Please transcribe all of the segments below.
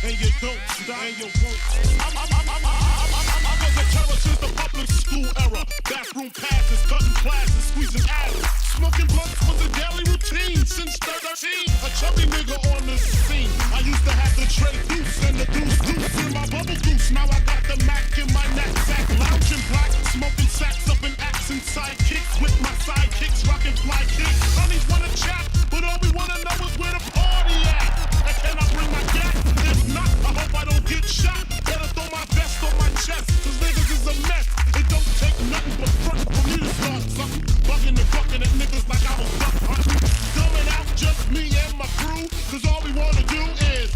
And you don't stop, and you won't. I was a terror since the public school era. Bathroom passes, cutting classes, squeezing ass. Smoking blunts was a daily routine since 13. A chubby nigga on the scene. I used to have the tray deuce and the deuce in my bubble goose. Now I got the Mac in my knapsack, lounging black, smoking sacks up in accent sidekicks with my sidekicks, rocking fly kicks. Honeys wanna chat, but all we wanna know is where the party at. And can I bring my gat? If not, I hope I don't get shot. Better throw my vest on my chest, cause niggas is a mess. It don't take nothing but front for me to start something. Bugging and fucking at niggas like I was duck hunting. Coming out just me and my crew, cause all we wanna do is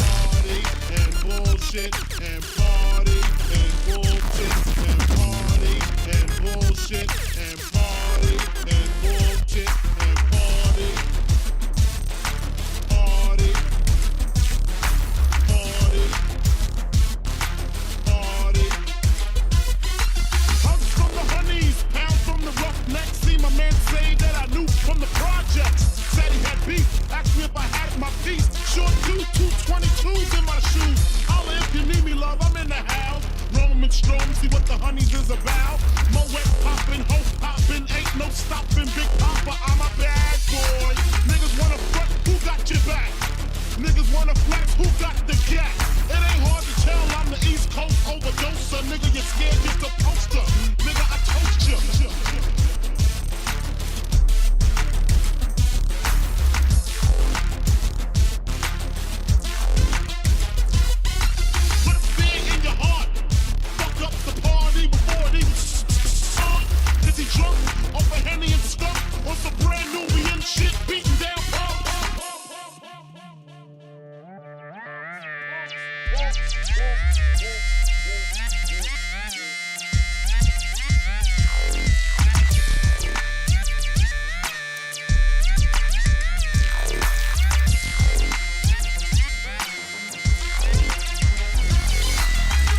party and bullshit and party and bullshit and party and bullshit and party and bullshit and party. My man say that I knew from the projects. Said he had beef, asked me if I had my piece. Short 222s in my shoes. Holla if you need me, love, I'm in the house. Roaming strong, see what the honeys is about. Moet poppin', ho poppin', ain't no stopping. Big Papa, I'm a bad boy. Niggas wanna front, who got your back? Niggas wanna flex, who got the gat? It ain't hard to tell I'm the East Coast overdoser. Nigga, you scared, get the poster. Nigga, I toast you. Drunk, over Henny and skunk, on some brand new and shit, beating down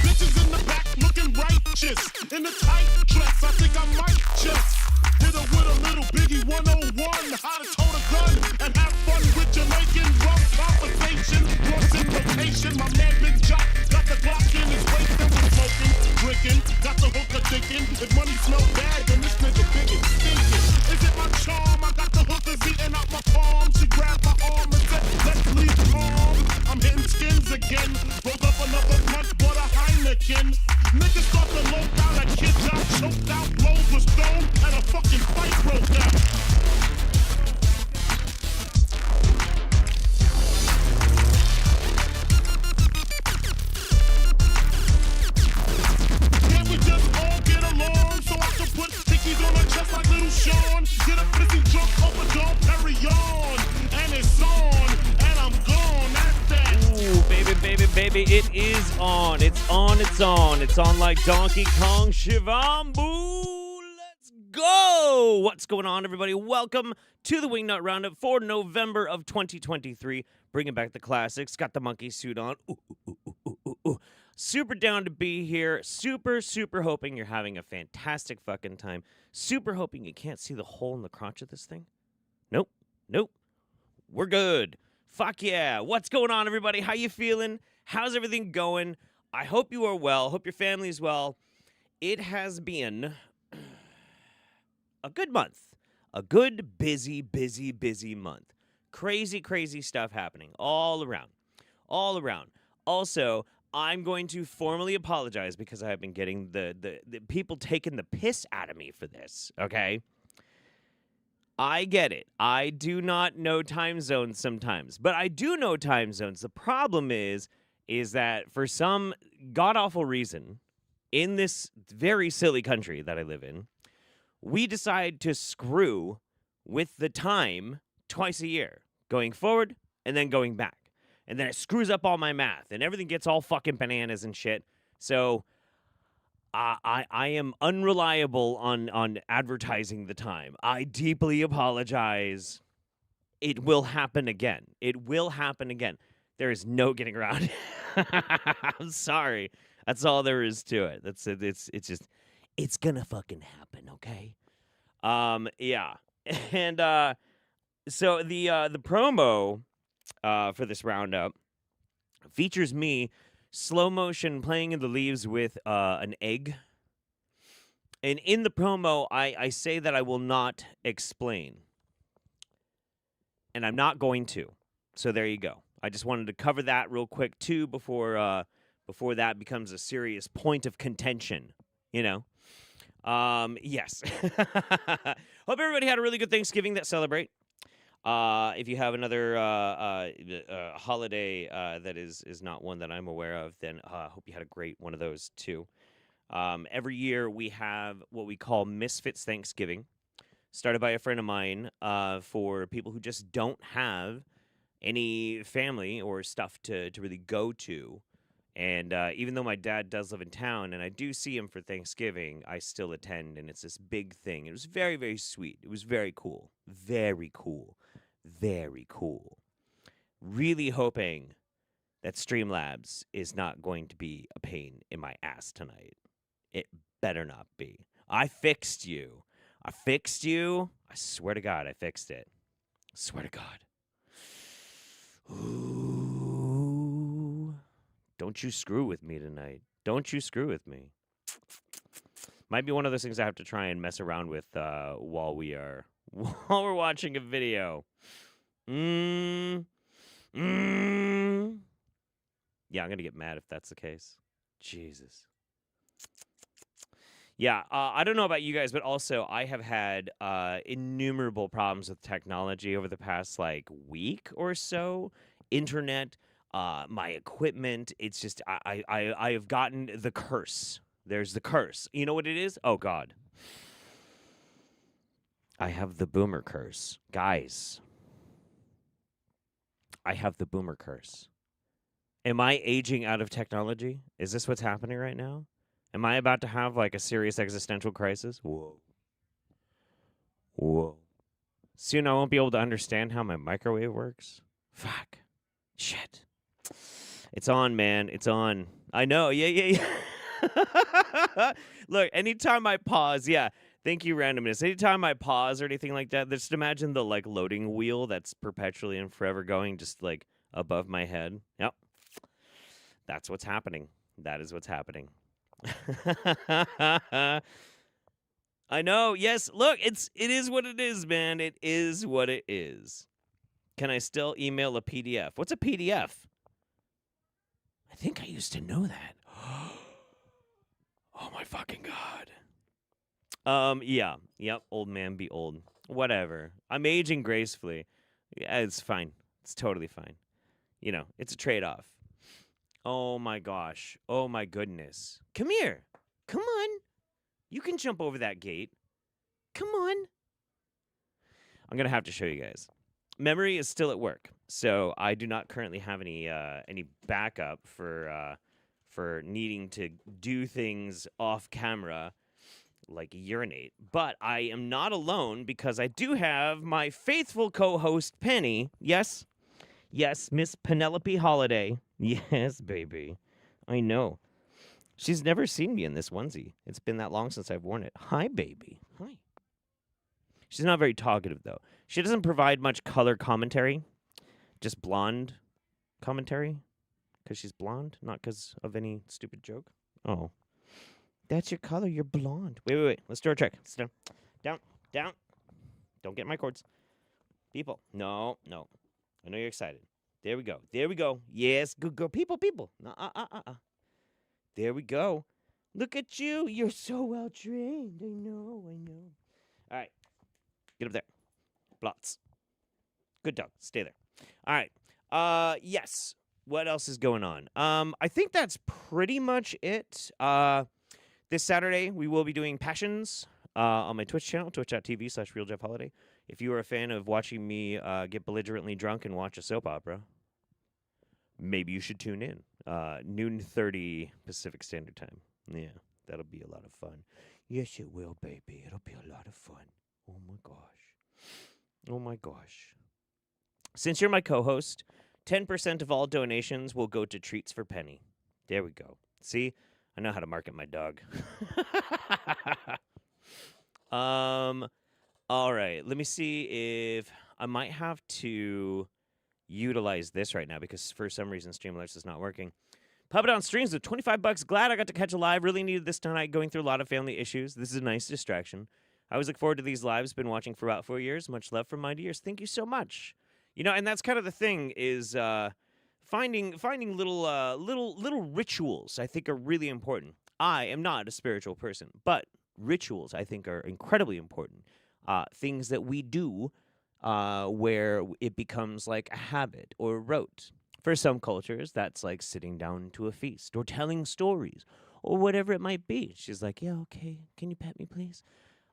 bitches in the back looking righteous, in the tight dress, I think I might just hit her with a little Biggie 101, how to tote a gun and have fun with Jamaican rum conversation. Once in rotation, my man Big Jock got the Glock in his waist and was smoking, drinking, got the hooker thinking. If money smell bad, then this nigga big and stinking. Is it my charm? I got the hookers eating out my palm. She grabbed my arm and said, let's leave calm. I'm hitting skins again. Rolled up another blunt, bought a Heineken. Niggas start to low down like kids out, choked out, blows was thrown, and a fucking fight broke out. Can't we just all get along so I can put stickies on her chest like little Sean? Get a pissy drunk over Dom Perignon, and it's on, and I'm gone, that's that. Ooh, baby, it is on. It's on. It's on like Donkey Kong Shivambu. Let's go. What's going on, everybody? Welcome to the Wingnut Roundup for November of 2023. Bringing back the classics. Got the monkey suit on. Ooh. Super down to be here. Super hoping you're having a fantastic fucking time. Super hoping you can't see the hole in the crotch of this thing. Nope. We're good. Fuck yeah. What's going on, everybody? How you feeling? How's everything going? I hope you are well. Hope your family is well. It has been a good month. A good, busy month. Crazy stuff happening all around. Also, I'm going to formally apologize because I have been getting the people taking the piss out of me for this, okay? I get it. I do not know time zones sometimes, but I do know time zones. The problem is that for some god-awful reason, in this very silly country that I live in, we decide to screw with the time twice a year, going forward and then going back. And then it screws up all my math, and everything gets all fucking bananas and shit. So I am unreliable on advertising the time. I deeply apologize. It will happen again. It will happen again. There is no getting around it. I'm sorry. That's all there is to it. That's it. It's just it's gonna fucking happen, okay? Yeah. And so the promo for this roundup features me slow motion playing in the leaves with an egg. And in the promo, I say that I will not explain. And I'm not going to. So there you go. I just wanted to cover that real quick too before that becomes a serious point of contention, you know. Yes. Hope everybody had a really good Thanksgiving that celebrate. If you have another holiday that is not one that I'm aware of, then hope you had a great one of those too. Every year we have what we call Misfits Thanksgiving, started by a friend of mine for people who just don't have any family or stuff to really go to. And even though my dad does live in town and I do see him for Thanksgiving, I still attend, and it's this big thing. It was very, very sweet. It was very cool. Very cool. Very cool. Really hoping that Streamlabs is not going to be a pain in my ass tonight. It better not be. I fixed you. I fixed you. I swear to God, I fixed it. Swear to God. Ooh. Don't you screw with me tonight. Don't you screw with me. Might be one of those things I have to try and mess around with while we're watching a video. Yeah, I'm gonna get mad if that's the case. Jesus. Yeah, I don't know about you guys, but also I have had innumerable problems with technology over the past week or so. Internet, my equipment. It's just I have gotten the curse. There's the curse. You know what it is? Oh God. I have the boomer curse. Guys. I have the boomer curse. Am I aging out of technology? Is this what's happening right now? Am I about to have a serious existential crisis? Whoa. Whoa. Soon I won't be able to understand how my microwave works. Fuck. Shit. It's on, man. It's on. I know. Yeah. Look, anytime I pause, yeah. Thank you, randomness. Anytime I pause or anything like that, just imagine the loading wheel that's perpetually and forever going just above my head. Yep. That's what's happening. That is what's happening. I know. Yes. Look, it is what it is, man. It is what it is. Can I still email a PDF? What's a PDF? I think I used to know that. Oh my fucking God. Yeah. Yep. Old man be old. Whatever. I'm aging gracefully. Yeah, it's fine. It's totally fine. You know, it's a trade-off. Oh my gosh. Oh my goodness. Come here. Come on. You can jump over that gate. Come on. I'm going to have to show you guys. Memory is still at work, so I do not currently have any backup for needing to do things off camera like urinate. But I am not alone because I do have my faithful co-host Penny. Yes. Yes, Miss Penelope Holiday. Yes, baby. I know. She's never seen me in this onesie. It's been that long since I've worn it. Hi, baby. Hi. She's not very talkative, though. She doesn't provide much color commentary. Just blonde commentary. Because she's blonde, not because of any stupid joke. Oh. That's your color. You're blonde. Wait. Let's do our trick. Sit down. Down. Don't get my cords. People. No. I know you're excited. There we go. Yes, good girl. People. There we go. Look at you. You're so well trained. I know. All right. Get up there. Blots. Good dog. Stay there. All right. Yes. What else is going on? I think that's pretty much it. This Saturday, we will be doing Passions on my Twitch channel, twitch.tv/RealJeffHoliday. If you are a fan of watching me get belligerently drunk and watch a soap opera, maybe you should tune in. noon 30 Pacific Standard Time. Yeah, that'll be a lot of fun. Yes, it will, baby. It'll be a lot of fun. Oh my gosh. Oh my gosh. Since you're my co-host, 10% of all donations will go to Treats for Penny. There we go. See? I know how to market my dog. All right. Let me see if I might have to utilize this right now because for some reason Streamlabs is not working. Puppet on streams with $25. Glad I got to catch a live. Really needed this tonight, going through a lot of family issues. This is a nice distraction. I always look forward to these lives. Been watching for about 4 years. Much love from my dears. Thank you so much. You know, and that's kind of the thing is finding little rituals. I think are really important. I am not a spiritual person, but rituals I think are incredibly important. Things that we do where it becomes like a habit or rote. For some cultures, that's like sitting down to a feast or telling stories or whatever it might be. She's like, yeah, okay, can you pet me, please?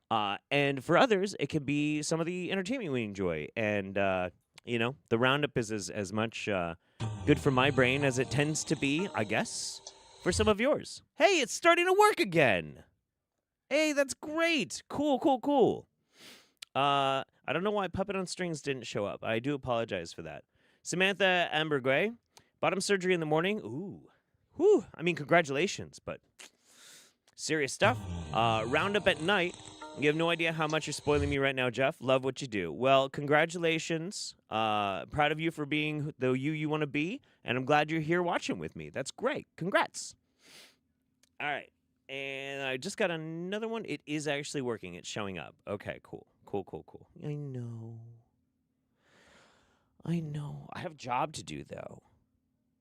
And for others, it could be some of the entertainment we enjoy. And, you know, the Roundup is as much good for my brain as it tends to be, I guess, for some of yours. Hey, it's starting to work again. Hey, that's great. Cool. I don't know why Puppet on Strings didn't show up. I do apologize for that. Samantha Ambergray, bottom surgery in the morning. Ooh. Whew. I mean, congratulations, but serious stuff. Roundup at night. You have no idea how much you're spoiling me right now, Jeff. Love what you do. Well, congratulations. Proud of you for being the you want to be, and I'm glad you're here watching with me. That's great. Congrats. All right. And I just got another one. It is actually working. It's showing up. Okay, cool. I know. I have a job to do, though.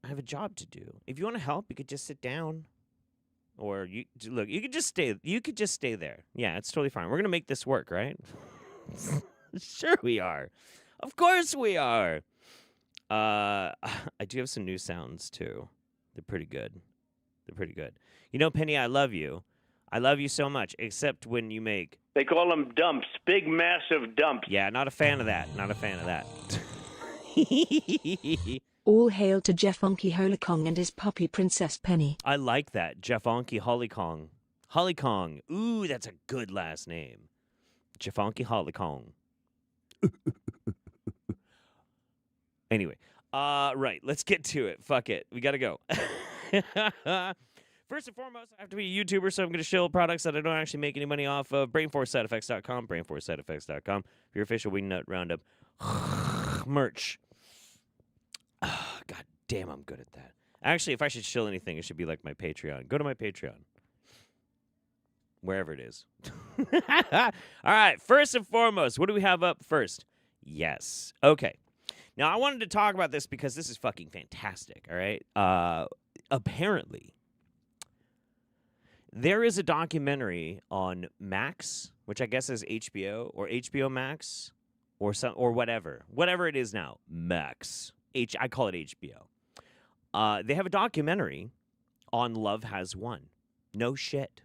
If you want to help, you could just sit down. Or, you could just stay. You could just stay there. Yeah, it's totally fine. We're going to make this work, right? Sure we are. Of course we are. I do have some new sounds, too. They're pretty good. You know, Penny, I love you. I love you so much, except when you make... They call them dumps. Big, massive dumps. Yeah, not a fan of that. All hail to Jefonki Holokong and his puppy Princess Penny. I like that. Jefonki Holokong. Holokong. Ooh, that's a good last name. Jefonki Holokong. Anyway. Right. Let's get to it. Fuck it. We gotta go. First and foremost, I have to be a YouTuber, so I'm going to shill products that I don't actually make any money off of. BrainForceSideEffects.com, BrainForceSideEffects.com, for your official Wingnut Roundup merch. Oh, God damn, I'm good at that. Actually, if I should shill anything, it should be like my Patreon. Go to my Patreon. Wherever it is. All right, first and foremost, what do we have up first? Yes. Okay. Now, I wanted to talk about this because this is fucking fantastic, all right? Apparently, there is a documentary on Max, which I guess is HBO or HBO Max or whatever it is now. Max. I call it HBO. They have a documentary on Love Has Won. No shit.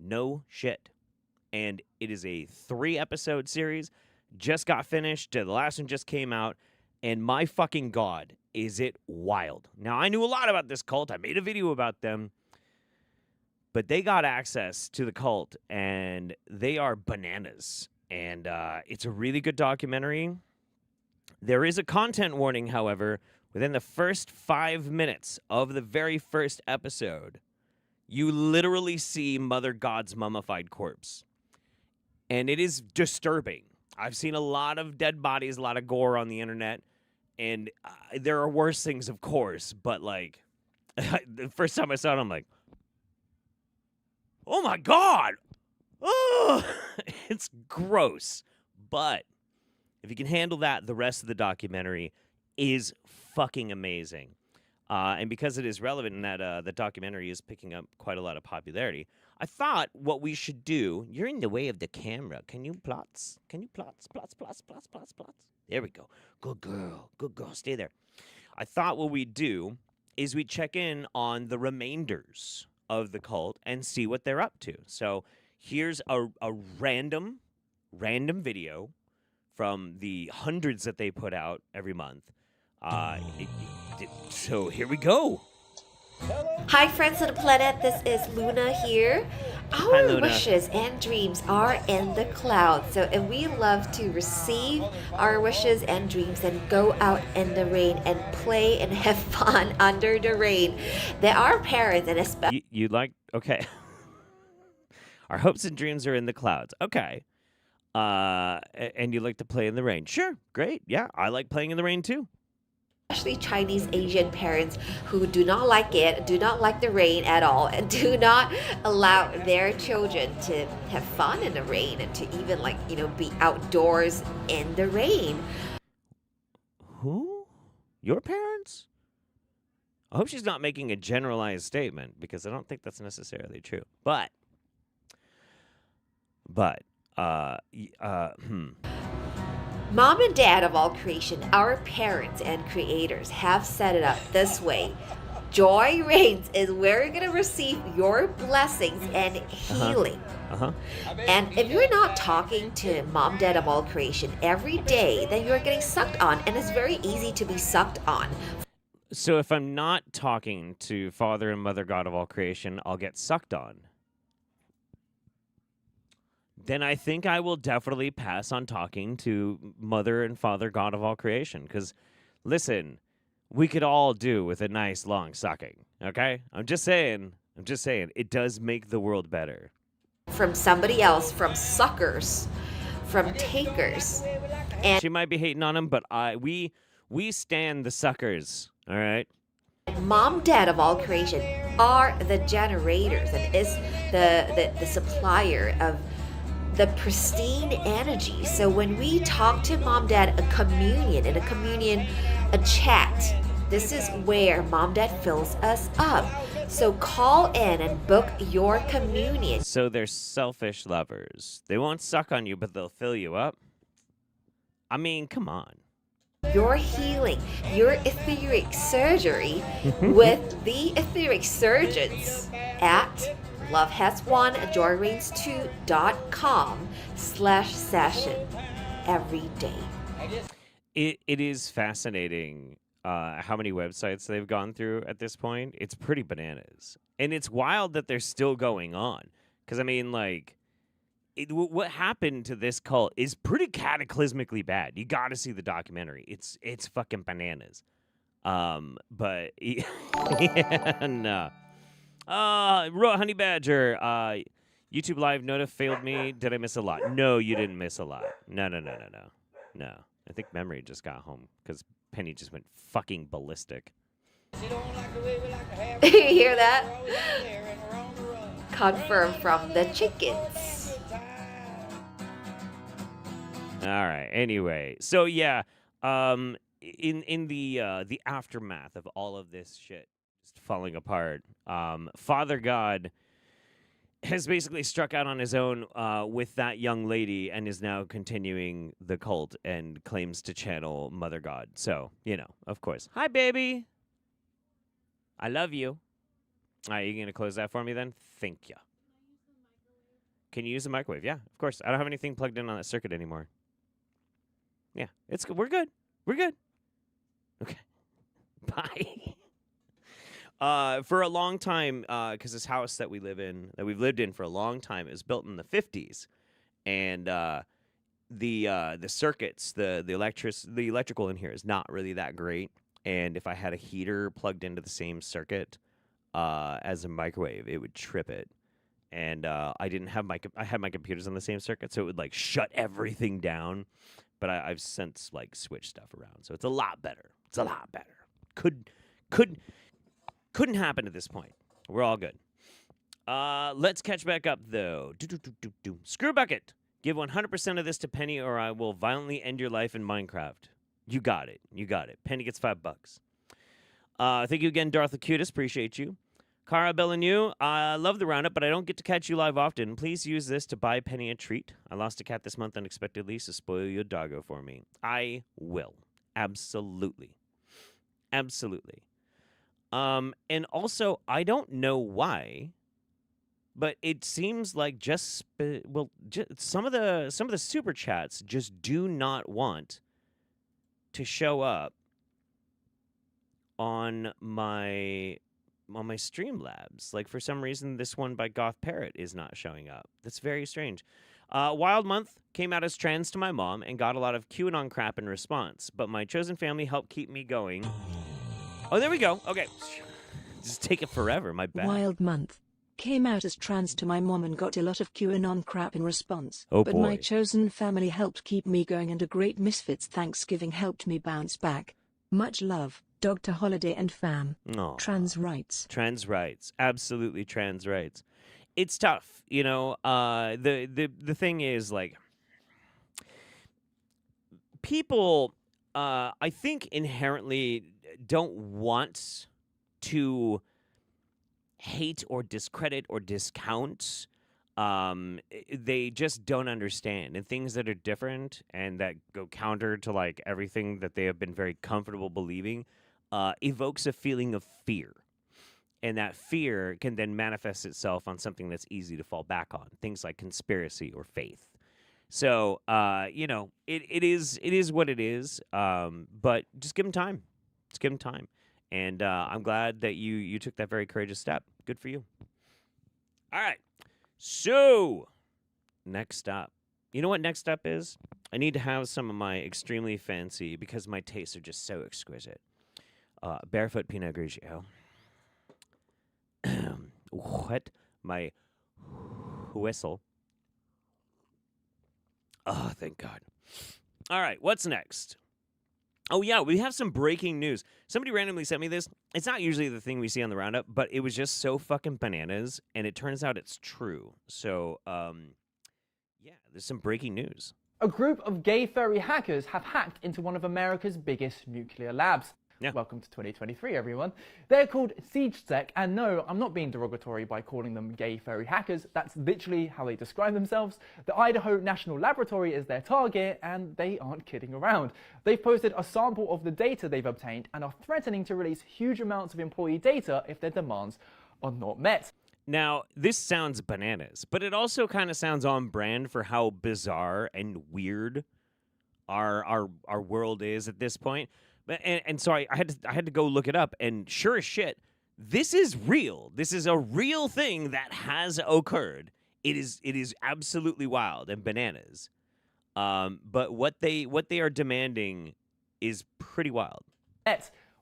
And it is a 3-episode series. Just got finished. The last one just came out. And my fucking God, is it wild. Now, I knew a lot about this cult. I made a video about them. But they got access to the cult, and they are bananas. And it's a really good documentary. There is a content warning, however. Within the first 5 minutes of the very first episode, you literally see Mother God's mummified corpse. And it is disturbing. I've seen a lot of dead bodies, a lot of gore on the internet. And there are worse things, of course. But, like, the first time I saw it, I'm like, oh my God! Oh, it's gross. But if you can handle that, the rest of the documentary is fucking amazing. And because it is relevant in that the documentary is picking up quite a lot of popularity, I thought what we should do... You're in the way of the camera. Can you plots? Plots. There we go. Good girl. Stay there. I thought what we'd do is we'd check in on the remainders of the cult and see what they're up to. So here's a random video from the hundreds that they put out every month. So here we go. Hi, friends of the planet. This is Luna here. Hi, Our Luna. wishes and dreams are in the clouds. So, if we love to receive our wishes and dreams and go out in the rain and play and have fun under the rain, there are parents and especially You like okay. Our hopes and dreams are in the clouds. Okay. And you like to play in the rain. Sure. Great. Yeah, I like playing in the rain too. Chinese Asian parents who do not like it, do not like the rain at all, and do not allow their children to have fun in the rain and to even be outdoors in the rain. Who? Your parents? I hope she's not making a generalized statement because I don't think that's necessarily true. But Mom and dad of all creation, our parents and creators, have set it up this way. Joy Reigns is where you're going to receive your blessings and healing. And if you're not talking to mom, dad of all creation every day, then you're getting sucked on, and it's very easy to be sucked on. So if I'm not talking to Father and Mother God of all creation, I'll get sucked on. Then I think I will definitely pass on talking to Mother and Father God of all creation. Because, listen, we could all do with a nice long sucking, okay? I'm just saying, it does make the world better. From somebody else, from suckers, from takers. And She might be hating on him, but we stand the suckers, all right? mom, dad of all creation are the generators and is the supplier of the pristine energy. So when we talk to mom, dad, a communion, a chat, this is where mom, dad fills us up. So call in and book your communion. So they're selfish lovers. They won't suck on you, but they'll fill you up. I mean, come on. Your healing, your etheric surgery with the etheric surgeons at lovehas1joyreigns2.com/session every day. It is fascinating how many websites they've gone through at this point. It's pretty bananas. And it's wild that they're still going on. Because, I mean, like, what happened to this cult is pretty cataclysmically bad. You got to see the documentary. It's fucking bananas. But, yeah, no. Honey Badger, YouTube Live Nota failed me. Did I miss a lot? No, you didn't miss a lot. No. I think Memory just got home because Penny just went fucking ballistic. You hear that? Confirmed from the chickens. All right. Anyway, so yeah, in the aftermath of all of this shit just falling apart, Father God has basically struck out on his own with that young lady and is now continuing the cult and claims to channel Mother God. So, of course. Hi, baby. I love you. All right, you going to close that for me then? Thank you. Can you use the microwave? Yeah, of course. I don't have anything plugged in on that circuit anymore. Yeah, it's good. We're good. Okay. Bye. For a long time, because this house that we've lived in for a long time, is built in the 50s, and the circuits, the electrical in here is not really that great. And if I had a heater plugged into the same circuit as a microwave, it would trip it. And I had my computers on the same circuit, so it would like shut everything down. But I've since like switched stuff around, so it's a lot better. Couldn't happen at this point. We're all good. Let's catch back up, though. Screw Bucket. Give 100% of this to Penny, or I will violently end your life in Minecraft. You got it. Penny gets $5. Thank you again, Darth Acutus. Appreciate you. Cara, Bill, and you. I love the Roundup, but I don't get to catch you live often. Please use this to buy Penny a treat. I lost a cat this month unexpectedly, so spoil your doggo for me. I will. Absolutely. And also, I don't know why, but it seems like some of the super chats just do not want to show up on my Streamlabs. Like for some reason, this one by Goth Parrot is not showing up. That's very strange. Wild Month came out as trans to my mom and got a lot of QAnon crap in response, but my chosen family helped keep me going. Oh, there we go. Okay. Just take it forever. My bad. Wild Month came out as trans to my mom and got a lot of QAnon crap in response. Oh, but boy. my chosen family helped keep me going, and a great Misfits Thanksgiving helped me bounce back. Much love, Dr. Holiday and fam. Aw. Trans rights. Trans rights. Absolutely trans rights. It's tough, you know. The thing is, like, people, I think, inherently don't want to hate or discredit or discount. They just don't understand, and things that are different and that go counter to like everything that they have been very comfortable believing evokes a feeling of fear, and that fear can then manifest itself on something that's easy to fall back on, things like conspiracy or faith. So you know, it is what it is, but just give them time. Just give them time. And I'm glad that you took that very courageous step. Good for you. All right. So, next up. You know what next up is? I need to have some of my extremely fancy, because my tastes are just so exquisite, barefoot Pinot Grigio. What? My whistle. Oh, thank God. All right, what's next? Oh, yeah, we have some breaking news. Somebody randomly sent me this. It's not usually the thing we see on the Roundup, but it was just so fucking bananas, and it turns out it's true. So, yeah, there's some breaking news. A group of gay furry hackers have hacked into one of America's biggest nuclear labs. Yeah. Welcome to 2023, everyone. They're called SiegeSec, and no, I'm not being derogatory by calling them gay furry hackers. That's literally how they describe themselves. The Idaho National Laboratory is their target, and they aren't kidding around. They've posted a sample of the data they've obtained and are threatening to release huge amounts of employee data if their demands are not met. Now, this sounds bananas, but it also kind of sounds on brand for how bizarre and weird our world is at this point. And so I had to go look it up, and sure as shit, this is real. This is a real thing that has occurred. It is absolutely wild and bananas. But what they are demanding is pretty wild.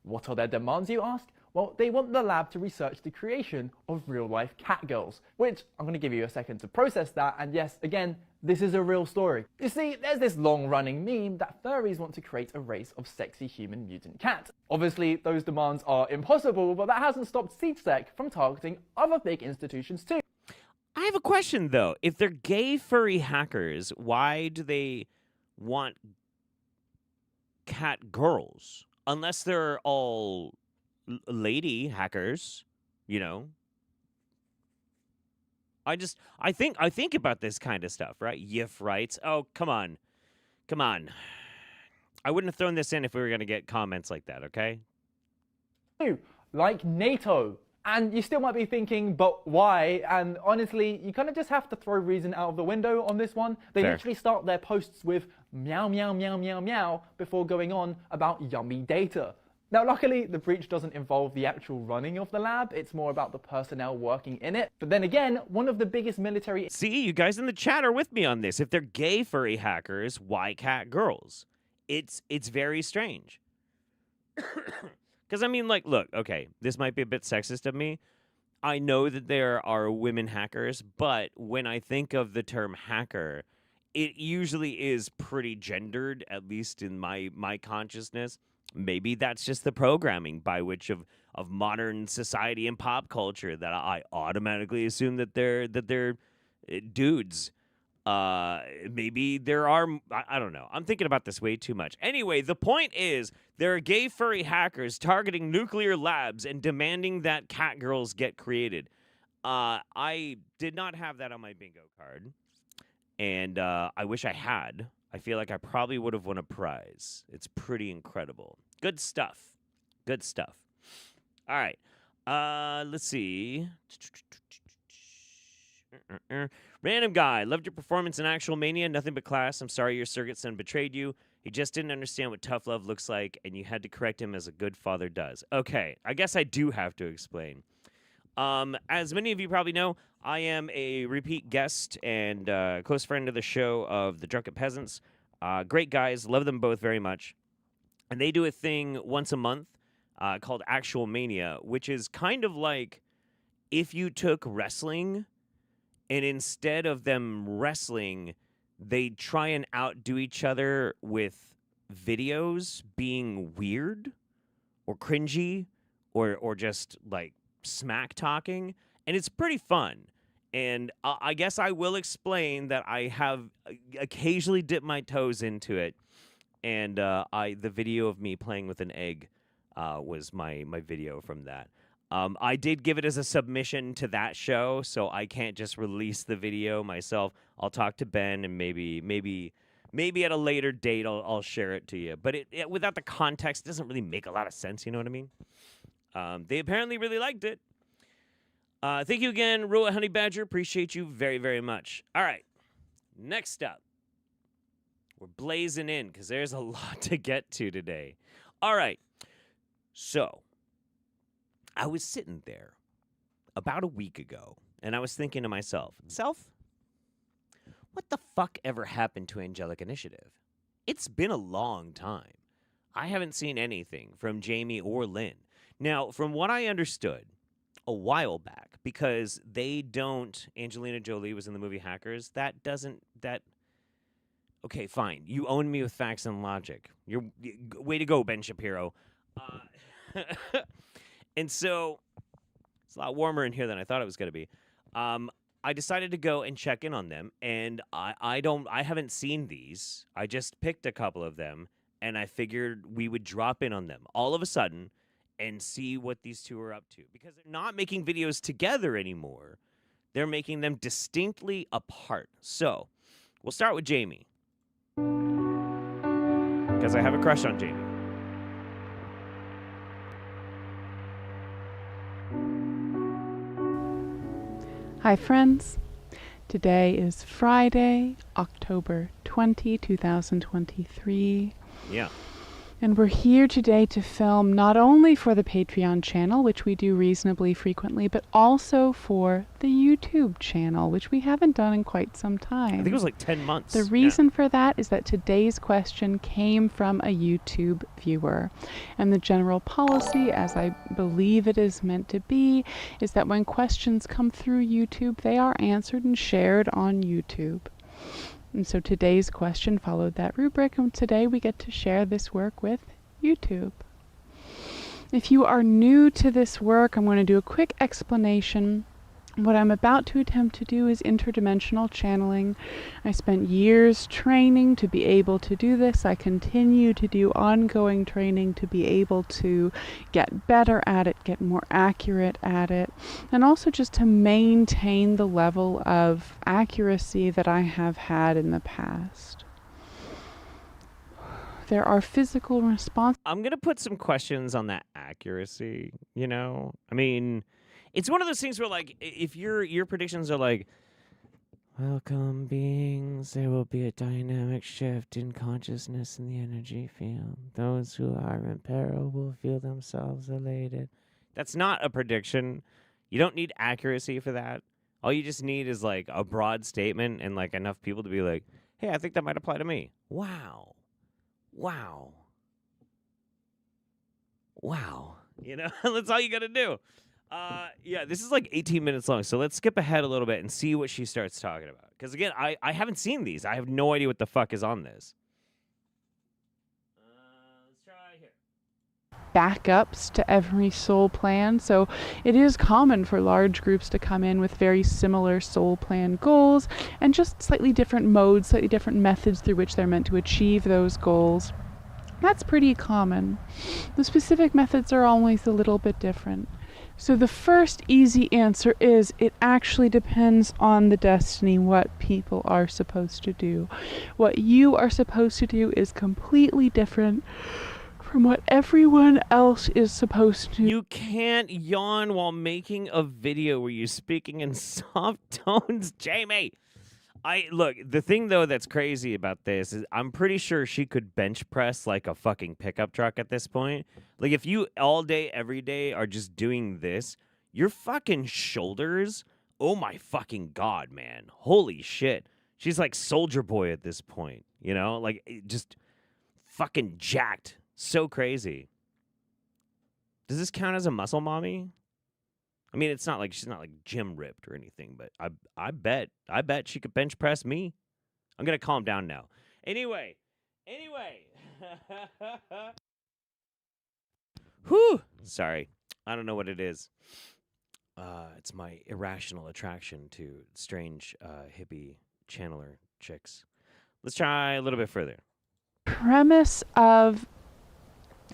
What are their demands, you ask? Well, they want the lab to research the creation of real-life cat girls, which I'm going to give you a second to process that, and yes, again, this is a real story. You see, there's this long-running meme that furries want to create a race of sexy human mutant cats. Obviously, those demands are impossible, but that hasn't stopped SiegeSec from targeting other big institutions too. I have a question, though. If they're gay furry hackers, why do they want cat girls? Unless they're all lady hackers, you know. I think about this kind of stuff, right? Yif writes, oh, come on. I wouldn't have thrown this in if we were going to get comments like that, okay? Like NATO. And you still might be thinking, but why? And honestly, you kind of just have to throw reason out of the window on this one. They Fair. literally start their posts with meow, meow, meow, meow, meow before going on about yummy data. Now, luckily, the breach doesn't involve the actual running of the lab. It's more about the personnel working in it. But then again, one of the biggest military... See, you guys in the chat are with me on this. If they're gay furry hackers, why cat girls? It's very strange. Because, I mean, like, look, okay, this might be a bit sexist of me. I know that there are women hackers, but when I think of the term hacker, it usually is pretty gendered, at least in my consciousness. Maybe that's just the programming by which of modern society and pop culture that I automatically assume that they're dudes. Maybe there are, I don't know. I'm thinking about this way too much. Anyway, the point is there are gay furry hackers targeting nuclear labs and demanding that cat girls get created. I did not have that on my bingo card, and I wish I had. I feel like I probably would have won a prize. It's pretty incredible. Good stuff. Good stuff. All right. Let's see. Random guy. Loved your performance in Actual Mania. Nothing but class. I'm sorry your surrogate son betrayed you. He just didn't understand what tough love looks like, and you had to correct him as a good father does. Okay. I guess I do have to explain. As many of you probably know, I am a repeat guest and close friend of the show of the Drunken Peasants. Great guys, love them both very much. And they do a thing once a month called Actual Mania, which is kind of like if you took wrestling and instead of them wrestling, they try and outdo each other with videos being weird or cringy or just like smack talking, and it's pretty fun. And I guess I will explain that I have occasionally dipped my toes into it, and the video of me playing with an egg was my video from that. I did give it as a submission to that show, so I can't just release the video myself. I'll talk to Ben, and maybe at a later date I'll share it to you. But it without the context, it doesn't really make a lot of sense. You know what I mean? They apparently really liked it. Thank you again, Roa Honey Badger. Appreciate you very, very much. All right, next up, we're blazing in because there's a lot to get to today. All right, so I was sitting there about a week ago, and I was thinking to myself, what the fuck ever happened to Angelic Initiative? It's been a long time. I haven't seen anything from Jamie or Lynn. Now, from what I understood a while back, because Angelina Jolie was in the movie Hackers, okay, fine. You own me with facts and logic. Way to go, Ben Shapiro. And so it's a lot warmer in here than I thought it was going to be. I decided to go and check in on them, and I haven't seen these. I just picked a couple of them, and I figured we would drop in on them all of a sudden and see what these two are up to, because they're not making videos together anymore. They're making them distinctly apart. So we'll start with Jamie, because I have a crush on Jamie. Hi friends, today is Friday, October 20, 2023. Yeah. And we're here today to film not only for the Patreon channel, which we do reasonably frequently, but also for the YouTube channel, which we haven't done in quite some time. I think it was like 10 months. The reason for that is that today's question came from a YouTube viewer. And the general policy, as I believe it is meant to be, is that when questions come through YouTube, they are answered and shared on YouTube. And so today's question followed that rubric, and today we get to share this work with YouTube. If you are new to this work, I'm going to do a quick explanation. What I'm about to attempt to do is interdimensional channeling. I spent years training to be able to do this. I continue to do ongoing training to be able to get better at it, get more accurate at it, and also just to maintain the level of accuracy that I have had in the past. There are physical responses. I'm going to put some questions on that accuracy, you know? I mean, it's one of those things where, like, if your predictions are like, welcome beings, there will be a dynamic shift in consciousness in the energy field. Those who are in peril will feel themselves elated. That's not a prediction. You don't need accuracy for that. All you just need is, like, a broad statement and, like, enough people to be like, hey, I think that might apply to me. Wow. Wow. Wow. You know, that's all you got to do. Yeah, this is like 18 minutes long, so let's skip ahead a little bit and see what she starts talking about. Because, again, I haven't seen these. I have no idea what the fuck is on this. Let's try here. Backups to every soul plan. So it is common for large groups to come in with very similar soul plan goals and just slightly different modes, slightly different methods through which they're meant to achieve those goals. That's pretty common. The specific methods are always a little bit different. So the first easy answer is it actually depends on the destiny, what people are supposed to do. What you are supposed to do is completely different from what everyone else is supposed to. You can't yawn while making a video where you're speaking in soft tones, Jamie. Look, the thing, though, that's crazy about this is I'm pretty sure she could bench press like a fucking pickup truck at this point. Like, if you all day, every day are just doing this, Your fucking shoulders. Oh my fucking God, man. Holy shit. She's like Soldier Boy at this point, you know? Like, just fucking jacked. So crazy. Does this count as a muscle mommy? I mean, it's not like she's not like gym ripped or anything, but I bet she could bench press me. I'm gonna calm down now. Anyway. Whew. Sorry. I don't know what it is. It's my irrational attraction to strange hippie channeler chicks. Let's try a little bit further. Premise of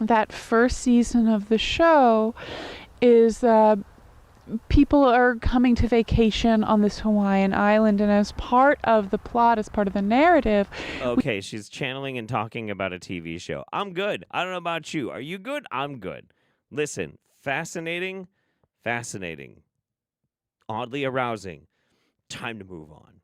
that first season of the show is people are coming to vacation on this Hawaiian island, and as part of the plot, as part of the narrative... Okay, she's channeling and talking about a TV show. I'm good. I don't know about you. Are you good? I'm good. Listen, fascinating. Oddly arousing. Time to move on.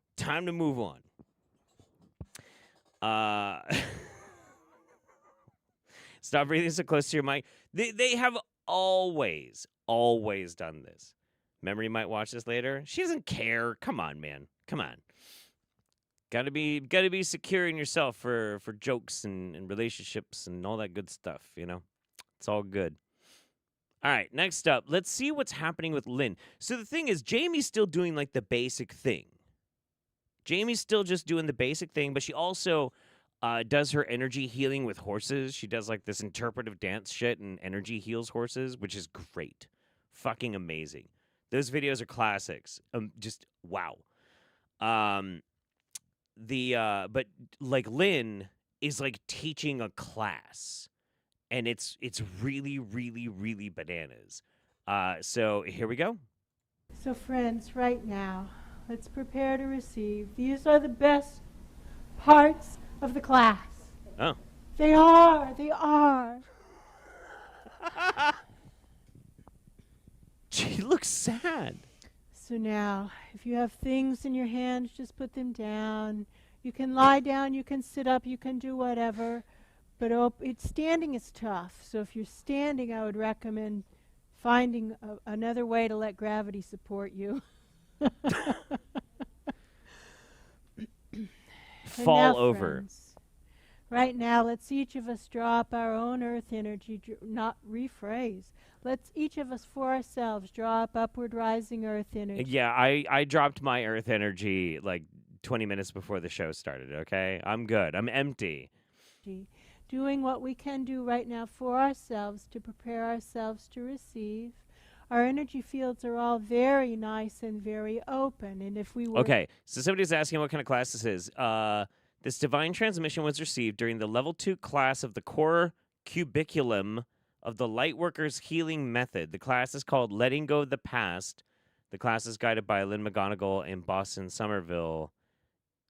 Stop breathing so close to your mic. They have always done this. Memory might watch this later. She doesn't care. Come on, man. Come on. Gotta be secure in yourself for jokes and relationships and all that good stuff, you know? It's all good. All right, next up, let's see what's happening with Lynn. So the thing is, Jamie's still doing like the basic thing. Jamie's still just doing the basic thing, but she also does her energy healing with horses. She does like this interpretive dance shit and energy heals horses, which is great. Fucking amazing. Those videos are classics. Just wow. But like Lynn is like teaching a class, and it's really bananas. So here we go. So friends, right now, let's prepare to receive. These are the best parts of the class. Oh. They are. She looks sad. So now, if you have things in your hands, just put them down. You can lie down, you can sit up, you can do whatever. But standing is tough. So if you're standing, I would recommend finding another way to let gravity support you. Fall over. Friends, right now, let's each of us draw up our own earth energy, not rephrase. Let's each of us for ourselves draw up upward rising earth energy. Yeah, I dropped my earth energy like 20 minutes before the show started, okay? I'm good. I'm empty. Doing what we can do right now for ourselves to prepare ourselves to receive. Our energy fields are all very nice and very open. And if we were... Okay, so somebody's asking what kind of class this is. This divine transmission was received during the level 2 class of the core cubiculum of the Lightworkers Healing Method. The class is called Letting Go of the Past. The class is guided by Lynn McGonigal in Boston, Somerville.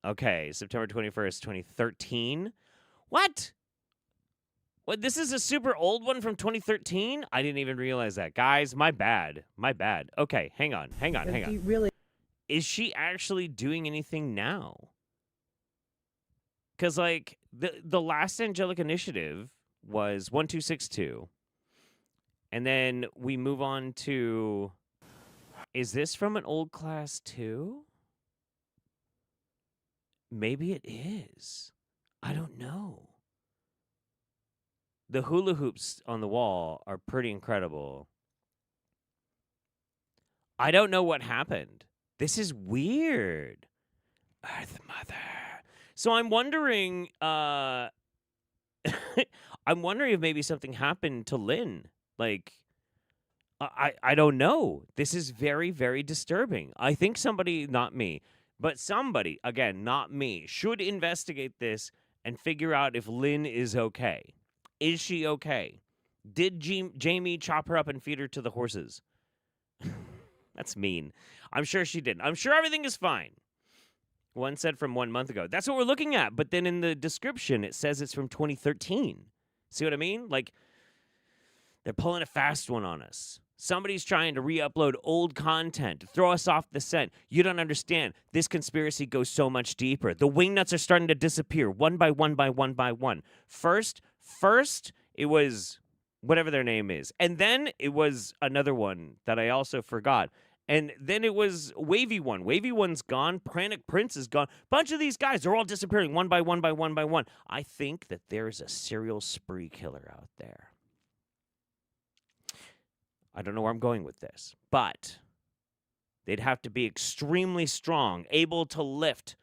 Okay, September 21st, 2013. What? What, this is a super old one from 2013? I didn't even realize that. Guys, my bad. Okay, hang on. Really? Is she actually doing anything now? Because, like, the last Angelic Initiative was 1262. And then we move on to... Is this from an old class, too? Maybe it is. I don't know. The hula hoops on the wall are pretty incredible. I don't know what happened. This is weird. Earth Mother. So I'm wondering, I'm wondering if maybe something happened to Lynn. Like, I don't know. This is very, very disturbing. I think somebody, not me, but somebody, again, not me, should investigate this and figure out if Lynn is okay. Is she okay? Did Jamie chop her up and feed her to the horses? That's mean. I'm sure she didn't. I'm sure everything is fine. One said from 1 month ago. That's what we're looking at. But then in the description, it says it's from 2013. See what I mean? Like, they're pulling a fast one on us. Somebody's trying to re-upload old content to throw us off the scent. You don't understand. This conspiracy goes so much deeper. The wingnuts are starting to disappear one by one by one by one. First, it was whatever their name is. And then it was another one that I also forgot. And then it was Wavy One. Wavy One's gone. Pranic Prince is gone. Bunch of these guys, they're all disappearing one by one by one by one. I think that there's a serial spree killer out there. I don't know where I'm going with this, but they'd have to be extremely strong, able to lift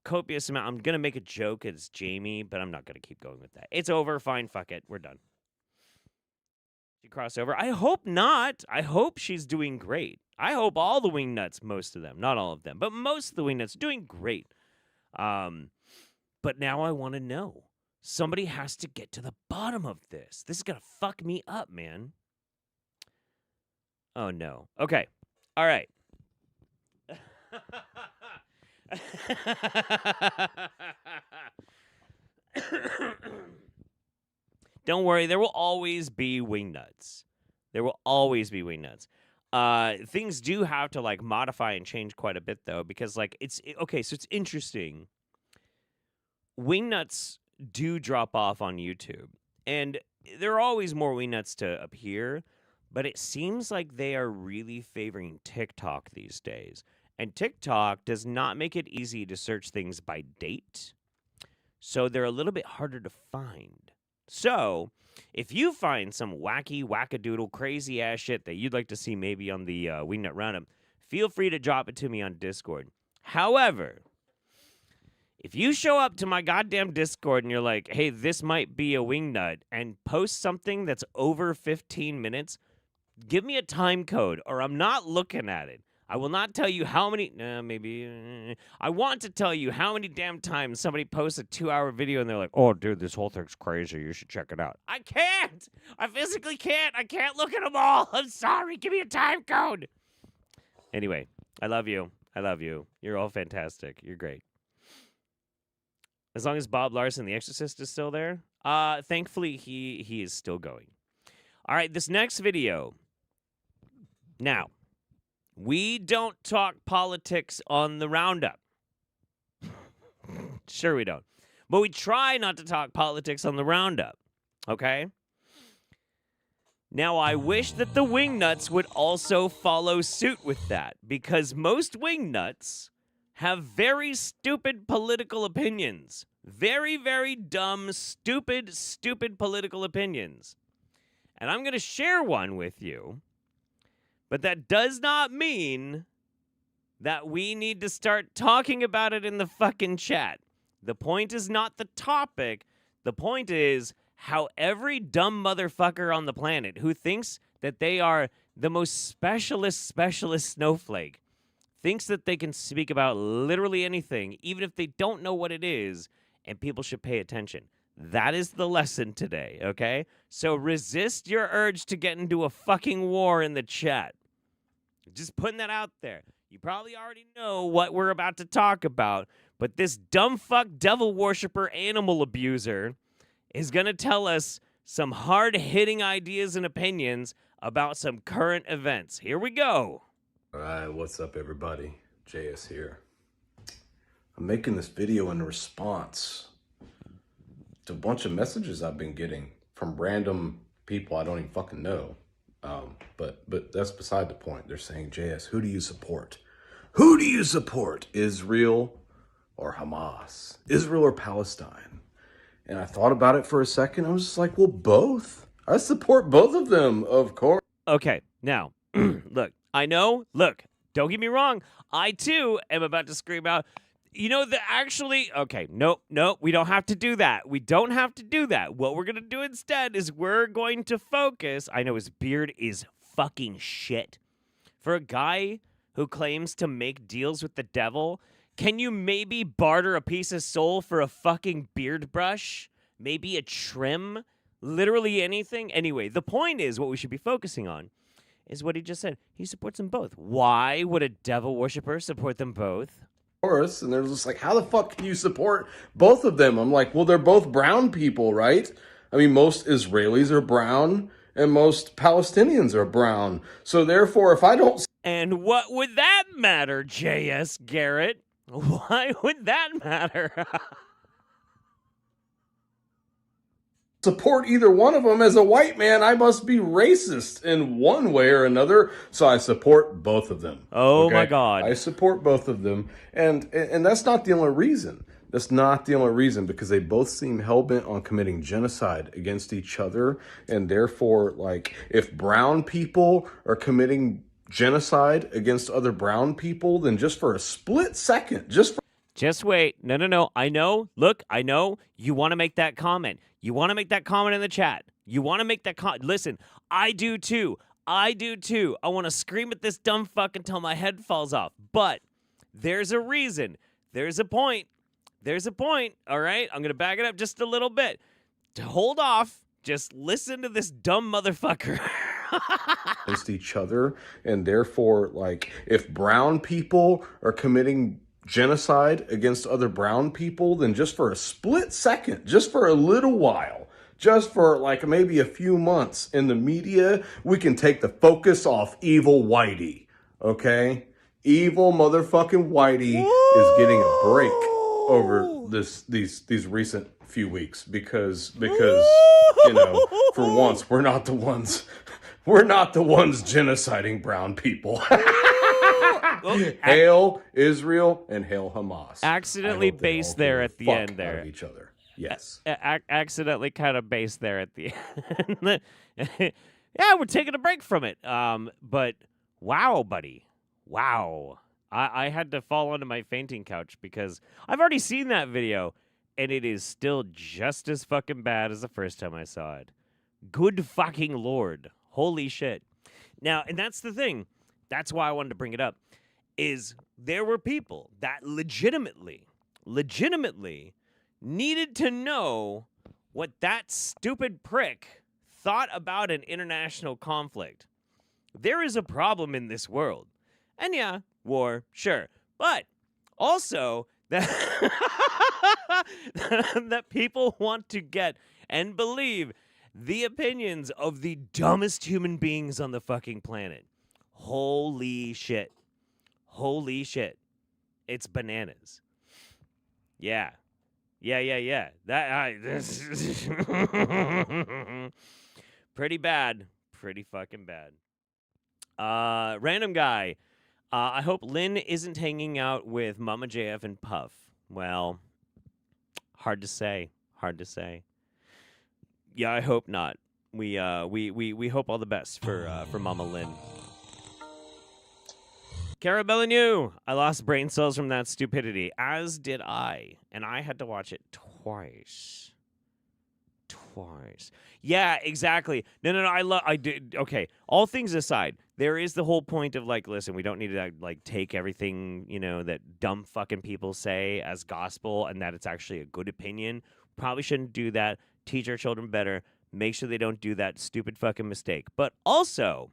copious amount. I'm going to make a joke as Jamie, but I'm not going to keep going with that. It's over. Fine. Fuck it. We're done. She cross over. I hope not. I hope she's doing great. I hope all the Wingnuts, most of them, not all of them, but most of the Wingnuts doing great. But now I want to know. Somebody has to get to the bottom of this. This is going to fuck me up, man. Oh, no. Okay. All right. Don't worry, there will always be Wingnuts. There will always be Wingnuts. Things do have to like modify and change quite a bit though, because like okay, so it's interesting. Wingnuts do drop off on YouTube, and there are always more Wingnuts to appear, but it seems like they are really favoring TikTok these days. And TikTok does not make it easy to search things by date, so they're a little bit harder to find. So, if you find some wacky, wackadoodle, crazy-ass shit that you'd like to see maybe on the Wingnut Roundup, feel free to drop it to me on Discord. However, if you show up to my goddamn Discord and you're like, hey, this might be a Wingnut, and post something that's over 15 minutes, give me a time code, or I'm not looking at it. I will not tell you how many, I want to tell you how many damn times somebody posts a 2-hour video and they're like, oh, dude, this whole thing's crazy. You should check it out. I can't. I physically can't. I can't look at them all. I'm sorry. Give me a time code. Anyway, I love you. I love you. You're all fantastic. You're great. As long as Bob Larson, the Exorcist, is still there, thankfully, he is still going. All right, this next video. Now, we don't talk politics on the Roundup. Sure we don't. But we try not to talk politics on the Roundup. Okay? Now, I wish that the Wingnuts would also follow suit with that, because most Wingnuts have very stupid political opinions. Very, very dumb, stupid political opinions. And I'm going to share one with you. But that does not mean that we need to start talking about it in the fucking chat. The point is not the topic. The point is how every dumb motherfucker on the planet who thinks that they are the most specialist snowflake thinks that they can speak about literally anything, even if they don't know what it is, and people should pay attention. That is the lesson today, okay? So resist your urge to get into a fucking war in the chat. Just putting that out there. You probably already know what we're about to talk about, but this dumb fuck devil worshiper animal abuser is going to tell us some hard-hitting ideas and opinions about some current events. Here we go. All right, what's up, everybody? JS here. I'm making this video in response to a bunch of messages I've been getting from random people I don't even fucking know. But that's beside the point. They're saying, JS, who do you support? Who do you support? Israel or Hamas? Israel or Palestine? And I thought about it for a second. I was just like, well, both. I support both of them, of course. Okay, now, look, I know, look, don't get me wrong. I, too, am about to scream out, you know, okay, nope, we don't have to do that. We don't have to do that. What we're going to do instead is we're going to focus. I know his beard is fucking shit. For a guy who claims to make deals with the devil, can you maybe barter a piece of soul for a fucking beard brush? Maybe a trim? Literally anything? Anyway, the point is what we should be focusing on is what he just said. He supports them both. Why would a devil worshiper support them both? And they're just like, how the fuck can you support both of them? I'm like, well, they're both brown people, right? I mean, most Israelis are brown and most Palestinians are brown. So therefore, if I don't... And what would that matter, J.S. Garrett? Why would that matter? support either one of them. As a white man, I must be racist in one way or another, so I support both of them. Oh, my God. I support both of them, and that's not the only reason. That's not the only reason, because they both seem hell-bent on committing genocide against each other, and therefore, like, if brown people are committing genocide against other brown people, then just for a split second, Just wait. No. I know. Look, I know you want to make that comment. You want to make that comment in the chat. You want to make that comment. Listen, I do too. I want to scream at this dumb fuck until my head falls off. But there's a reason. There's a point. All right? I'm going to back it up just a little bit. To hold off. Just listen to this dumb motherfucker. against each other, and therefore, like, if brown people are committing genocide against other brown people, then just for a split second, just for a little while, just for like maybe a few months in the media, we can take the focus off evil Whitey, okay? Evil motherfucking Whitey is getting a break over these recent few weeks because you know, for once we're not the ones genociding brown people. Hail Israel and hail Hamas. Accidentally based there at the end there. Out of each other. Yes. Accidentally kind of based there at the end. Yeah, we're taking a break from it. But wow, buddy. Wow. I had to fall onto my fainting couch because I've already seen that video and it is still just as fucking bad as the first time I saw it. Good fucking Lord. Holy shit. Now, and that's the thing. That's why I wanted to bring it up. Is there were people that legitimately needed to know what that stupid prick thought about an international conflict. There is a problem in this world. And yeah, war, sure. But also that, that people want to get and believe the opinions of the dumbest human beings on the fucking planet. Holy shit. Holy shit. It's bananas. Yeah. This pretty bad. Pretty fucking bad. Random guy. I hope Lynn isn't hanging out with Mama JF and Puff. Well, hard to say. Yeah, I hope not. We hope all the best for Mama Lynn. Carabellinu, I lost brain cells from that stupidity, as did I, and I had to watch it twice. Yeah, exactly. No. I did. Okay. All things aside, there is the whole point of like, listen, we don't need to like take everything, you know, that dumb fucking people say as gospel and that it's actually a good opinion. Probably shouldn't do that. Teach our children better. Make sure they don't do that stupid fucking mistake. But also,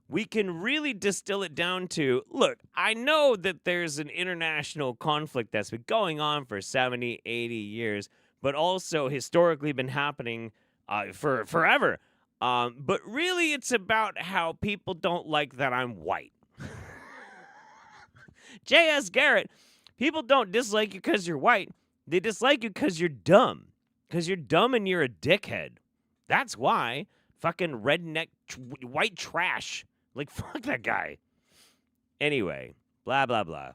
we can really distill it down to, look, I know that there's an international conflict that's been going on for 70, 80 years, but also historically been happening for forever. But really, it's about how people don't like that I'm white. J.S. Garrett, people don't dislike you because you're white. They dislike you because you're dumb. Because you're dumb and you're a dickhead. That's why. Fucking redneck white trash. Like, fuck that guy. Anyway, blah, blah, blah.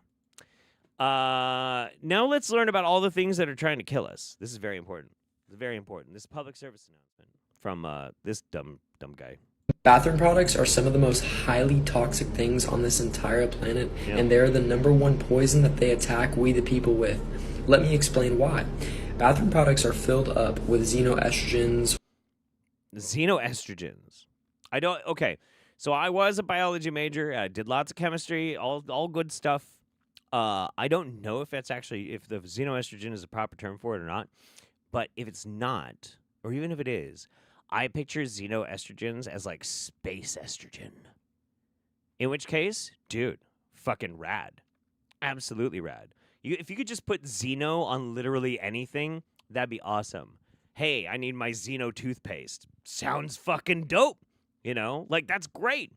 Now let's learn about all the things that are trying to kill us. This is very important. This is a public service announcement from this dumb guy. Bathroom products are some of the most highly toxic things on this entire planet, and they're the #1 poison that they attack we the people with. Let me explain why. Bathroom products are filled up with xenoestrogens. Okay. So I was a biology major. I did lots of chemistry, all good stuff. I don't know if the xenoestrogen is a proper term for it or not. But if it's not, or even if it is, I picture xenoestrogens as like space estrogen. In which case, dude, fucking rad. Absolutely rad. If you could just put Xeno on literally anything, that'd be awesome. Hey, I need my Xeno toothpaste. Sounds fucking dope. You know, like that's great.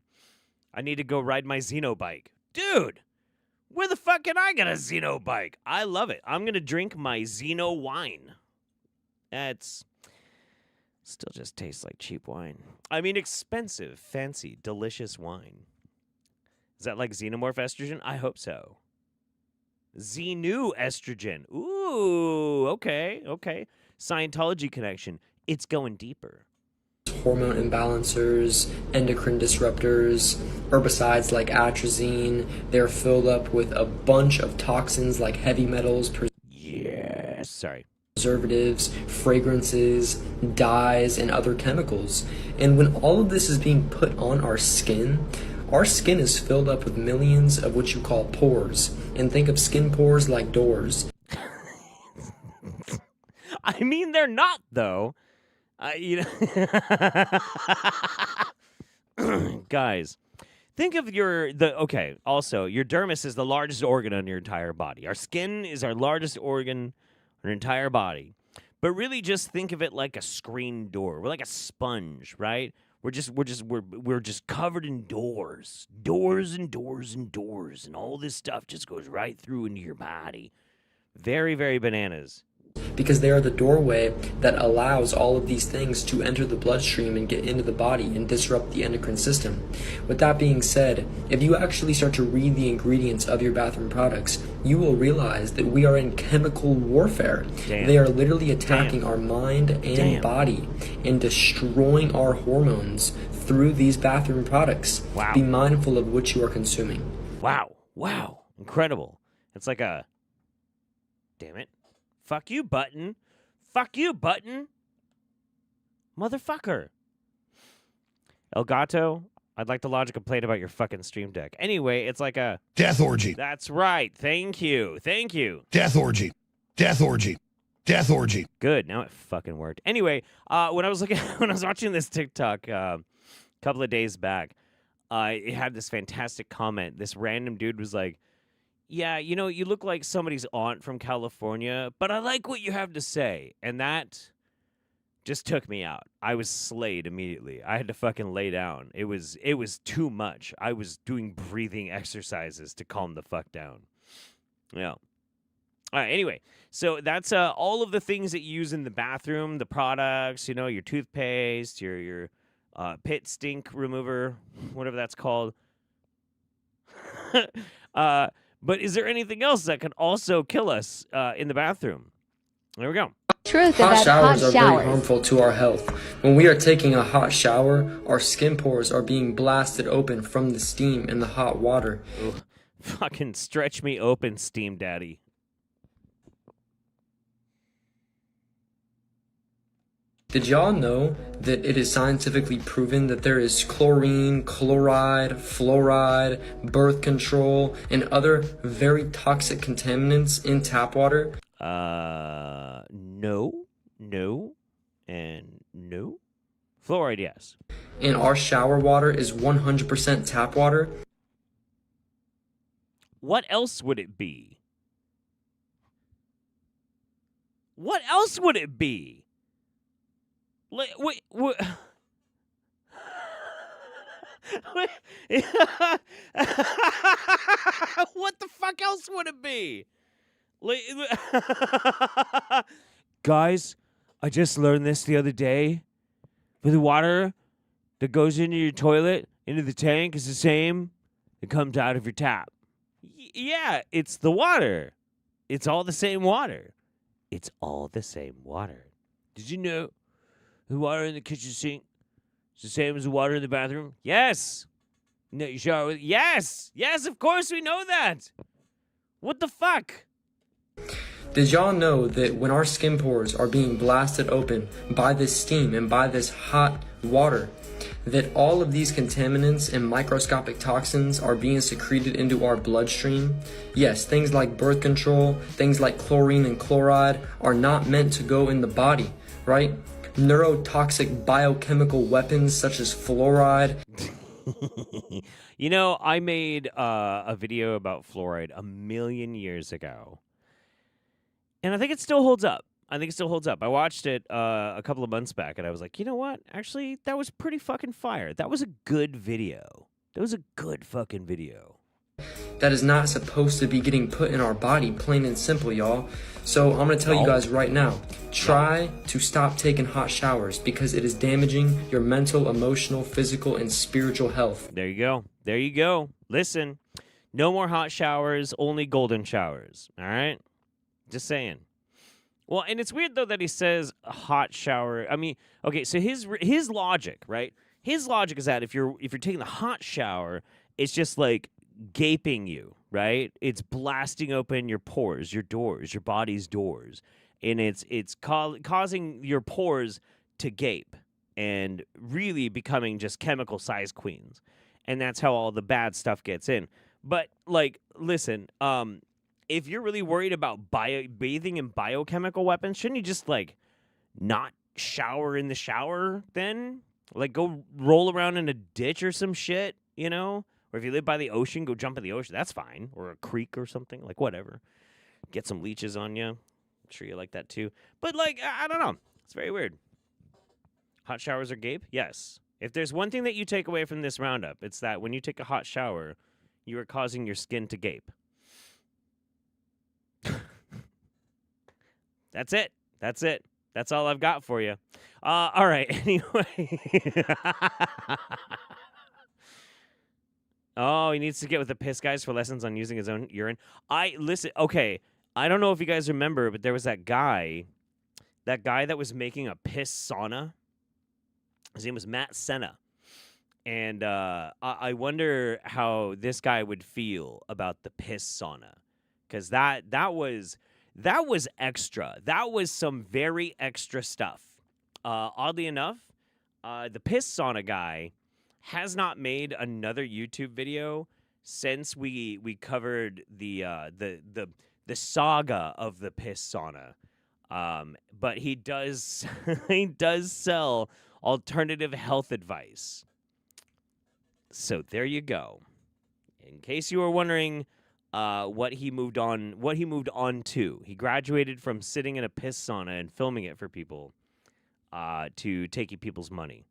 I need to go ride my Xeno bike. Dude, where the fuck can I get a Xeno bike? I love it. I'm going to drink my Xeno wine. It's still just tastes like cheap wine. I mean, expensive, fancy, delicious wine. Is that like xenomorph estrogen? I hope so. Xenu estrogen. Ooh, okay. Scientology connection. It's going deeper. Hormone imbalancers, endocrine disruptors, herbicides like atrazine. They're filled up with a bunch of toxins like heavy metals, preservatives, fragrances, dyes, and other chemicals. And when all of this is being put on our skin is filled up with millions of what you call pores. And think of skin pores like doors. I mean, they're not, though. Guys, think of your dermis is the largest organ on your entire body. Our skin is our largest organ on our entire body. But really just think of it like a screen door. We're like a sponge, right? We're just covered in doors. Doors and doors and doors, and all this stuff just goes right through into your body. Very, very bananas. Because they are the doorway that allows all of these things to enter the bloodstream and get into the body and disrupt the endocrine system. With that being said, if you actually start to read the ingredients of your bathroom products, you will realize that we are in chemical warfare. Damn. They are literally attacking our mind and body and destroying our hormones through these bathroom products. Wow. Be mindful of what you are consuming. Wow. Incredible. It's like a... Damn it. Fuck you, button. Motherfucker. Elgato, I'd like to lodge a complaint about your fucking stream deck. Anyway, it's like a... Death orgy. That's right. Thank you. Death orgy. Good. Now it fucking worked. Anyway, when I was watching this TikTok a couple of days back, it had this fantastic comment. This random dude was like, yeah, you look like somebody's aunt from California, but I like what you have to say. And that just took me out. I was slayed immediately. I had to fucking lay down. It was too much. I was doing breathing exercises to calm the fuck down. Yeah. All right, anyway, so that's all of the things that you use in the bathroom, the products, your toothpaste, your pit stink remover, whatever that's called. But is there anything else that can also kill us in the bathroom? There we go. Hot showers are very harmful to our health. When we are taking a hot shower, our skin pores are being blasted open from the steam in the hot water. Ooh, fucking stretch me open, steam daddy. Did y'all know that it is scientifically proven that there is chlorine, chloride, fluoride, birth control, and other very toxic contaminants in tap water? No, and no. Fluoride, yes. And our shower water is 100% tap water? What else would it be? What else would it be? Wait. What the fuck else would it be? Guys, I just learned this the other day. For the water that goes into your toilet, into the tank, is the same that comes out of your tap. Yeah, it's the water. It's all the same water. Did you know the water in the kitchen sink is the same as the water in the bathroom? Yes. No, you shower with... Yes, of course we know that. What the fuck? Did y'all know that when our skin pores are being blasted open by this steam and by this hot water, that all of these contaminants and microscopic toxins are being secreted into our bloodstream? Yes, things like birth control, things like chlorine and chloride are not meant to go in the body, right? Neurotoxic biochemical weapons such as fluoride. I made a video about fluoride 1,000,000 years ago. And I think it still holds up. I watched it a couple of months back, and I was like, you know what? Actually, that was pretty fucking fire. That was a good video. That was a good fucking video. that is not supposed to be getting put in our body, plain and simple, y'all. So I'm gonna tell you guys right now, try to stop taking hot showers because it is damaging your mental, emotional, physical, and spiritual health. There you go. There you go. Listen, no more hot showers, only golden showers. All right? Just saying. Well, and it's weird, though, that he says a hot shower. I mean, okay, so his logic, right? His logic is that if you're taking the hot shower, it's just like gaping you, right? It's blasting open your pores, your doors, your body's doors, and it's causing your pores to gape and really becoming just chemical size queens, and that's how all the bad stuff gets in. But like, listen, if you're really worried about bathing in biochemical weapons, shouldn't you just like not shower in the shower then? Like go roll around in a ditch or some shit, you know? Or if you live by the ocean, go jump in the ocean. That's fine. Or a creek or something. Like, whatever. Get some leeches on you. I'm sure you like that, too. But, like, I don't know. It's very weird. Hot showers are gape? Yes. If there's one thing that you take away from this roundup, it's that when you take a hot shower, you are causing your skin to gape. That's it. That's it. That's all I've got for you. All right. Anyway. Oh, he needs to get with the piss guys for lessons on using his own urine. Listen, okay, I don't know if you guys remember, but there was that guy that was making a piss sauna. His name was Matt Senna. And I wonder how this guy would feel about the piss sauna. Because that was extra. That was some very extra stuff. Oddly enough, the piss sauna guy has not made another YouTube video since we covered the saga of the piss sauna. But he does he does sell alternative health advice. So there you go. In case you were wondering what he moved on to. He graduated from sitting in a piss sauna and filming it for people to taking people's money.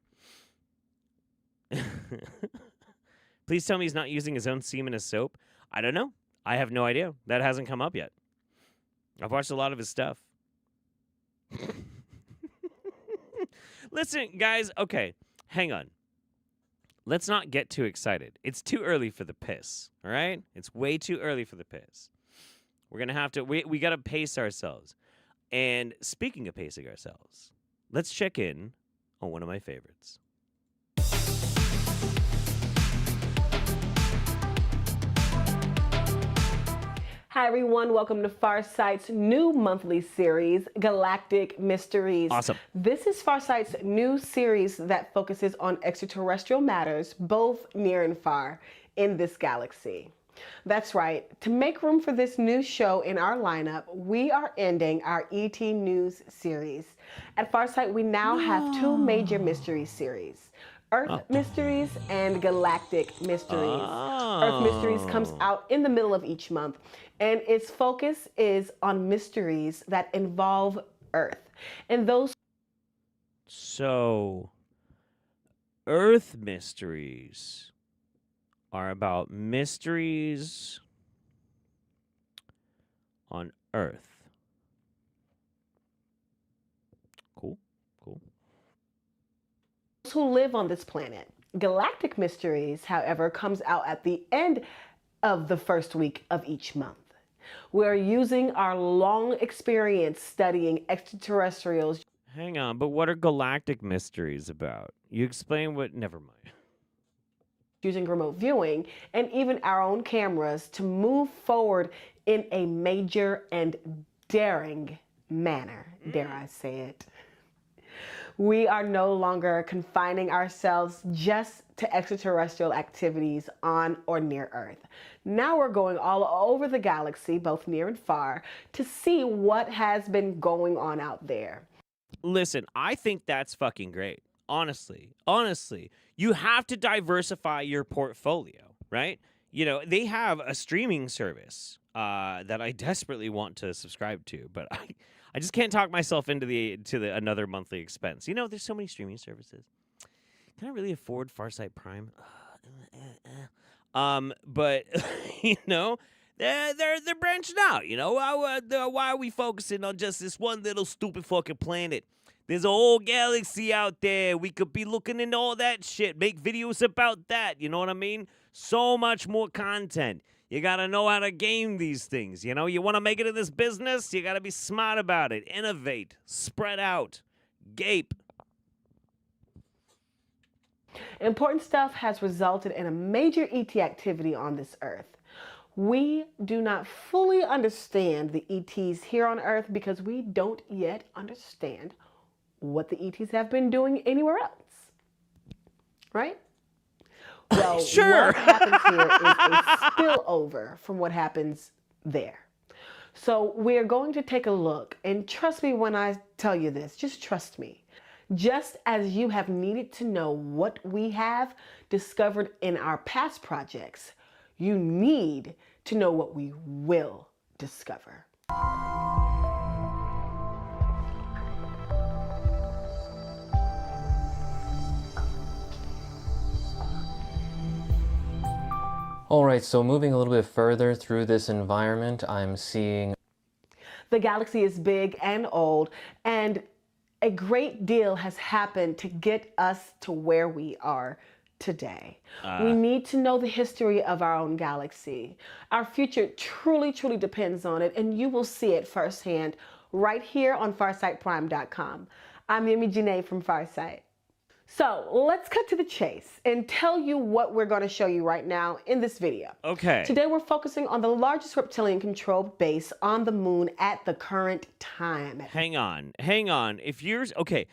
Please tell me he's not using his own semen as soap. I don't know. I have no idea. That hasn't come up yet. I've watched a lot of his stuff. Listen, guys, okay, hang on. Let's not get too excited. It's too early for the piss, all right? It's way too early for the piss. We're going to have to, we got to pace ourselves. And speaking of pacing ourselves, let's check in on one of my favorites. Hi, everyone. Welcome to Farsight's new monthly series, Galactic Mysteries. Awesome. This is Farsight's new series that focuses on extraterrestrial matters, both near and far, in this galaxy. That's right. To make room for this new show in our lineup, we are ending our ET News series. At Farsight, we now have two major mystery series. Earth Mysteries and Galactic Mysteries. Earth Mysteries comes out in the middle of each month, and its focus is on mysteries that involve Earth. And those... So, Earth Mysteries are about mysteries on Earth. Cool. Who live on this planet. Galactic Mysteries, however, comes out at the end of the first week of each month. We're using our long experience studying extraterrestrials. Hang on, but what are Galactic Mysteries about? You explain what... Never mind. Using remote viewing and even our own cameras to move forward in a major and daring manner, dare I say it. We are no longer confining ourselves just to extraterrestrial activities on or near Earth. Now we're going all over the galaxy, both near and far, to see what has been going on out there. Listen, I think that's fucking great. Honestly, you have to diversify your portfolio, right? You know, they have a streaming service that I desperately want to subscribe to, but I just can't talk myself into the another monthly expense. You know, there's so many streaming services. Can I really afford Farsight Prime? But you know, they're branching out. You know, why are we focusing on just this one little stupid fucking planet? There's a whole galaxy out there. We could be looking into all that shit, make videos about that. You know what I mean? So much more content. You got to know how to game these things. You know, you want to make it in this business, you got to be smart about it. Innovate, spread out, gape. Important stuff has resulted in a major ET activity on this Earth. We do not fully understand the ETs here on Earth because we don't yet understand what the ETs have been doing anywhere else. Right? Well, sure. What happens here is a spillover from what happens there. So we're going to take a look, and trust me when I tell you this, just trust me. Just as you have needed to know what we have discovered in our past projects, you need to know what we will discover. Alright, so moving a little bit further through this environment, I'm seeing... The galaxy is big and old, and a great deal has happened to get us to where we are today. We need to know the history of our own galaxy. Our future truly, truly depends on it, and you will see it firsthand right here on FarsightPrime.com. I'm Yemi Janae from Farsight. So let's cut to the chase and tell you what we're going to show you right now in this video. Okay. Today we're focusing on the largest reptilian controlled base on the moon at the current time. Hang on. If you're okay,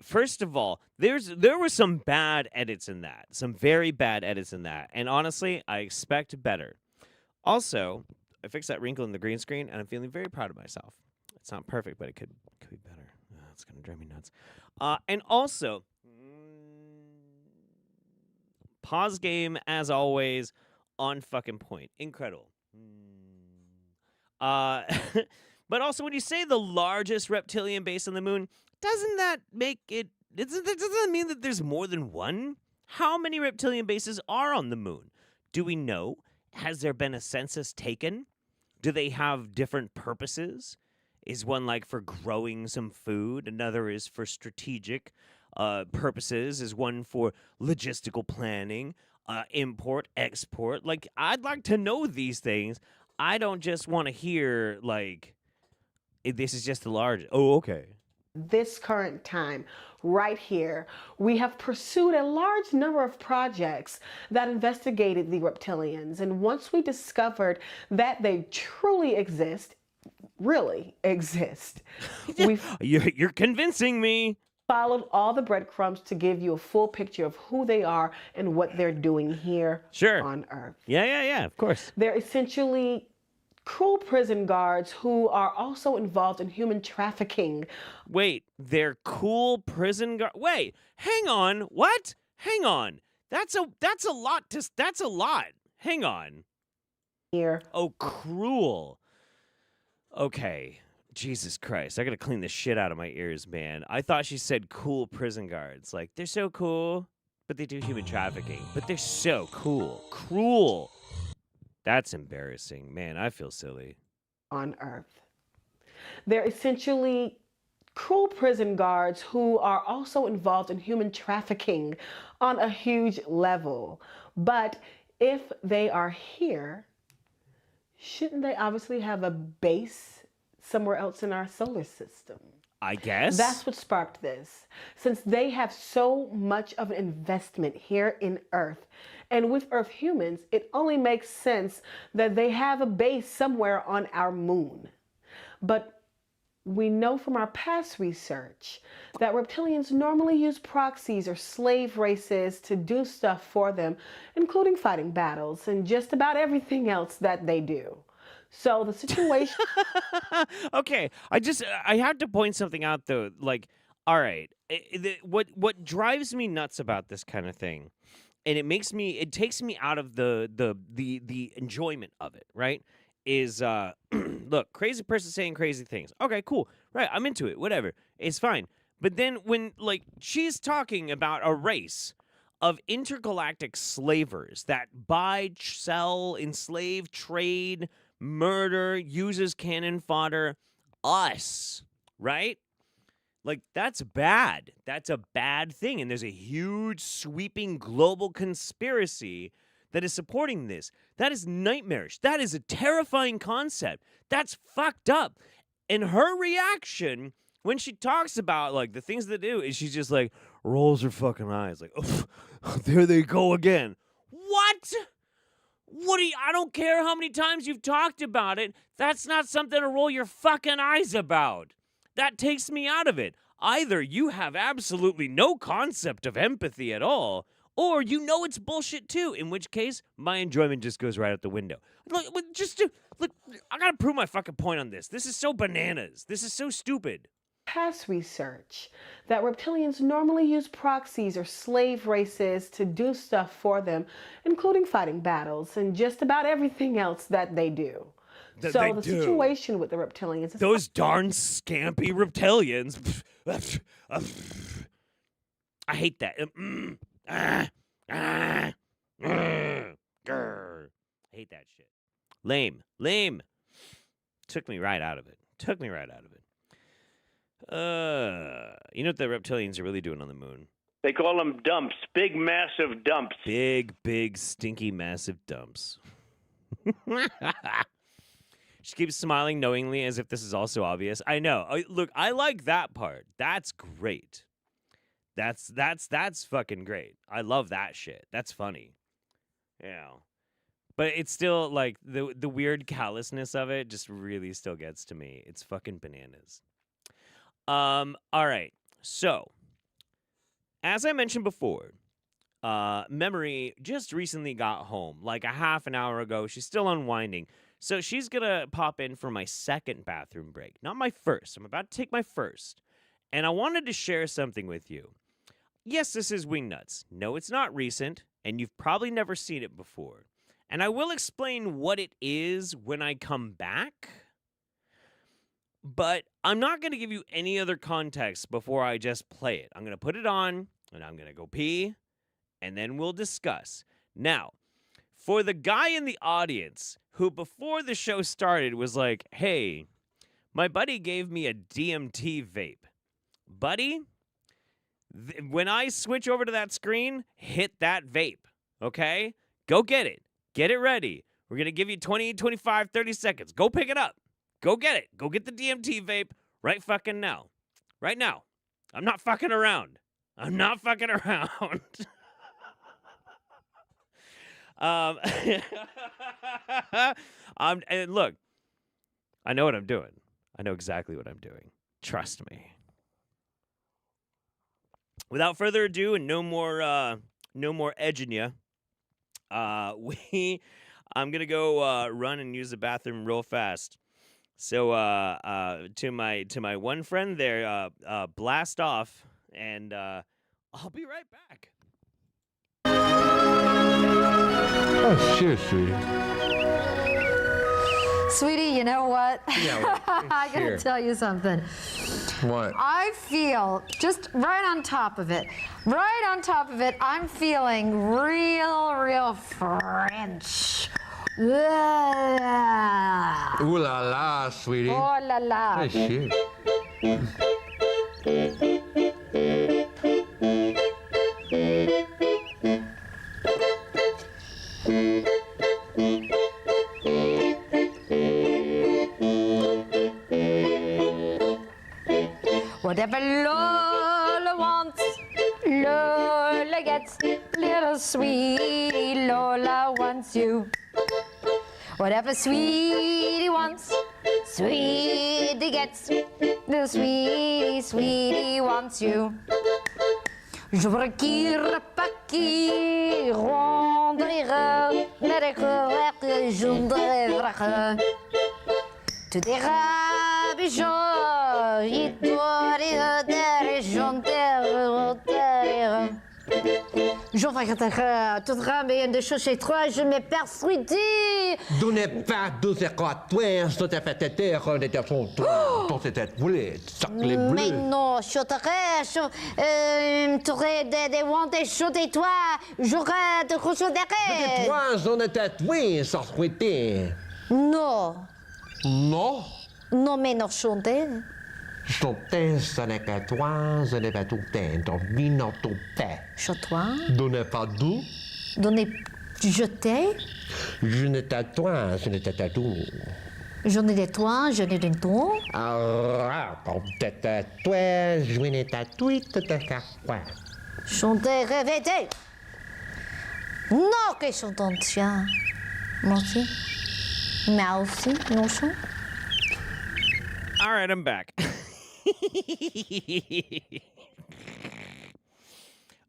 first of all, there were some bad edits in that. Some very bad edits in that. And honestly, I expect better. Also, I fixed that wrinkle in the green screen and I'm feeling very proud of myself. It's not perfect, but it could be better. It's going to drive me nuts. And also, pause game as always on fucking point. Incredible. But also when you say the largest reptilian base on the moon, doesn't that make it doesn't that mean that there's more than one? How many reptilian bases are on the moon? Do we know? Has there been a census taken? Do they have different purposes? Is one like for growing some food? Another is for strategic purposes? Is one for logistical planning, import, export? Like, I'd like to know these things. I don't just want to hear, like, this is just the largest. Oh, okay. This current time, right here, we have pursued a large number of projects that investigated the reptilians. And once we discovered that they truly exist, really exist, You're convincing me. Followed all the breadcrumbs to give you a full picture of who they are and what they're doing here on Earth. Yeah, of course. They're essentially cruel prison guards who are also involved in human trafficking. Wait, they're cool prison guards? Wait, hang on. What? Hang on. That's a lot. That's a lot. Hang on. Here. Oh, cruel. Okay. Jesus Christ, I gotta clean the shit out of my ears, man. I thought she said cool prison guards. Like, they're so cool, but they do human trafficking. But they're so cool. Cruel. That's embarrassing. Man, I feel silly. On Earth. They're essentially cruel prison guards who are also involved in human trafficking on a huge level. But if they are here, shouldn't they obviously have a base somewhere else in our solar system? I guess. That's what sparked this. Since they have so much of an investment here in Earth, and with Earth humans, it only makes sense that they have a base somewhere on our moon. But we know from our past research that reptilians normally use proxies or slave races to do stuff for them, including fighting battles and just about everything else that they do. So the situation... Okay, I have to point something out though. Like, all right, what drives me nuts about this kind of thing, and it takes me out of the enjoyment of it, right? Is look, crazy person saying crazy things. Okay, cool, right? I'm into it. Whatever, it's fine. But then when like she's talking about a race of intergalactic slavers that buy, sell, enslave, trade, murder, use as cannon fodder us, right? Like, that's bad. That's a bad thing. And there's a huge, sweeping global conspiracy that is supporting this. That is nightmarish. That is a terrifying concept. That's fucked up. And her reaction when she talks about, like, the things they do is she's just, like, rolls her fucking eyes. Like, oh, there they go again. What? I don't care how many times you've talked about it. That's not something to roll your fucking eyes about. That takes me out of it. Either you have absolutely no concept of empathy at all, or you know it's bullshit too, in which case my enjoyment just goes right out the window. Look, I gotta prove my fucking point on this. This is so bananas. This is so stupid. Past research that reptilians normally use proxies or slave races to do stuff for them, including fighting battles and just about everything else that they do. So the situation with the reptilians is those darn scampy reptilians. I hate that. I hate that shit. Lame. Took me right out of it. You know what the reptilians are really doing on the moon? They call them dumps. Big, massive dumps. Big, stinky, massive dumps. She keeps smiling knowingly as if this is also obvious. I know. Look, I like that part. That's great. That's fucking great. I love that shit. That's funny. Yeah. But it's still, like, the weird callousness of it just really still gets to me. It's fucking bananas. All right. So, as I mentioned before, Memory just recently got home, like a half an hour ago. She's still unwinding. So she's going to pop in for my second bathroom break. Not my first. I'm about to take my first. And I wanted to share something with you. Yes, this is Wingnuts. No, it's not recent, and you've probably never seen it before. And I will explain what it is when I come back. But I'm not going to give you any other context before I just play it. I'm going to put it on, and I'm going to go pee, and then we'll discuss. Now, for the guy in the audience who before the show started was like, hey, my buddy gave me a DMT vape. Buddy, when I switch over to that screen, hit that vape, okay? Go get it. Get it ready. We're going to give you 20, 25, 30 seconds. Go pick it up. Go get it. Go get the DMT vape right fucking now. Right now. I'm not fucking around. And look, I know what I'm doing. I know exactly what I'm doing. Trust me. Without further ado, and no more edging ya, I'm gonna go run and use the bathroom real fast. So to my one friend there, blast off, and I'll be right back. Oh, shit, sweetie. Sweetie, you know what? Yeah, I gotta tell you something. What? I feel just right on top of it, I'm feeling real French. Ooh la la, sweetie. Oh la la. Hey, shit. Whatever Lola wants, Lola gets. Little sweet Lola wants you. Whatever Sweetie wants, Sweetie gets. Little Sweetie wants you. Je veux qu'il repaki, rondrira, le découvert que j'ouvrirai. Tu diras, bichon, il doit dire des régions, Je voudrais bien de choses chez toi, je me persuadais. Du n'es pas 12h43, je t'ai fait terre, on était sur toi. Ton c'était voulu, sac les bleus. Mais non, je t'aurais des choses et toi, j'aurais de considérer. Toi, on était oui, sans souhaiter. Non. Non? Non, mais non, chanter. Chanter, ce n'est que toi, je n'ai pas tout fait, ton vino tout fait. Chez toi. Du n'es pas d'où? Donner. Jeter. Je n'étais toi, je n'étais tout. J'en ai des toi, j'en ai des toi. Ah, quand t'étais toi, je n'étais tout, t'étais quoi? Chanter, répéter. Non, que chantant tien. Moi aussi. Mais aussi, non chant. All right, I'm back.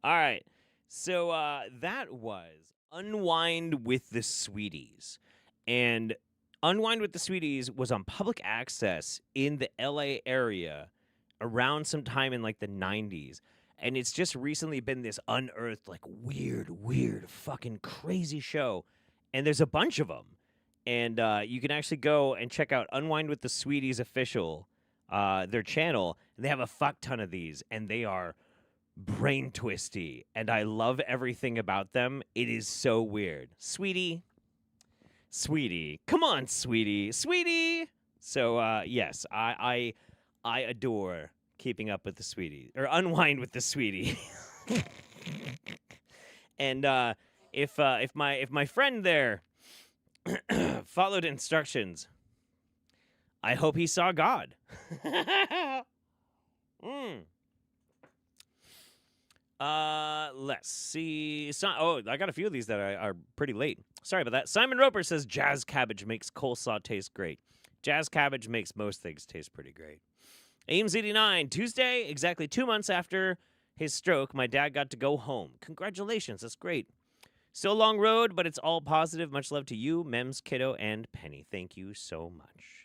All right. So that was Unwind with the Sweeties. And Unwind with the Sweeties was on public access in the LA area around some time in like the 90s. And it's just recently been this unearthed, like weird, fucking crazy show. And there's a bunch of them. And you can actually go and check out Unwind with the Sweeties official, their channel. And they have a fuck ton of these. And they are brain twisty. And I love everything about them. It is so weird. Sweetie. Come on, Sweetie. So, yes, I adore keeping up with the Sweetie. Or Unwind with the Sweetie. And if my friend there followed instructions, I hope he saw God. Let's see. I got a few of these that are pretty late. Sorry about that. Simon Roper says jazz cabbage makes coleslaw taste great. Jazz cabbage makes most things taste pretty great. Ames89, Tuesday, exactly 2 months after his stroke, my dad got to go home. Congratulations, that's great. Still a long road, but it's all positive. Much love to you, Mems, Kiddo, and Penny. Thank you so much.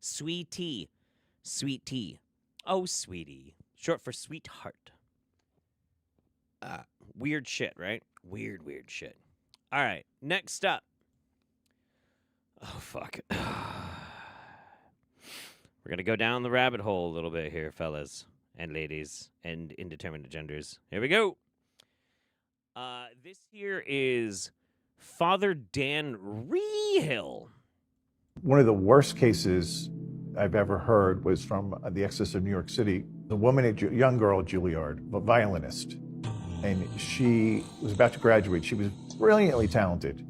Sweet tea. Oh, sweetie. Short for sweetheart. Weird shit, right? Weird shit. All right, next up. Oh, fuck. We're going to go down the rabbit hole a little bit here, fellas and ladies and indeterminate genders. Here we go. This here is Father Dan Rehill. One of the worst cases I've ever heard was from the Exodus of New York City. The woman, a young girl, Juilliard, a violinist, and she was about to graduate. She was brilliantly talented,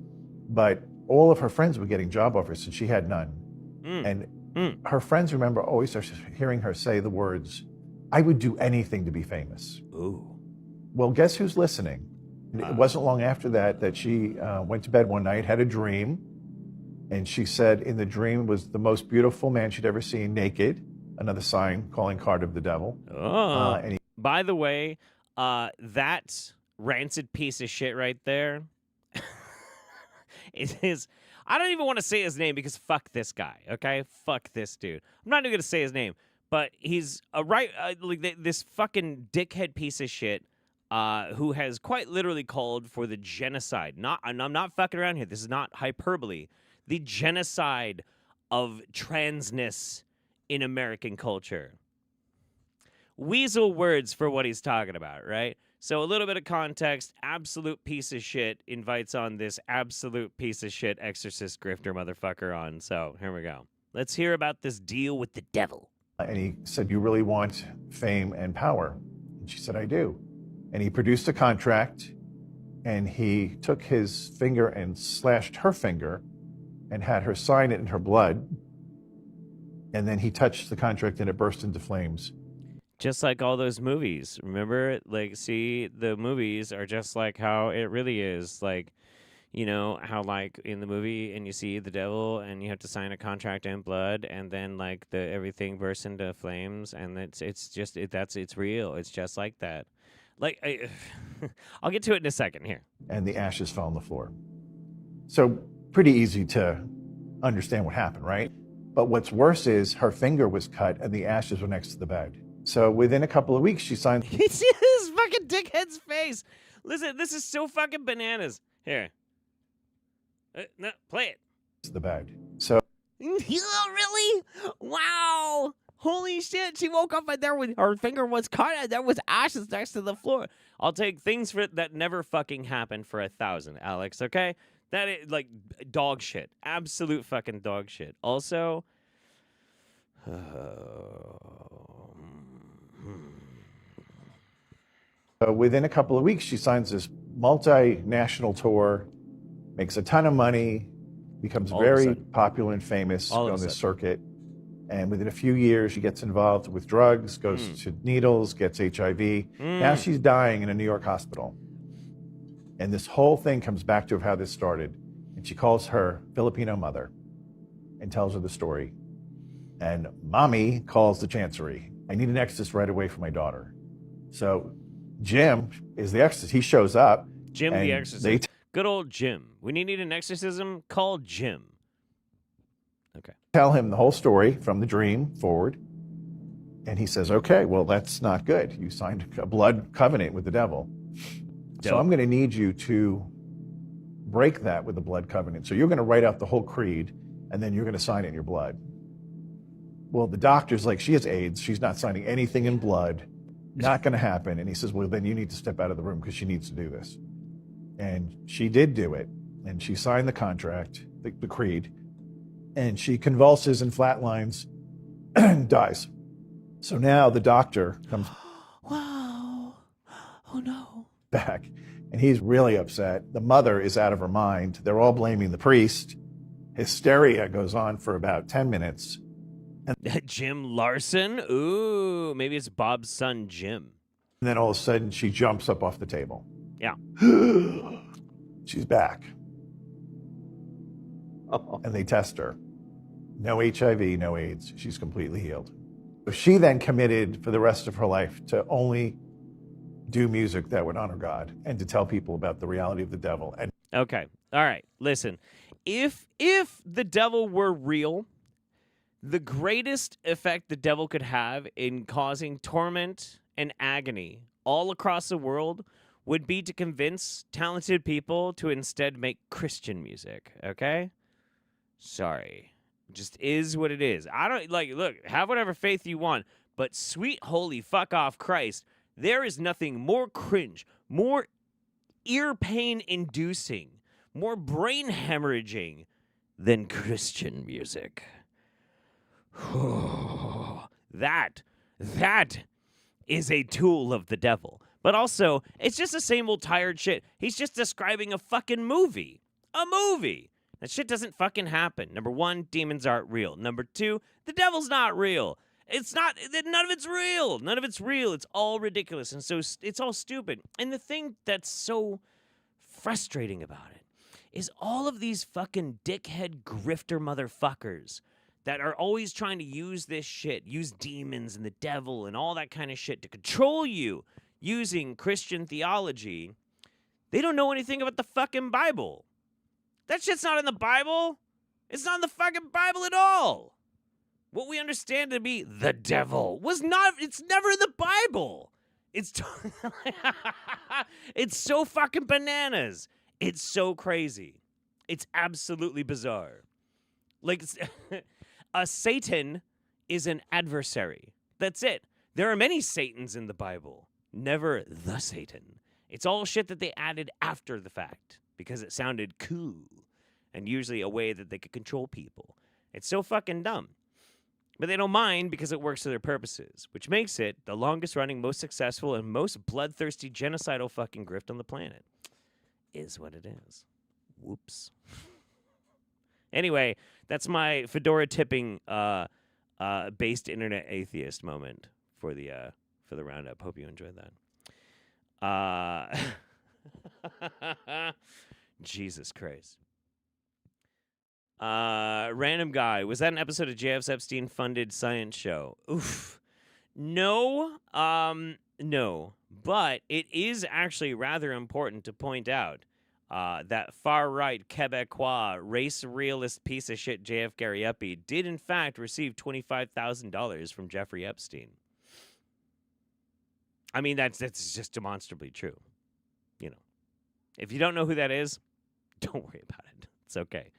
but all of her friends were getting job offers and she had none. Her friends remember always hearing her say the words, "I would do anything to be famous." Ooh. Well, guess who's listening? It wasn't long after that she went to bed one night, had a dream, and she said in the dream was the most beautiful man she'd ever seen naked, another sign, calling card of the devil. By the way, that rancid piece of shit right there is I don't even want to say his name because fuck this guy, okay? Fuck this dude. I'm not even going to say his name, but he's this fucking dickhead piece of shit who has quite literally called for the genocide. I'm not fucking around here. This is not hyperbole. The genocide of transness in American culture. Weasel words for what he's talking about, right? So a little bit of context. Absolute piece of shit invites on this absolute piece of shit exorcist grifter motherfucker on. So here we go. Let's hear about this deal with the devil. And he said, "You really want fame and power?" And she said, "I do." And he produced a contract, and he took his finger and slashed her finger and had her sign it in her blood. And then he touched the contract and it burst into flames. Just like all those movies. Remember, like, see, the movies are just like how it really is. Like, you know, how, like, in the movie, and you see the devil, and you have to sign a contract in blood, and then, like, everything bursts into flames, and it's real. It's just like that. Like, I'll get to it in a second here. And the ashes fell on the floor. So, pretty easy to understand what happened, right? But what's worse is her finger was cut, and the ashes were next to the bed. So within a couple of weeks, she signed. His fucking fucking dickhead's face. Listen, this is so fucking bananas. Here. No, play it. The bed. So Really? Wow. Holy shit. She woke up and her finger was cut and there was ashes next to the floor. I'll take things that never fucking happened for 1,000, Alex, okay? That is like dog shit. Absolute fucking dog shit. Also, within a couple of weeks, she signs this multinational tour, makes a ton of money, becomes very popular and famous on this circuit. And within a few years, she gets involved with drugs, goes to needles, gets HIV. Now she's dying in a New York hospital. And this whole thing comes back to how this started. And she calls her Filipino mother and tells her the story. And mommy calls the chancery. I need an exorcist right away for my daughter. So Jim is the exorcist. He shows up. Jim the exorcist. Good old Jim. When you need an exorcism, call Jim. Okay. Tell him the whole story from the dream forward. And he says, okay, well, that's not good. You signed a blood covenant with the devil. So I'm going to need you to break that with the blood covenant. So you're going to write out the whole creed, and then you're going to sign it in your blood. Well, the doctor's like, she has AIDS. She's not signing anything in blood. Not going to happen. And he says, well, then you need to step out of the room because she needs to do this. And she did do it. And she signed the contract, the creed. And she convulses and flatlines and dies. So now the doctor comes Wow. Oh, no. back, and he's really upset. The mother is out of her mind. They're all blaming the priest. Hysteria goes on for about 10 minutes. And Jim Larson? Ooh, maybe it's Bob's son, Jim. then all of a sudden, she jumps up off the table. Yeah. She's back. And they test her. No HIV, no AIDS. She's completely healed. She then committed for the rest of her life to only do music that would honor God and to tell people about the reality of the devil. And okay. All right. Listen, if the devil were real, the greatest effect the devil could have in causing torment and agony all across the world would be to convince talented people to instead make Christian music, okay? Sorry. Just is what it is. I don't, look, have whatever faith you want, but sweet holy fuck off Christ, there is nothing more cringe, more ear pain inducing, more brain hemorrhaging than Christian music. That is a tool of the devil. But also, it's just the same old tired shit. He's just describing a fucking movie. A movie. That shit doesn't fucking happen. Number one, demons aren't real. Number two, the devil's not real. It's not, none of it's real. None of it's real. It's all ridiculous. And so it's all stupid. And the thing that's so frustrating about it is all of these fucking dickhead grifter motherfuckers that are always trying to use this shit, use demons and the devil and all that kind of shit to control you using Christian theology. They don't know anything about the fucking Bible. That shit's not in the Bible. It's not in the fucking Bible at all. What we understand to be the devil was not, it's never in the Bible. It's it's so fucking bananas. It's so crazy. It's absolutely bizarre. Like, a Satan is an adversary. That's it. There are many Satans in the Bible. Never the Satan. It's all shit that they added after the fact because it sounded cool and usually a way that they could control people. It's so fucking dumb. But they don't mind because it works to their purposes, which makes it the longest running, most successful, and most bloodthirsty genocidal fucking grift on the planet. Is what it is. Whoops. Anyway, that's my fedora tipping based internet atheist moment for the roundup. Hope you enjoyed that. Jesus Christ. Random guy. Was that an episode of JF's Epstein funded science show? Oof. No. No. But it is actually rather important to point out that far-right Quebecois race realist piece of shit JF Gariepi did in fact receive $25,000 from Jeffrey Epstein. I mean, that's just demonstrably true. You know, if you don't know who that is, don't worry about it. It's okay.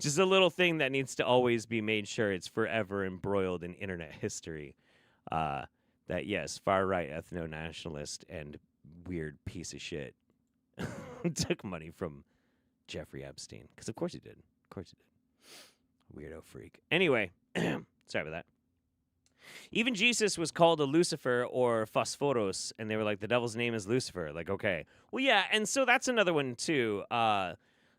Just a little thing that needs to always be made sure it's forever embroiled in internet history. That, yes, far-right ethno-nationalist and weird piece of shit took money from Jeffrey Epstein. Because of course he did. Of course he did. Weirdo freak. Anyway, sorry about that. Even Jesus was called a Lucifer or Phosphoros, and they were like, the devil's name is Lucifer. Like, okay. Well, yeah, and so that's another one, too.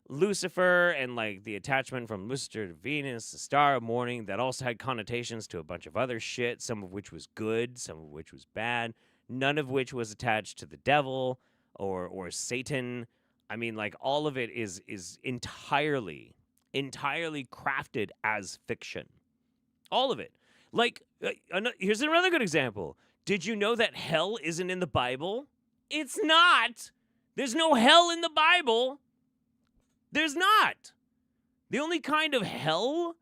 Lucifer and, like, the attachment from Lucifer to Venus, the star of morning, that also had connotations to a bunch of other shit, some of which was good, some of which was bad, none of which was attached to the devil or Satan. I mean, like, all of it is entirely crafted as fiction. All of it. Like, here's another good example. Did you know that hell isn't in the Bible? It's not. There's no hell in the Bible. There's not. The only kind of hell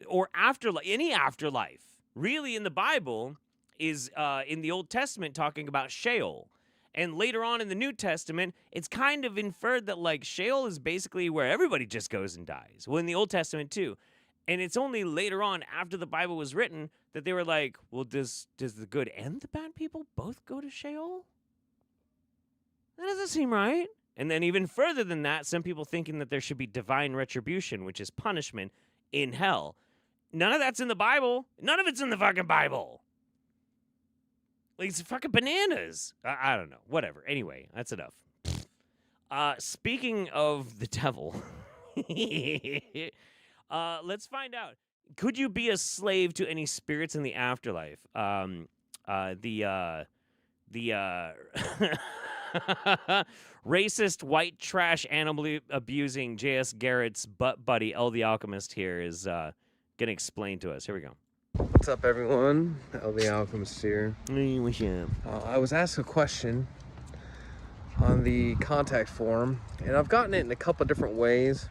or afterlife, any afterlife, really in the Bible is in the Old Testament talking about Sheol. And later on in the New Testament, it's kind of inferred that, like, Sheol is basically where everybody just goes and dies. Well, in the Old Testament, too. And it's only later on, after the Bible was written, that they were like, well, does the good and the bad people both go to Sheol? That doesn't seem right. And then even further than that, some people thinking that there should be divine retribution, which is punishment in hell. None of that's in the Bible. None of it's in the fucking Bible. Like, it's fucking bananas. I don't know. Whatever. Anyway, that's enough. Speaking of the devil, let's find out. Could you be a slave to any spirits in the afterlife? The racist, white trash, animal abusing J.S. Garrett's butt buddy, El the Alchemist, here is going to explain to us. Here we go. What's up, everyone? El the Alchemist here. Hey, what's up? I was asked a question on the contact form, and I've gotten it in a couple different ways.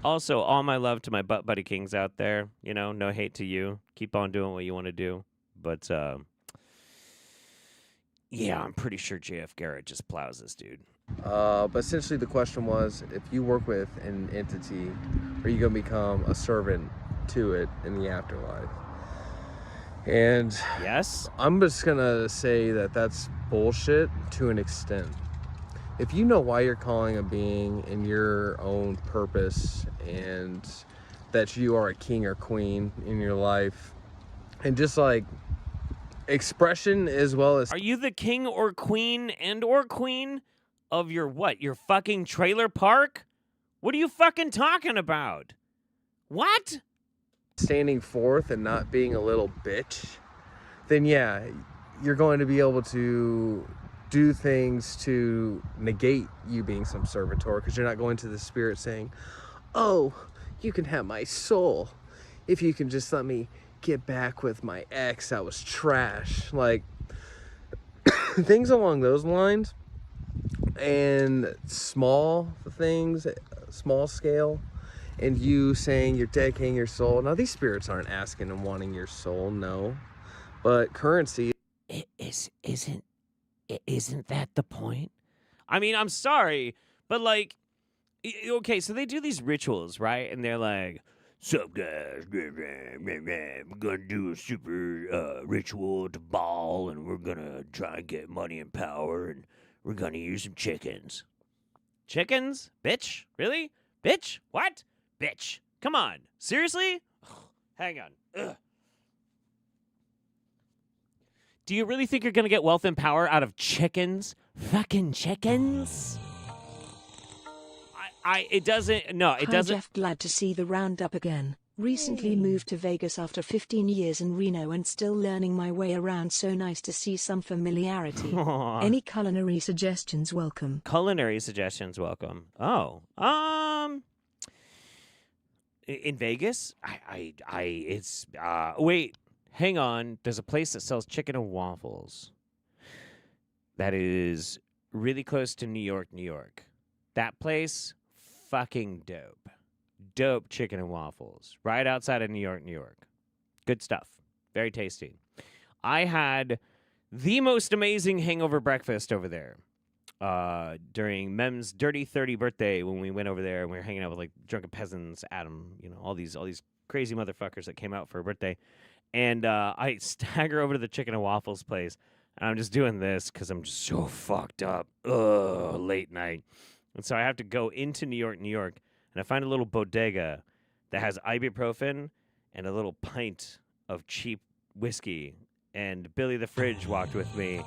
Also, all my love to my butt buddy kings out there. You know, no hate to you. Keep on doing what you want to do. But, yeah, I'm pretty sure J.F. Garrett just plows this dude. But essentially the question was, if you work with an entity, are you going to become a servant to it in the afterlife? And yes, I'm just going to say that that's bullshit to an extent. If you know why you're calling a being and your own purpose and that you are a king or queen in your life, and just like expression as well as... Are you the king or queen of your what? Your fucking trailer park? What are you fucking talking about? What? Standing forth and not being a little bitch, then yeah, you're going to be able to do things to negate you being some servitor, because you're not going to the spirit saying, oh, you can have my soul if you can just let me get back with my ex that was trash. Like, things along those lines. And small things, small scale, and you saying you're dedicating your soul. Now, these spirits aren't asking and wanting your soul, no. But currency... Isn't that the point? I mean, I'm sorry, but like, okay, so they do these rituals, right? And they're like, sup guys, we're gonna do a super ritual to ball, and we're gonna try and get money and power, and we're gonna use some chickens. Chickens? Bitch? Really? Bitch? What? Bitch. Come on. Seriously? Hang on. Ugh. Do you really think you're going to get wealth and power out of chickens? Fucking chickens? It doesn't, no, it Hi doesn't. Jeff, glad to see the Roundup again. Recently moved to Vegas after 15 years in Reno and still learning my way around, so nice to see some familiarity. Any culinary suggestions welcome. Culinary suggestions welcome. Oh, in Vegas? Wait. Hang on, there's a place that sells chicken and waffles that is really close to New York, New York. That place, fucking dope. Dope chicken and waffles. Right outside of New York, New York. Good stuff. Very tasty. I had the most amazing hangover breakfast over there. During Mem's Dirty 30 birthday, when we went over there and we were hanging out with like drunken peasants, Adam, all these crazy motherfuckers that came out for her birthday. And I stagger over to the chicken and waffles place, and I'm just doing this because I'm just so fucked up. Late night. And so I have to go into New York, and I find a little bodega that has ibuprofen and a little pint of cheap whiskey. And Billy the Fridge walked with me,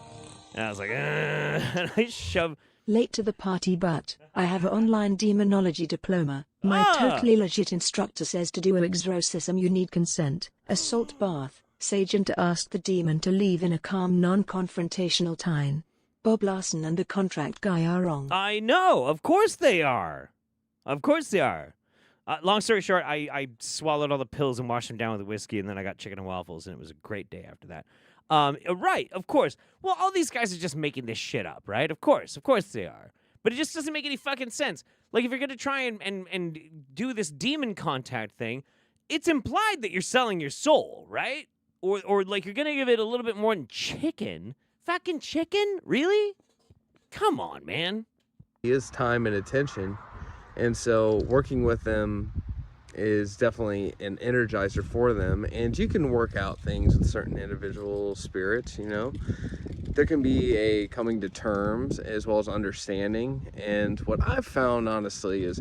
and I was like, and I shoved. Late to the party, but I have an online demonology diploma. My totally legit instructor says to do an exorcism you need consent, a salt bath, sage, and to ask the demon to leave in a calm, non-confrontational tone. Bob Larson and the contract guy are wrong. I know. Of course they are. Of course they are. Long story short, I swallowed all the pills and washed them down with whiskey, and then I got chicken and waffles, and it was a great day after that. Right, of course. Well, all these guys are just making this shit up, right? Of course they are. But it just doesn't make any fucking sense. Like, if you're going to try and do this demon contact thing, it's implied that you're selling your soul, right? Or like, you're going to give it a little bit more than chicken. Fucking chicken? Really? Come on, man. He is time and attention. And so working with them is definitely an energizer for them. And you can work out things with certain individual spirits, There can be a coming to terms as well as understanding. And what I've found, honestly, is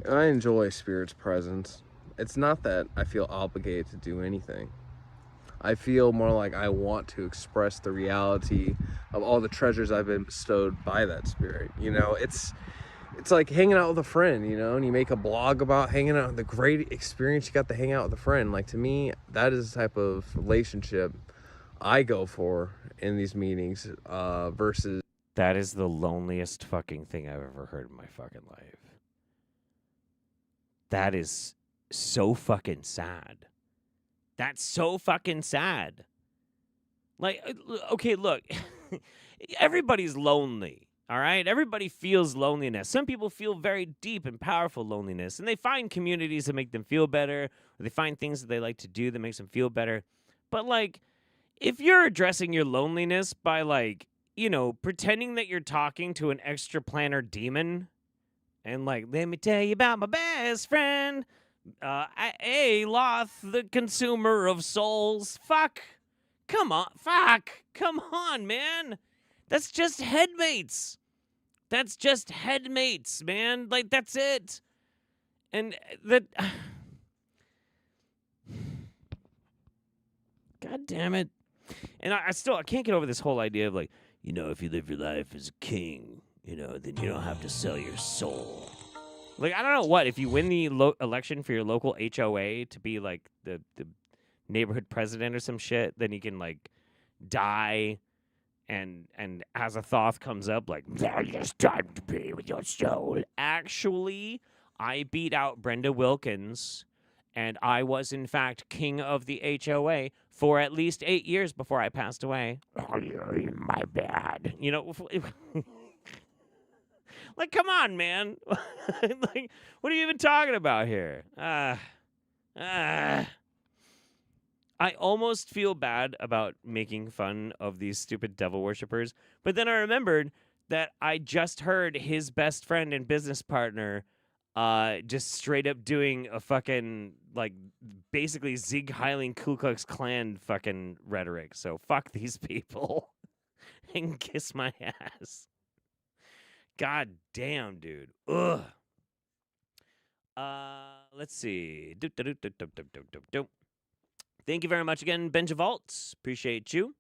I enjoy spirit's presence. It's not that I feel obligated to do anything. I feel more like I want to express the reality of all the treasures I've been bestowed by that spirit. It's like hanging out with a friend, and you make a blog about hanging out, the great experience you got to hang out with a friend. Like, to me, that is the type of relationship I go for in these meetings versus... That is the loneliest fucking thing I've ever heard in my fucking life. That is so fucking sad. That's so fucking sad. Like, okay, look, everybody's lonely. All right? Everybody feels loneliness. Some people feel very deep and powerful loneliness, and they find communities that make them feel better, or they find things that they like to do that makes them feel better. But, like, if you're addressing your loneliness by, like, pretending that you're talking to an extra planar demon, and, like, let me tell you about my best friend, Loth, the consumer of souls. Come on, man. That's just headmates. That's just headmates, man. Like, that's it. And that... God damn it. And I can't get over this whole idea of, like, if you live your life as a king, then you don't have to sell your soul. Like, I don't know what, if you win the election for your local HOA to be, like, the neighborhood president or some shit, then you can, like, die... And as a Thoth comes up, like, now it's time to pay with your soul. Actually, I beat out Brenda Wilkins, and I was, in fact, king of the HOA for at least 8 years before I passed away. Oh, my bad. Like, come on, man. Like, what are you even talking about here? I almost feel bad about making fun of these stupid devil worshippers, but then I remembered that I just heard his best friend and business partner just straight up doing a fucking, like, basically Sieg Heiling Ku Klux Klan fucking rhetoric. So fuck these people and kiss my ass. God damn, dude. Ugh. Let's see. Thank you very much again, Benjavalt. Appreciate you.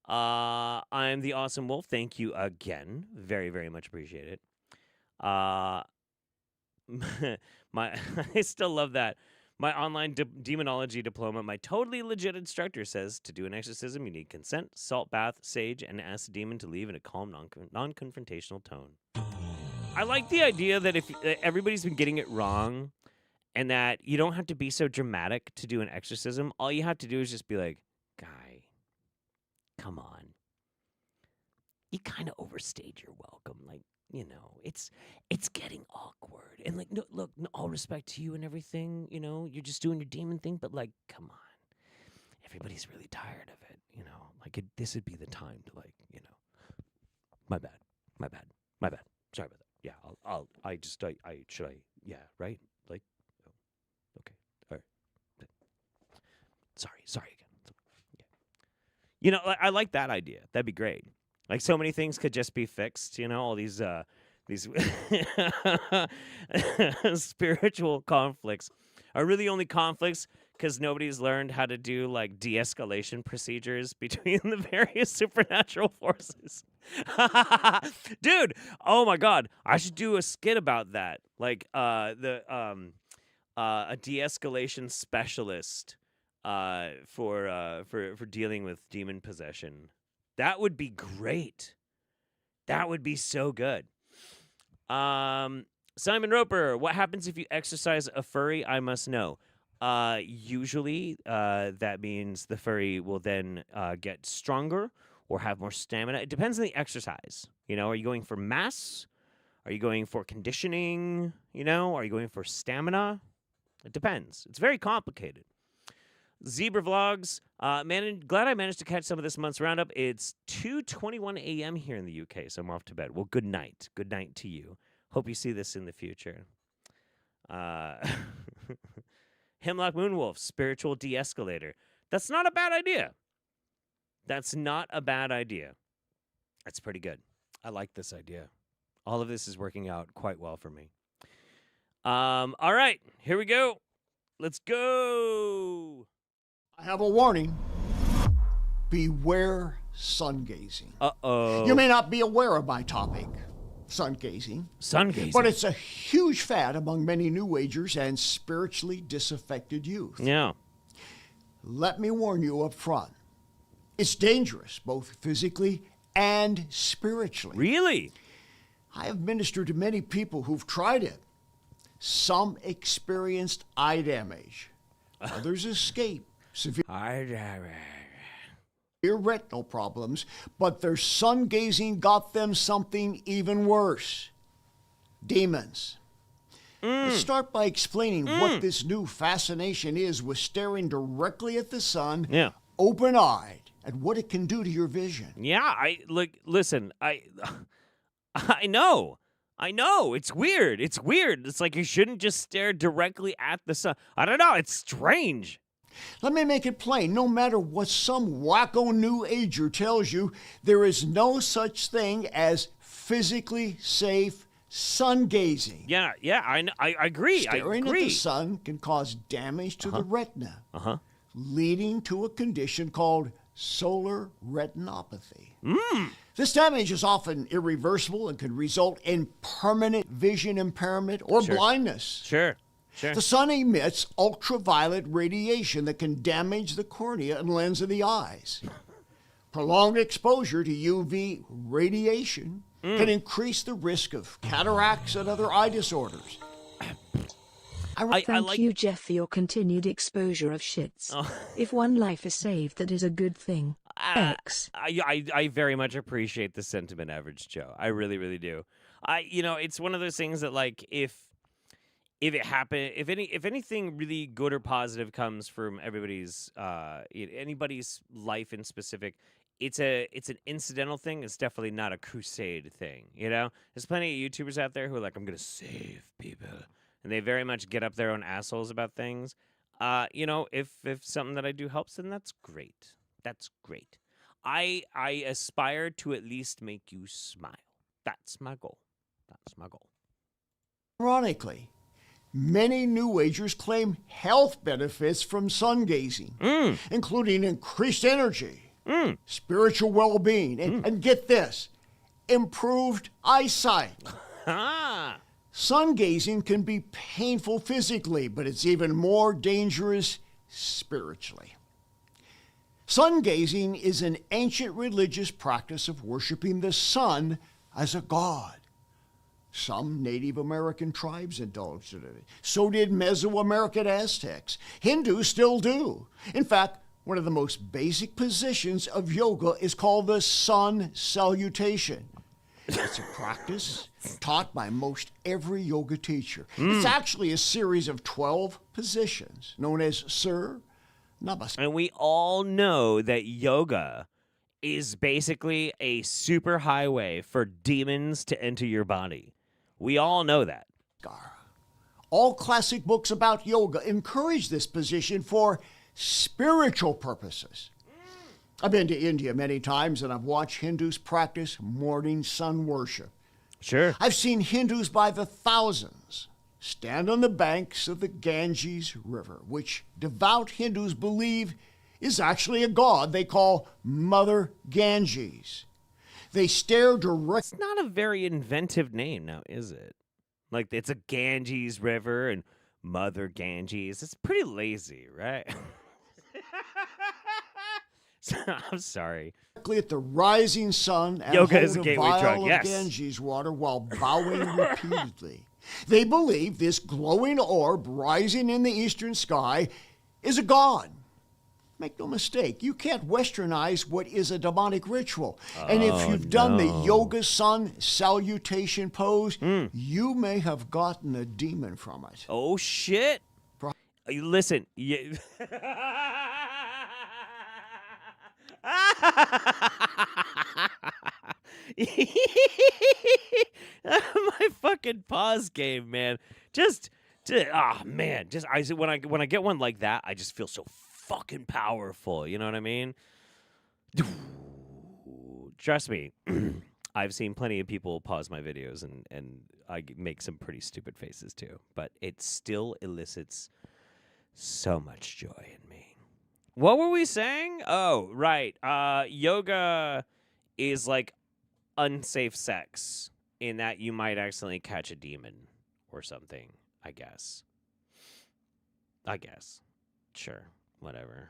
I'm the Awesome Wolf. Thank you again. Very, very much appreciate it. I still love that. My online demonology diploma, my totally legit instructor says to do an exorcism, you need consent, salt bath, sage, and ask the demon to leave in a calm, non-confrontational tone. I like the idea that if everybody's been getting it wrong, and that you don't have to be so dramatic to do an exorcism. All you have to do is just be like, guy, come on. You kind of overstayed your welcome. Like, it's getting awkward. And, like, no, look, all respect to you and everything, you're just doing your demon thing. But, like, come on. everybody's really tired of it, you know. Like this would be the time to like, you know. My bad. Sorry about that. Yeah, yeah, right? Like, okay, all right. Sorry again. Yeah. You know, I like that idea. That'd be great. Like so many things could just be fixed, you know, all these spiritual conflicts are really only conflicts because nobody's learned how to do like de-escalation procedures between the various supernatural forces. Dude, oh my God, I should do a skit about that. Like a de-escalation specialist for dealing with demon possession. That would be great. That would be so good. Simon Roper, what happens if you exercise a furry? I must know. Usually, that means the furry will then get stronger or have more stamina. It depends on the exercise. You know, are you going for mass? Are you going for conditioning? You know, are you going for stamina? It depends. It's very complicated. Zebra Vlogs, glad I managed to catch some of this month's Roundup. It's 2:21 a.m. here in the UK, so I'm off to bed. Well, good night. Good night to you. Hope you see this in the future. Hemlock Moonwolf, spiritual de-escalator. That's not a bad idea. That's not a bad idea. That's pretty good. I like this idea. All of this is working out quite well for me. All right, here we go. Let's go. I have a warning. Beware sun gazing. Uh-oh. You may not be aware of my topic, sun gazing. Sun gazing. But it's a huge fad among many New Agers and spiritually disaffected youth. Yeah. Let me warn you up front. It's dangerous, both physically and spiritually. Really? I have ministered to many people who've tried it. Some experienced eye damage. Others escape severe retinal problems, but their sun gazing got them something even worse. Demons. Let's start by explaining what this new fascination is with staring directly at the sun, open-eyed, and what it can do to your vision. Yeah, listen, I know. It's weird. It's like you shouldn't just stare directly at the sun. I don't know. It's strange. Let me make it plain. No matter what some wacko New Ager tells you, there is no such thing as physically safe sun gazing. Yeah, I agree. Staring at the sun can cause damage to the retina, leading to a condition called solar retinopathy. This damage is often irreversible and can result in permanent vision impairment or blindness. Sure. The sun emits ultraviolet radiation that can damage the cornea and lens of the eyes. Prolonged exposure to UV radiation can increase the risk of cataracts and other eye disorders. Thank you, Jeff, for your continued exposure of shits. If one life is saved, that is a good thing. X. I very much appreciate the sentiment, Average Joe. I really, really do. It's one of those things that, like, if it happen, if anything really good or positive comes from anybody's life in specific, it's an incidental thing. It's definitely not a crusade thing. You know, there's plenty of YouTubers out there who are like, I'm gonna save people, and they very much get up their own assholes about things. If something that I do helps, then that's great. That's great. I aspire to at least make you smile. That's my goal. Ironically, many New Agers claim health benefits from sun gazing, including increased energy, spiritual well-being, and get this, improved eyesight. Sun gazing can be painful physically, but it's even more dangerous spiritually. Sun gazing is an ancient religious practice of worshiping the sun as a god. Some Native American tribes indulged in it. So did Mesoamerican Aztecs. Hindus still do. In fact, one of the most basic positions of yoga is called the sun salutation. It's a practice taught by most every yoga teacher. It's actually a series of 12 positions known as Sir, Namaste. And we all know that yoga is basically a super highway for demons to enter your body. We all know that. All classic books about yoga encourage this position for spiritual purposes. I've been to India many times and I've watched Hindus practice morning sun worship. Sure. I've seen Hindus by the thousands stand on the banks of the Ganges River, which devout Hindus believe is actually a god they call Mother Ganges. They stare directly. It's not a very inventive name now, is it? Like, it's a Ganges River and Mother Ganges. It's pretty lazy, right? I'm sorry. At the rising sun and yoga hold is a gateway vial drug, of yes. Ganges water while bowing repeatedly. They believe this glowing orb rising in the eastern sky is a god. Make no mistake, you can't westernize what is a demonic ritual. And if you've done the yoga sun salutation pose, you may have gotten a demon from it. Oh, shit. Listen. My fucking pause game, man. When I get one like that, I just feel so fucking powerful. You know what I mean? Trust me, I've seen plenty of people pause my videos and I make some pretty stupid faces too, but it still elicits so much joy in me. What were we saying? Oh, right. Yoga is like unsafe sex in that you might accidentally catch a demon or something, I guess. Sure. Whatever.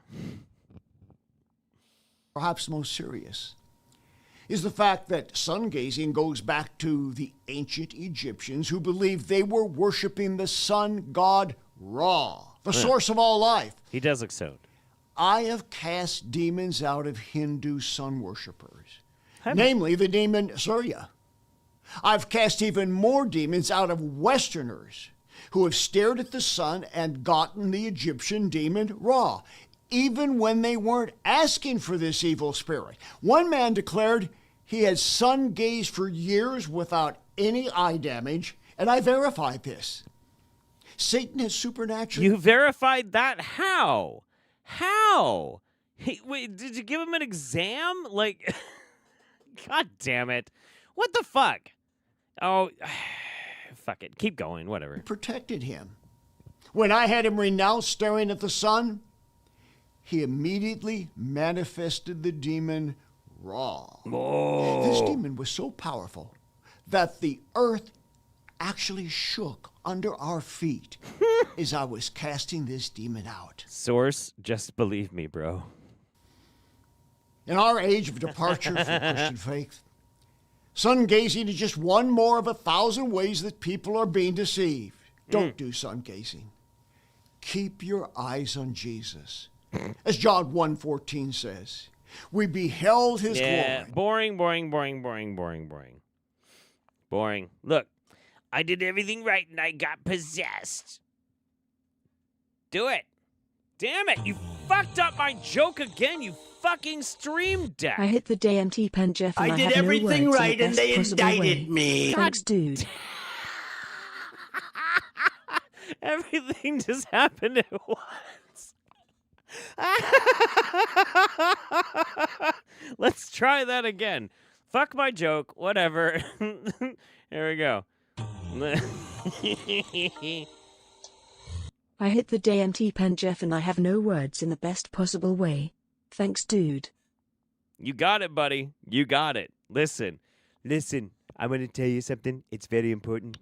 Perhaps most serious is the fact that sun gazing goes back to the ancient Egyptians who believed they were worshiping the sun god Ra, the source of all life. He does look stoned. I have cast demons out of Hindu sun worshippers, namely the demon Surya. I've cast even more demons out of Westerners who have stared at the sun and gotten the Egyptian demon Ra, even when they weren't asking for this evil spirit. One man declared he had sun gazed for years without any eye damage, and I verified this. Satan has supernaturally... You verified that? How? How? Wait, did you give him an exam? Like, God damn it. What the fuck? Oh, fuck it. Keep going. Whatever. Protected him. When I had him renounced staring at the sun, he immediately manifested the demon Ra. Oh. This demon was so powerful that the earth actually shook under our feet as I was casting this demon out. Source, just believe me, bro. In our age of departure from Christian faith, sun gazing is just one more of 1,000 ways that people are being deceived. Don't do sun gazing. Keep your eyes on Jesus. As John 1:14 says, we beheld his glory. Boring. Look, I did everything right and I got possessed. Do it. Damn it, you fucked up my joke again, you fucking stream deck. I hit the DMT pen, Jeff, and I did everything no right and they indicted me. Thanks, dude. Everything just happened at once. Let's try that again. Fuck my joke, whatever. Here we go. I hit the DMT pen, Jeff, and I have no words in the best possible way. Thanks, dude. You got it, buddy. You got it. Listen. I'm going to tell you something. It's very important.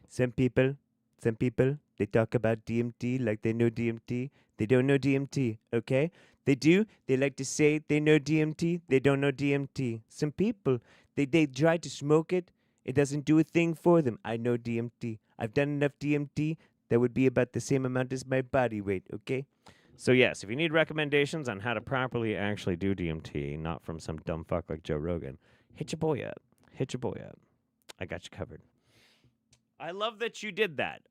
Some people, they talk about DMT like they know DMT. They don't know DMT, okay? They do. They like to say they know DMT. They don't know DMT. Some people, they try to smoke it. It doesn't do a thing for them. I know DMT. I've done enough DMT. That would be about the same amount as my body weight, okay? So yes, if you need recommendations on how to properly actually do DMT, not from some dumb fuck like Joe Rogan, hit your boy up. I got you covered. I love that you did that.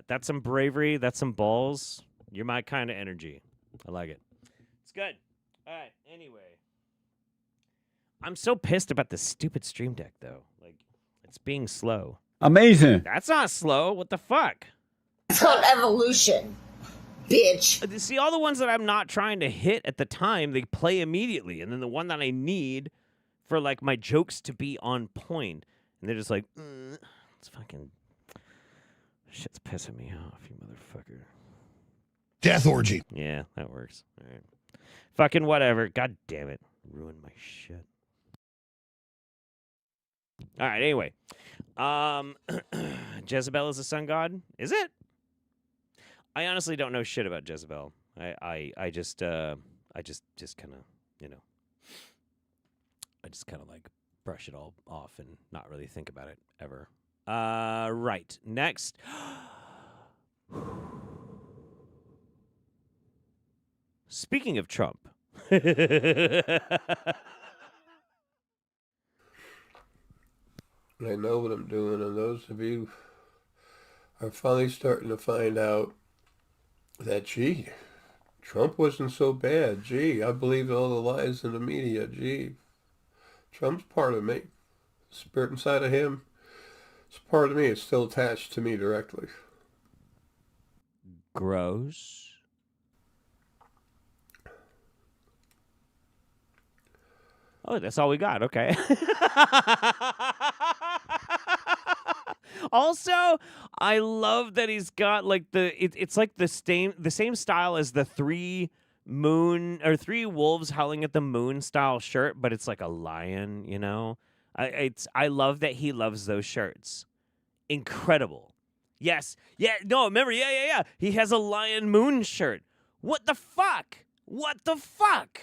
That's some bravery. That's some balls. You're my kind of energy. I like it. It's good. All right. Anyway, I'm so pissed about the stupid Stream Deck, though. Like, it's being slow. Amazing. That's not slow. What the fuck? It's called evolution, bitch. See, all the ones that I'm not trying to hit at the time, they play immediately. And then the one that I need for, like, my jokes to be on point, and they're just like, it's fucking... Shit's pissing me off, you motherfucker. Death orgy. Yeah, that works. All right. Fucking whatever. God damn it. Ruined my shit. All right, anyway. Jezebel is a sun god? Is it? I honestly don't know shit about Jezebel. I just kind of, you know, I just kind of like brush it all off and not really think about it ever. Right. Next. Speaking of Trump. I know what I'm doing, and those of you are finally starting to find out that, gee, Trump wasn't so bad. Gee, I believed all the lies in the media. Gee, Trump's part of me. The spirit inside of him, it's part of me. It's still attached to me directly. Gross. Oh, that's all we got. Okay. Also, I love that he's got like it's like the same style as the three wolves howling at the moon style shirt, but it's like a lion, you know? I love that he loves those shirts. Incredible. Yes. Yeah, no, remember, yeah. He has a lion moon shirt. What the fuck? What the fuck?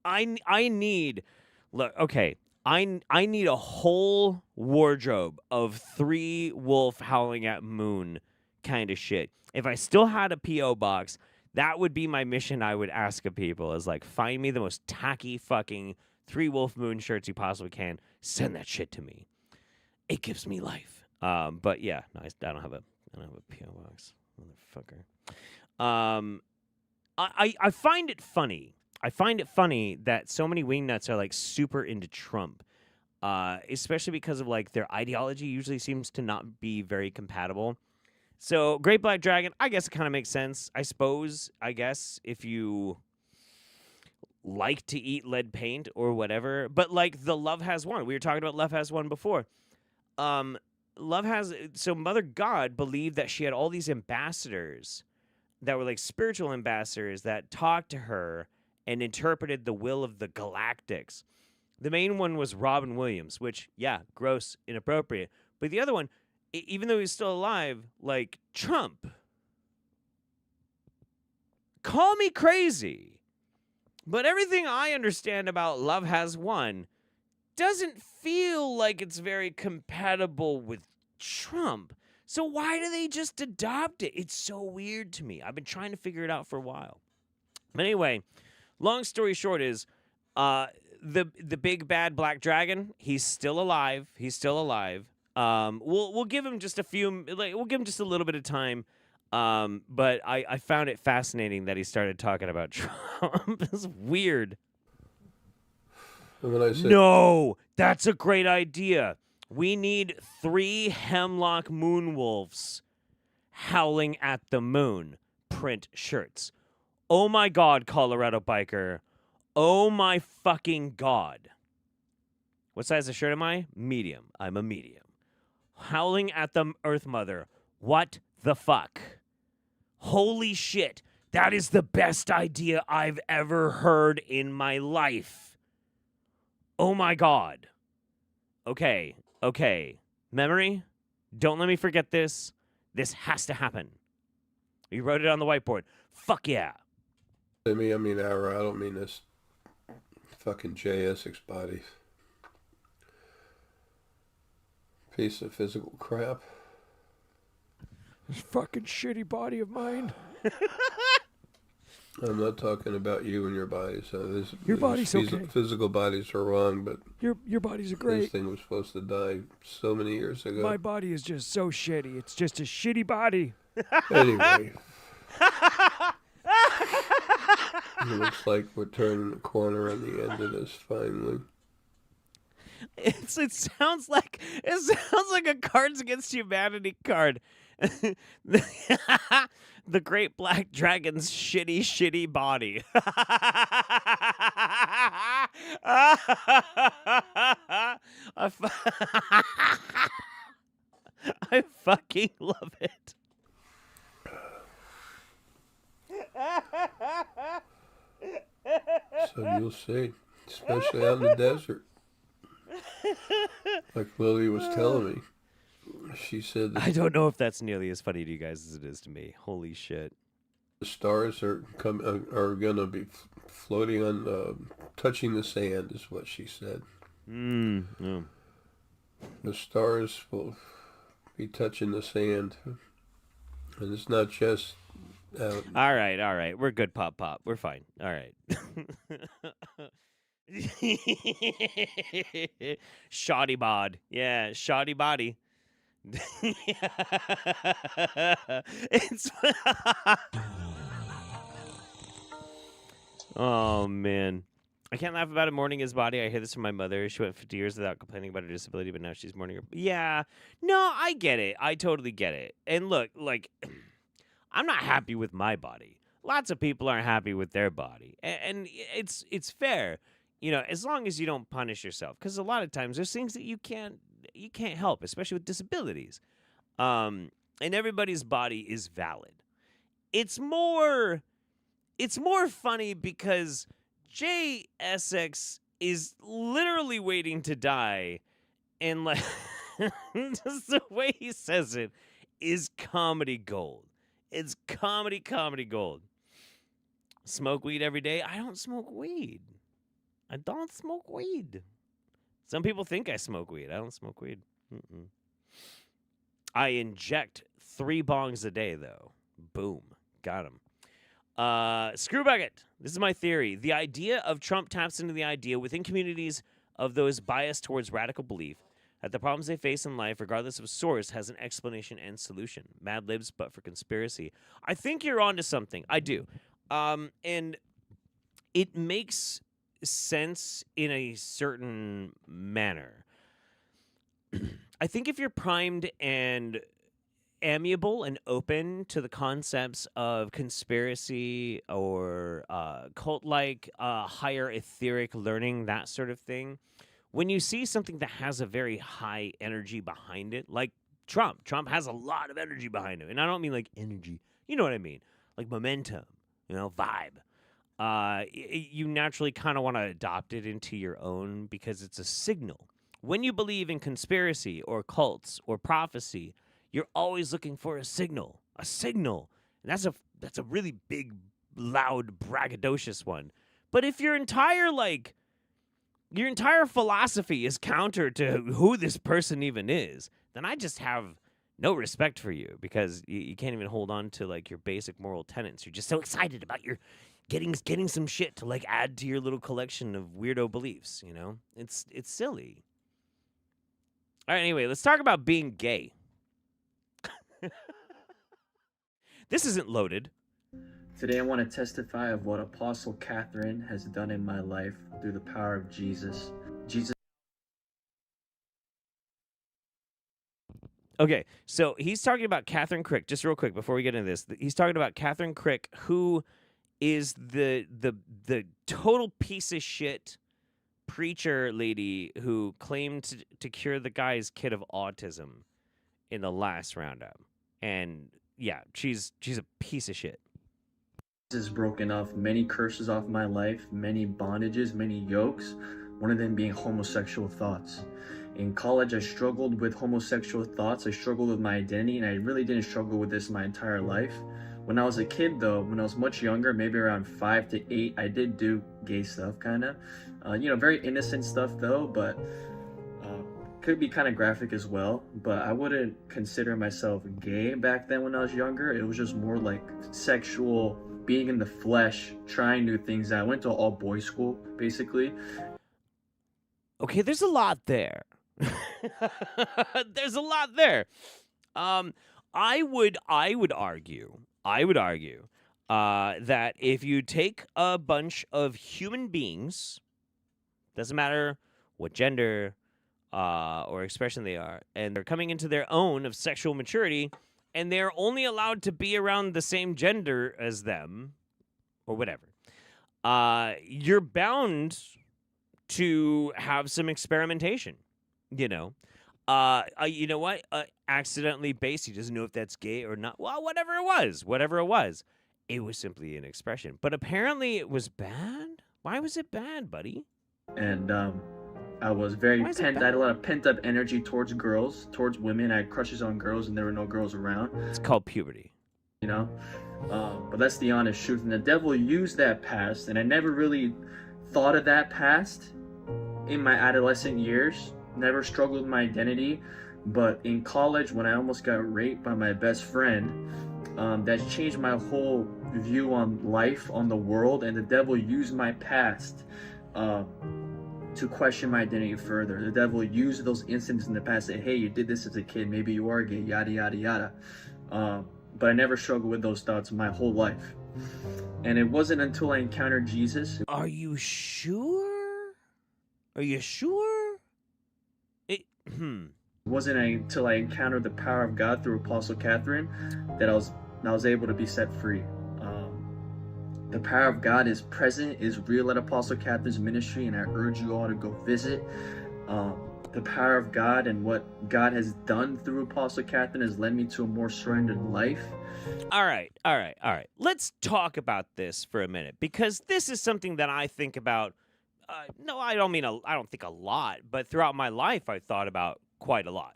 I need I need a whole wardrobe of three wolf howling at moon kind of shit. If I still had a P.O. box, that would be my mission I would ask of people is like, find me the most tacky fucking three wolf moon shirts you possibly can. Send that shit to me. It gives me life. But yeah, no, I don't have a P.O. box, motherfucker. I find it funny. I find it funny that so many wingnuts are like super into Trump, especially because of like their ideology usually seems to not be very compatible. So Great Black Dragon, I guess it kind of makes sense. I guess if you like to eat lead paint or whatever, but like the Love Has Won. We were talking about Love Has Won before. So Mother God believed that she had all these ambassadors that were like spiritual ambassadors that talked to her and interpreted the will of the galactics. The main one was Robin Williams, which, yeah, gross, inappropriate. But the other one, even though he's still alive, like Trump. Call me crazy, but everything I understand about Love Has Won doesn't feel like it's very compatible with Trump. So why do they just adopt it? It's so weird to me. I've been trying to figure it out for a while. But anyway, long story short is the big bad black dragon, he's still alive. We'll give him just we'll give him just a little bit of time. But I found it fascinating that he started talking about Trump. It's weird. No, that's a great idea. We need 3 hemlock moonwolves howling at the moon print shirts. Oh my God, Colorado biker. Oh my fucking God. What size of shirt am I? Medium. I'm a medium. Howling at the Earth Mother. What the fuck? Holy shit. That is the best idea I've ever heard in my life. Oh my God. Okay. Memory, don't let me forget this. This has to happen. You wrote it on the whiteboard. Fuck yeah. I mean, Ara, I don't mean this fucking JSX body. Piece of physical crap. This fucking shitty body of mine. I'm not talking about you and your body. So your body's okay. Physical bodies are wrong, but your bodies are great. This thing was supposed to die so many years ago. My body is just so shitty. It's just a shitty body. Anyway. It looks like we're turning the corner on the end of this finally. It sounds like a Cards Against Humanity card. The Great Black Dragon's shitty body. I fucking love it. So you'll see, especially out in the desert. Like Lily was telling me. She said that I don't know if that's nearly as funny to you guys as it is to me. Holy shit. the stars are going to be floating on, touching the sand, is what she said. No. The stars will be touching the sand. And it's not just out. All right. We're good, Pop. We're fine. All right. Shoddy bod. Yeah, shoddy body. It's oh man, I can't laugh about him mourning his body. I hear this from my mother. She went 50 years without complaining about her disability, but now she's mourning her. Yeah, no, I get it. I totally get it. And look, like, I'm not happy with my body. Lots of people aren't happy with their body, and it's fair, you know, as long as you don't punish yourself, because a lot of times there's things that you can't help, especially with disabilities. And everybody's body is valid. It's more funny because JSX is literally waiting to die, and like just the way he says it is comedy gold. It's comedy gold. Smoke weed every day? I don't smoke weed. I don't smoke weed. Some people think I smoke weed. I don't smoke weed. I inject 3 bongs a day, though. Boom. Got him. Screw bucket. This is my theory. The idea of Trump taps into the idea within communities of those biased towards radical belief that the problems they face in life, regardless of source, has an explanation and solution. Mad libs, but for conspiracy. I think you're onto something. I do. And it makes sense in a certain manner. I think if you're primed and amiable and open to the concepts of conspiracy or cult-like, higher etheric learning, that sort of thing, when you see something that has a very high energy behind it, like Trump has a lot of energy behind him. And I don't mean like energy. You know what I mean? Like momentum, vibe. You naturally kind of want to adopt it into your own because it's a signal. When you believe in conspiracy or cults or prophecy, you're always looking for a signal. And that's a really big, loud, braggadocious one. But if your entire philosophy is counter to who this person even is, then I just have no respect for you because you can't even hold on to like your basic moral tenets. You're just so excited about your getting some shit to like add to your little collection of weirdo beliefs, It's silly. All right, anyway, let's talk about being gay. This isn't loaded. Today I want to testify of what Apostle Catherine has done in my life through the power of Jesus. Okay, so he's talking about Catherine Crick, just real quick before we get into this. He's talking about Catherine Crick, who is the total piece of shit preacher lady who claimed to cure the guy's kid of autism in the last Roundup. And yeah, she's a piece of shit. Jesus has broken off many curses off my life, many bondages, many yokes, one of them being homosexual thoughts. In college, I struggled with homosexual thoughts. I struggled with my identity, and I really didn't struggle with this my entire life. When I was a kid, though, when I was much younger, maybe around 5 to 8, I did do gay stuff, kind of. Very innocent stuff, though, but could be kind of graphic as well. But I wouldn't consider myself gay back then when I was younger. It was just more like sexual, being in the flesh, trying new things. I went to an all-boys school, basically. Okay, there's a lot there. There's a lot there. I would argue that if you take a bunch of human beings, doesn't matter what gender or expression they are, and they're coming into their own of sexual maturity, and they're only allowed to be around the same gender as them, or whatever, you're bound to have some experimentation, you know. You know what? Accidentally based. He doesn't know if that's gay or not. Well, whatever it was, it was simply an expression. But apparently, it was bad. Why was it bad, buddy? And I was very I had a lot of pent up energy towards girls, towards women. I had crushes on girls, and there were no girls around. It's called puberty. You know, but that's the honest truth. And the devil used that past, and I never really thought of that past in my adolescent years. Never struggled with my identity, but in college when I almost got raped by my best friend, that's changed my whole view on life, on the world, and the devil used my past to question my identity further. The devil used those incidents in the past to say, hey, you did this as a kid, maybe you are gay, yada yada yada. But I never struggled with those thoughts my whole life. And it wasn't until I encountered Jesus. Are you sure? Are you sure? It wasn't until I encountered the power of God through Apostle Catherine that I was able to be set free. The power of God is present, is real at Apostle Catherine's ministry, and I urge you all to go visit. The power of God and what God has done through Apostle Catherine has led me to a more surrendered life. All right. Let's talk about this for a minute, because this is something that I think about. No, I don't think a lot, but throughout my life, I've thought about quite a lot.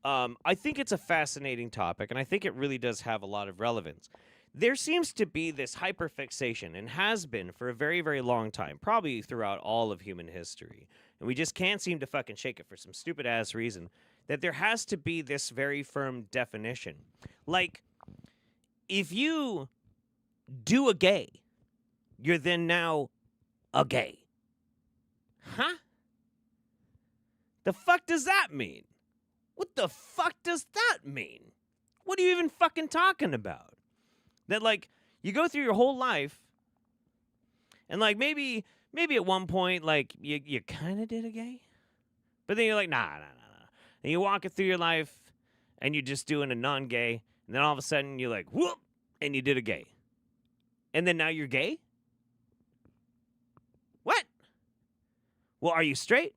I think it's a fascinating topic, and I think it really does have a lot of relevance. There seems to be this hyperfixation, and has been for a very, very long time, probably throughout all of human history, and we just can't seem to fucking shake it for some stupid-ass reason, that there has to be this very firm definition. Like, if you do a gay, you're then now a gay. Huh? The fuck does that mean? What the fuck does that mean? What are you even fucking talking about? That, like, you go through your whole life, and, like, maybe at one point, like, you kind of did a gay, but then you're like, nah. And you walk it through your life, and you're just doing a non-gay, and then all of a sudden, you're like, whoop, and you did a gay. And then now you're gay? What? Well, are you straight?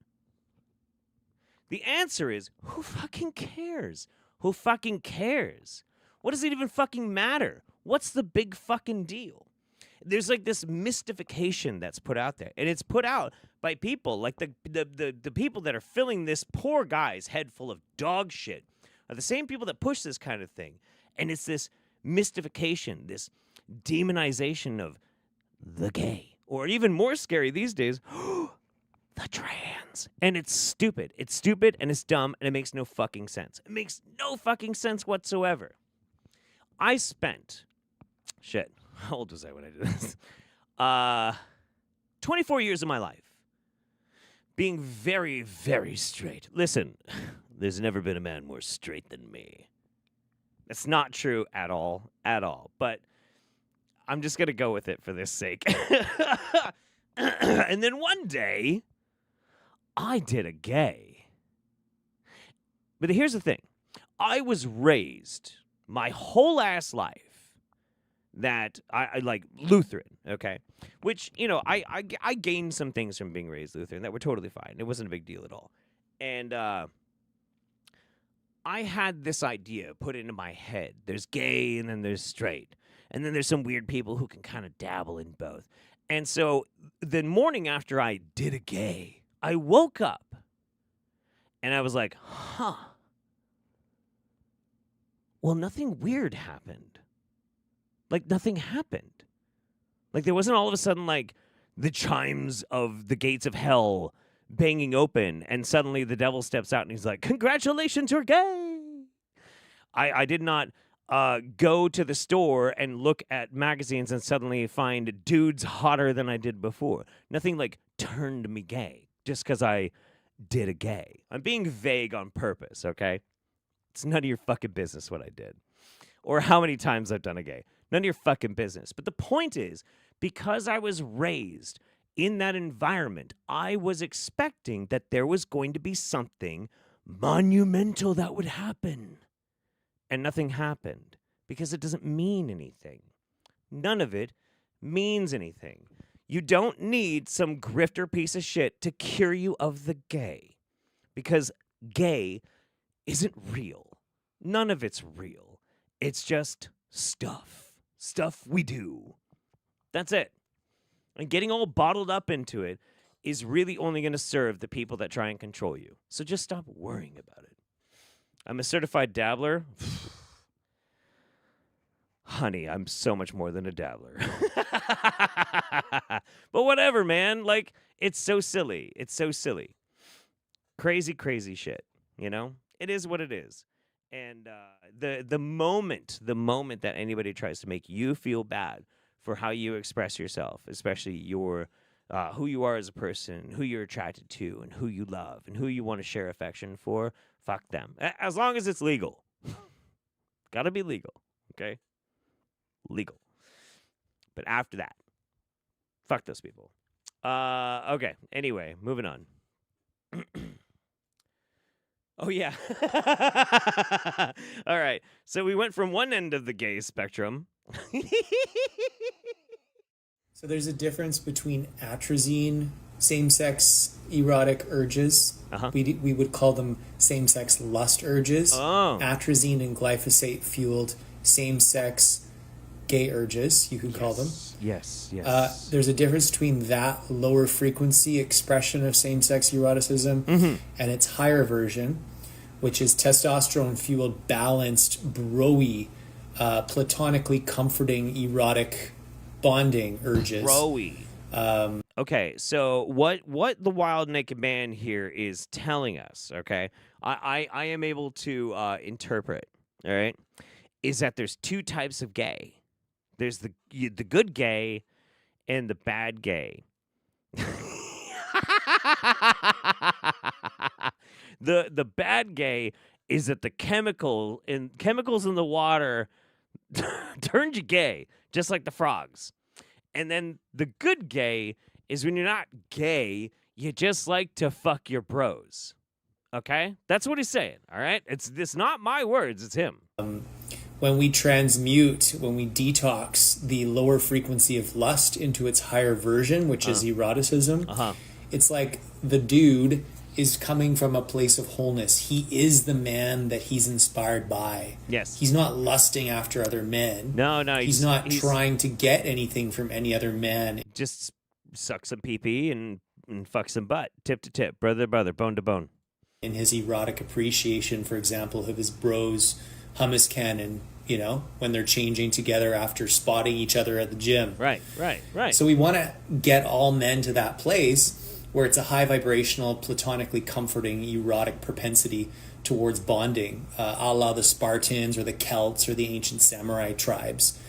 The answer is, who fucking cares? Who fucking cares? What does it even fucking matter? What's the big fucking deal? There's like this mystification that's put out there, and it's put out by people like the people that are filling this poor guy's head full of dog shit are the same people that push this kind of thing. And it's this mystification, this demonization of the gay, or even more scary these days, the trans. And it's stupid. It's stupid and it's dumb and it makes no fucking sense. It makes no fucking sense whatsoever. I spent, how old was I when I did this? 24 years of my life being very, very straight. Listen, there's never been a man more straight than me. That's not true at all. But I'm just going to go with it for this sake. And then one day, I did a gay. But here's the thing. I was raised my whole ass life that I like Lutheran, okay? Which, you know, I gained some things from being raised Lutheran that were totally fine. It wasn't a big deal at all. And I had this idea put into my head. There's gay and then there's straight. And then there's some weird people who can kind of dabble in both. And so the morning after I did a gay, I woke up and I was like, well, nothing weird happened. Like, nothing happened. Like, there wasn't all of a sudden, like, the chimes of the gates of hell banging open, and suddenly the devil steps out and he's like, congratulations, you're gay. I did not go to the store and look at magazines and suddenly find dudes hotter than I did before. Nothing, like, turned me gay just because I did a gay. I'm being vague on purpose, okay? It's none of your fucking business what I did. or how many times I've done a gay. None of your fucking business. But the point is, because I was raised in that environment, I was expecting that there was going to be something monumental that would happen. And nothing happened because it doesn't mean anything. None of it means anything. You don't need some grifter piece of shit to cure you of the gay. Because gay isn't real. None of it's real. It's just stuff. Stuff we do. That's it. And getting all bottled up into it is really only going to serve the people that try and control you. So just stop worrying about it. I'm a certified dabbler. Honey, I'm so much more than a dabbler. But whatever, man. Like, it's so silly. It's so silly. Crazy, crazy shit. You know? It is what it is. And the moment that anybody tries to make you feel bad for how you express yourself, especially your who you are as a person, who you're attracted to, and who you love, and who you want to share affection for, fuck them. As long as it's legal. Gotta be legal, okay? Legal. But after that, fuck those people. Okay, anyway, moving on. Oh, yeah. All right, so we went from one end of the gay spectrum. So there's a difference between atrazine, same-sex erotic urges. We would call them same-sex lust urges. Atrazine and glyphosate fueled same-sex gay urges, you could call them. Yes. There's a difference between that lower frequency expression of same-sex eroticism and its higher version, which is testosterone-fueled, balanced, bro-y, platonically comforting, erotic bonding urges. Bro-y. Okay, so what the Wild Naked Man here is telling us, okay, I am able to interpret, all right, is that there's two types of gay. There's the good gay and the bad gay. The bad gay is that the chemicals in the water turned you gay, just like the frogs. And then the good gay is when you're not gay, you just like to fuck your bros. Okay? That's what he's saying, all right? It's not my words, it's him. When we transmute, when we detox the lower frequency of lust into its higher version, which is eroticism, it's like the dude is coming from a place of wholeness. He is the man that he's inspired by. Yes. He's not lusting after other men. No. He's not trying to get anything from any other man. Just suck some pee-pee and fuck some butt. Tip to tip, brother to brother, bone to bone. In his erotic appreciation, for example, of his bros hummus cannon, when they're changing together after spotting each other at the gym. Right. So we want to get all men to that place where it's a high vibrational, platonically comforting, erotic propensity towards bonding, a la the Spartans or the Celts or the ancient samurai tribes.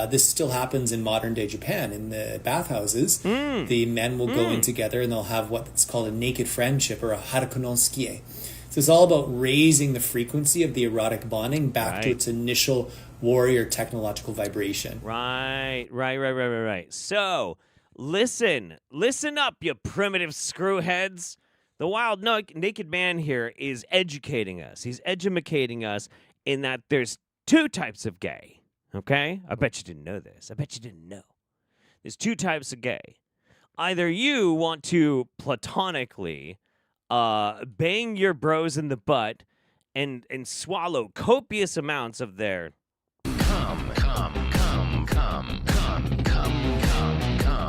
This still happens in modern day Japan. In the bathhouses, the men will go in together and they'll have what's called a naked friendship or a harakunoskie. So it's all about raising the frequency of the erotic bonding back to its initial warrior technological vibration. Right. So, listen up, you primitive screwheads. The Wild Naked Man here is educating us. He's edumacating us in that there's two types of gay, okay? I bet you didn't know this. I bet you didn't know. There's two types of gay. Either you want to platonically bang your bros in the butt and swallow copious amounts of their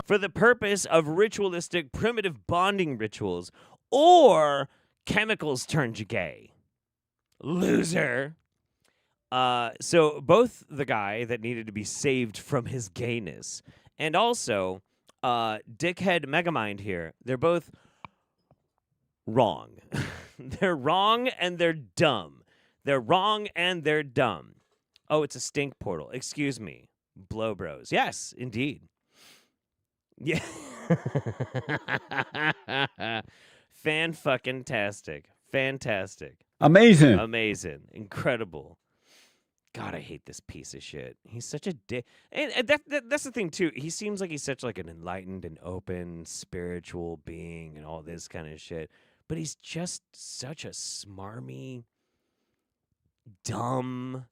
for the purpose of ritualistic primitive bonding rituals, or chemicals turned you gay. Loser. So both the guy that needed to be saved from his gayness and also dickhead Megamind here, they're both wrong. They're wrong and they're dumb. They're wrong and they're dumb. Oh, it's a stink portal. Excuse me. Blow bros. Yes, indeed. Yeah. Fan-fucking-tastic. Fantastic. Amazing. Incredible. God, I hate this piece of shit. He's such a dick. And that's the thing, too. He seems like he's such like an enlightened and open spiritual being and all this kind of shit. But he's just such a smarmy, dumb,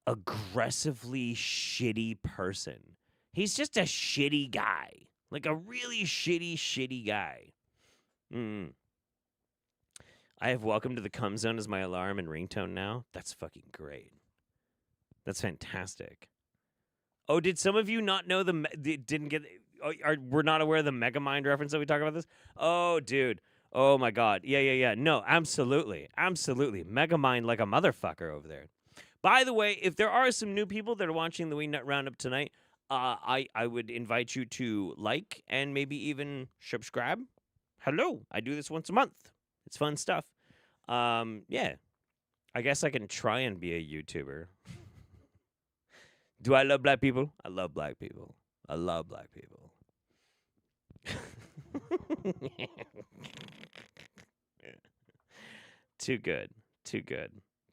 aggressively shitty person. He's just a shitty guy. Like a really shitty guy. I have Welcome to the Cum Zone as my alarm and ringtone now. That's fucking great. That's fantastic. Oh, did some of you not know didn't get, we're not aware of the Megamind reference that we talk about this? Oh, dude. Oh, my God. Yeah. No, absolutely. Megamind like a motherfucker over there. By the way, if there are some new people that are watching the Wingnut Roundup tonight, I would invite you to like and maybe even subscribe. Hello. I do this once a month. It's fun stuff. Yeah. I guess I can try and be a YouTuber. Do I love black people? I love black people. I love black people. Too good.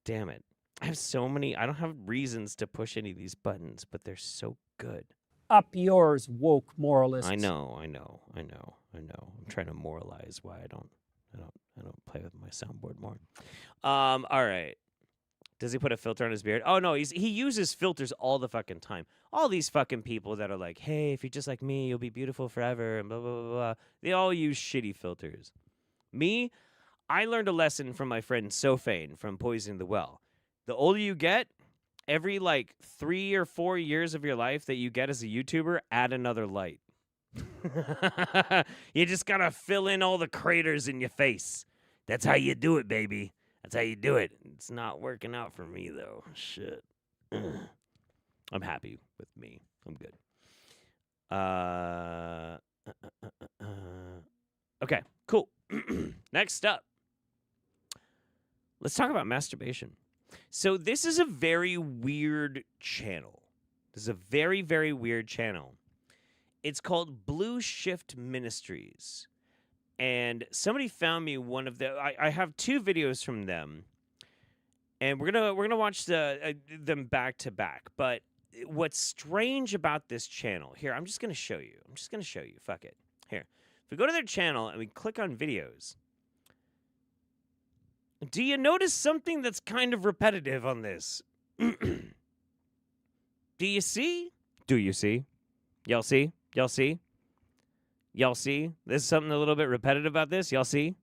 Damn it. I have so many. I don't have reasons to push any of these buttons, but they're so good. Up yours, woke moralists. I know. I'm trying to moralize why I don't play with my soundboard more. All right. Does he put a filter on his beard? Oh, no, he uses filters all the fucking time. All these fucking people that are like, hey, if you're just like me, you'll be beautiful forever, and blah, blah, blah, blah. They all use shitty filters. Me, I learned a lesson from my friend Sophane from Poisoning the Well. The older you get, every, 3 or 4 years of your life that you get as a YouTuber, add another light. You just gotta fill in all the craters in your face. That's how you do it, baby. That's how you do it. It's not working out for me, though. Shit. I'm happy with me. I'm good. Okay, cool. Next up, let's talk about masturbation. So this is a very weird channel. This is a very, very weird channel. It's called Blue Shift Ministries. And somebody found me one of the. I have 2 videos from them, and we're gonna watch them back to back. But what's strange about this channel here? I'm just gonna show you. Fuck it. Here, if we go to their channel and we click on videos, do you notice something that's kind of repetitive on this? Do you see? Y'all see? Y'all see? There's something a little bit repetitive about this. Y'all see?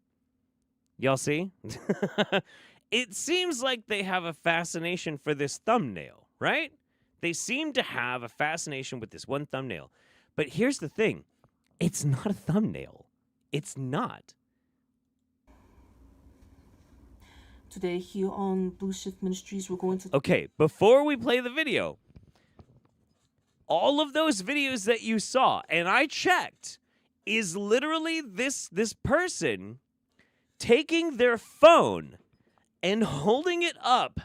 It seems like they have a fascination for this thumbnail, right? They seem to have a fascination with this one thumbnail. But here's the thing. It's not a thumbnail. It's not. Today here on Blue Shift Ministries, we're going to... Okay, before we play the video, all of those videos that you saw, and I checked, is literally this person taking their phone and holding it up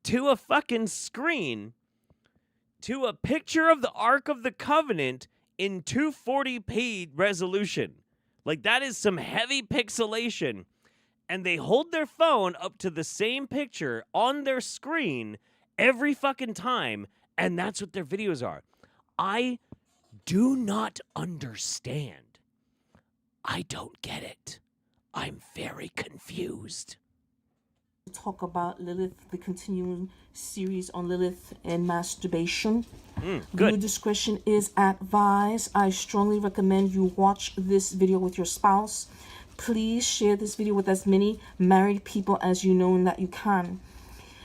to a fucking screen to a picture of the Ark of the Covenant in 240p resolution. Like, that is some heavy pixelation. And they hold their phone up to the same picture on their screen every fucking time, and that's what their videos are. I do not understand. I don't get it. I'm very confused. Talk about Lilith, the continuing series on Lilith and masturbation. Good. Viewer discretion is advised. I strongly recommend you watch this video with your spouse. Please share this video with as many married people as you know and that you can.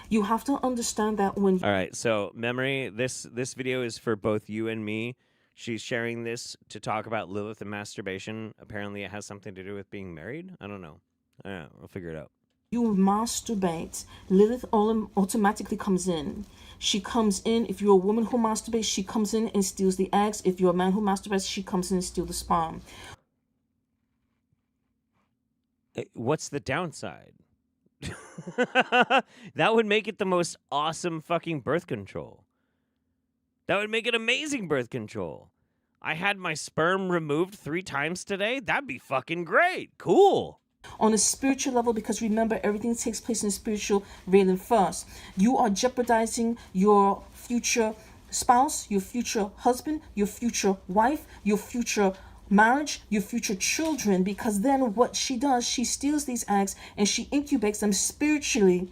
You have to understand that when... All right, so Memory, this video is for both you and me. She's sharing this to talk about Lilith and masturbation. Apparently it has something to do with being married. I don't know. We'll figure it out. You masturbate, Lilith automatically comes in. She comes in. If you're a woman who masturbates, she comes in and steals the eggs. If you're a man who masturbates, she comes in and steals the sperm. What's the downside? That would make it the most awesome fucking birth control. That would make it amazing birth control. I had my sperm removed 3 times today. That'd be fucking great. Cool. On a spiritual level, because remember, everything takes place in the spiritual realm first. You are jeopardizing your future spouse, your future husband, your future wife, your future marriage, your future children, because then what she does, she steals these eggs and she incubates them spiritually,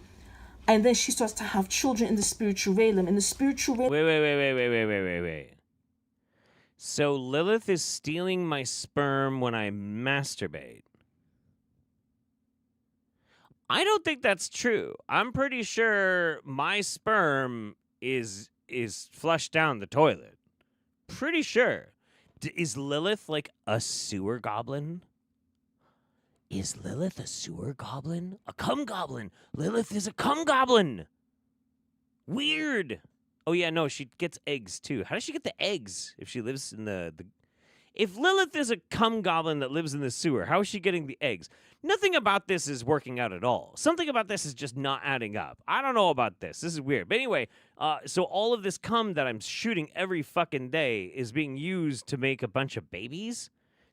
and then she starts to have children in the spiritual realm. In the spiritual realm. Wait. So Lilith is stealing my sperm when I masturbate. I don't think that's true. I'm pretty sure my sperm is flushed down the toilet. Pretty sure. Is Lilith like a sewer goblin? Is Lilith a sewer goblin? A cum goblin. Lilith is a cum goblin. Weird. Oh yeah, no, she gets eggs too. How does she get the eggs if she lives in the If Lilith is a cum goblin that lives in the sewer, how is she getting the eggs? Nothing about this is working out at all. Something about this is just not adding up. I don't know about this. This is weird. But anyway, so all of this cum that I'm shooting every fucking day is being used to make a bunch of babies?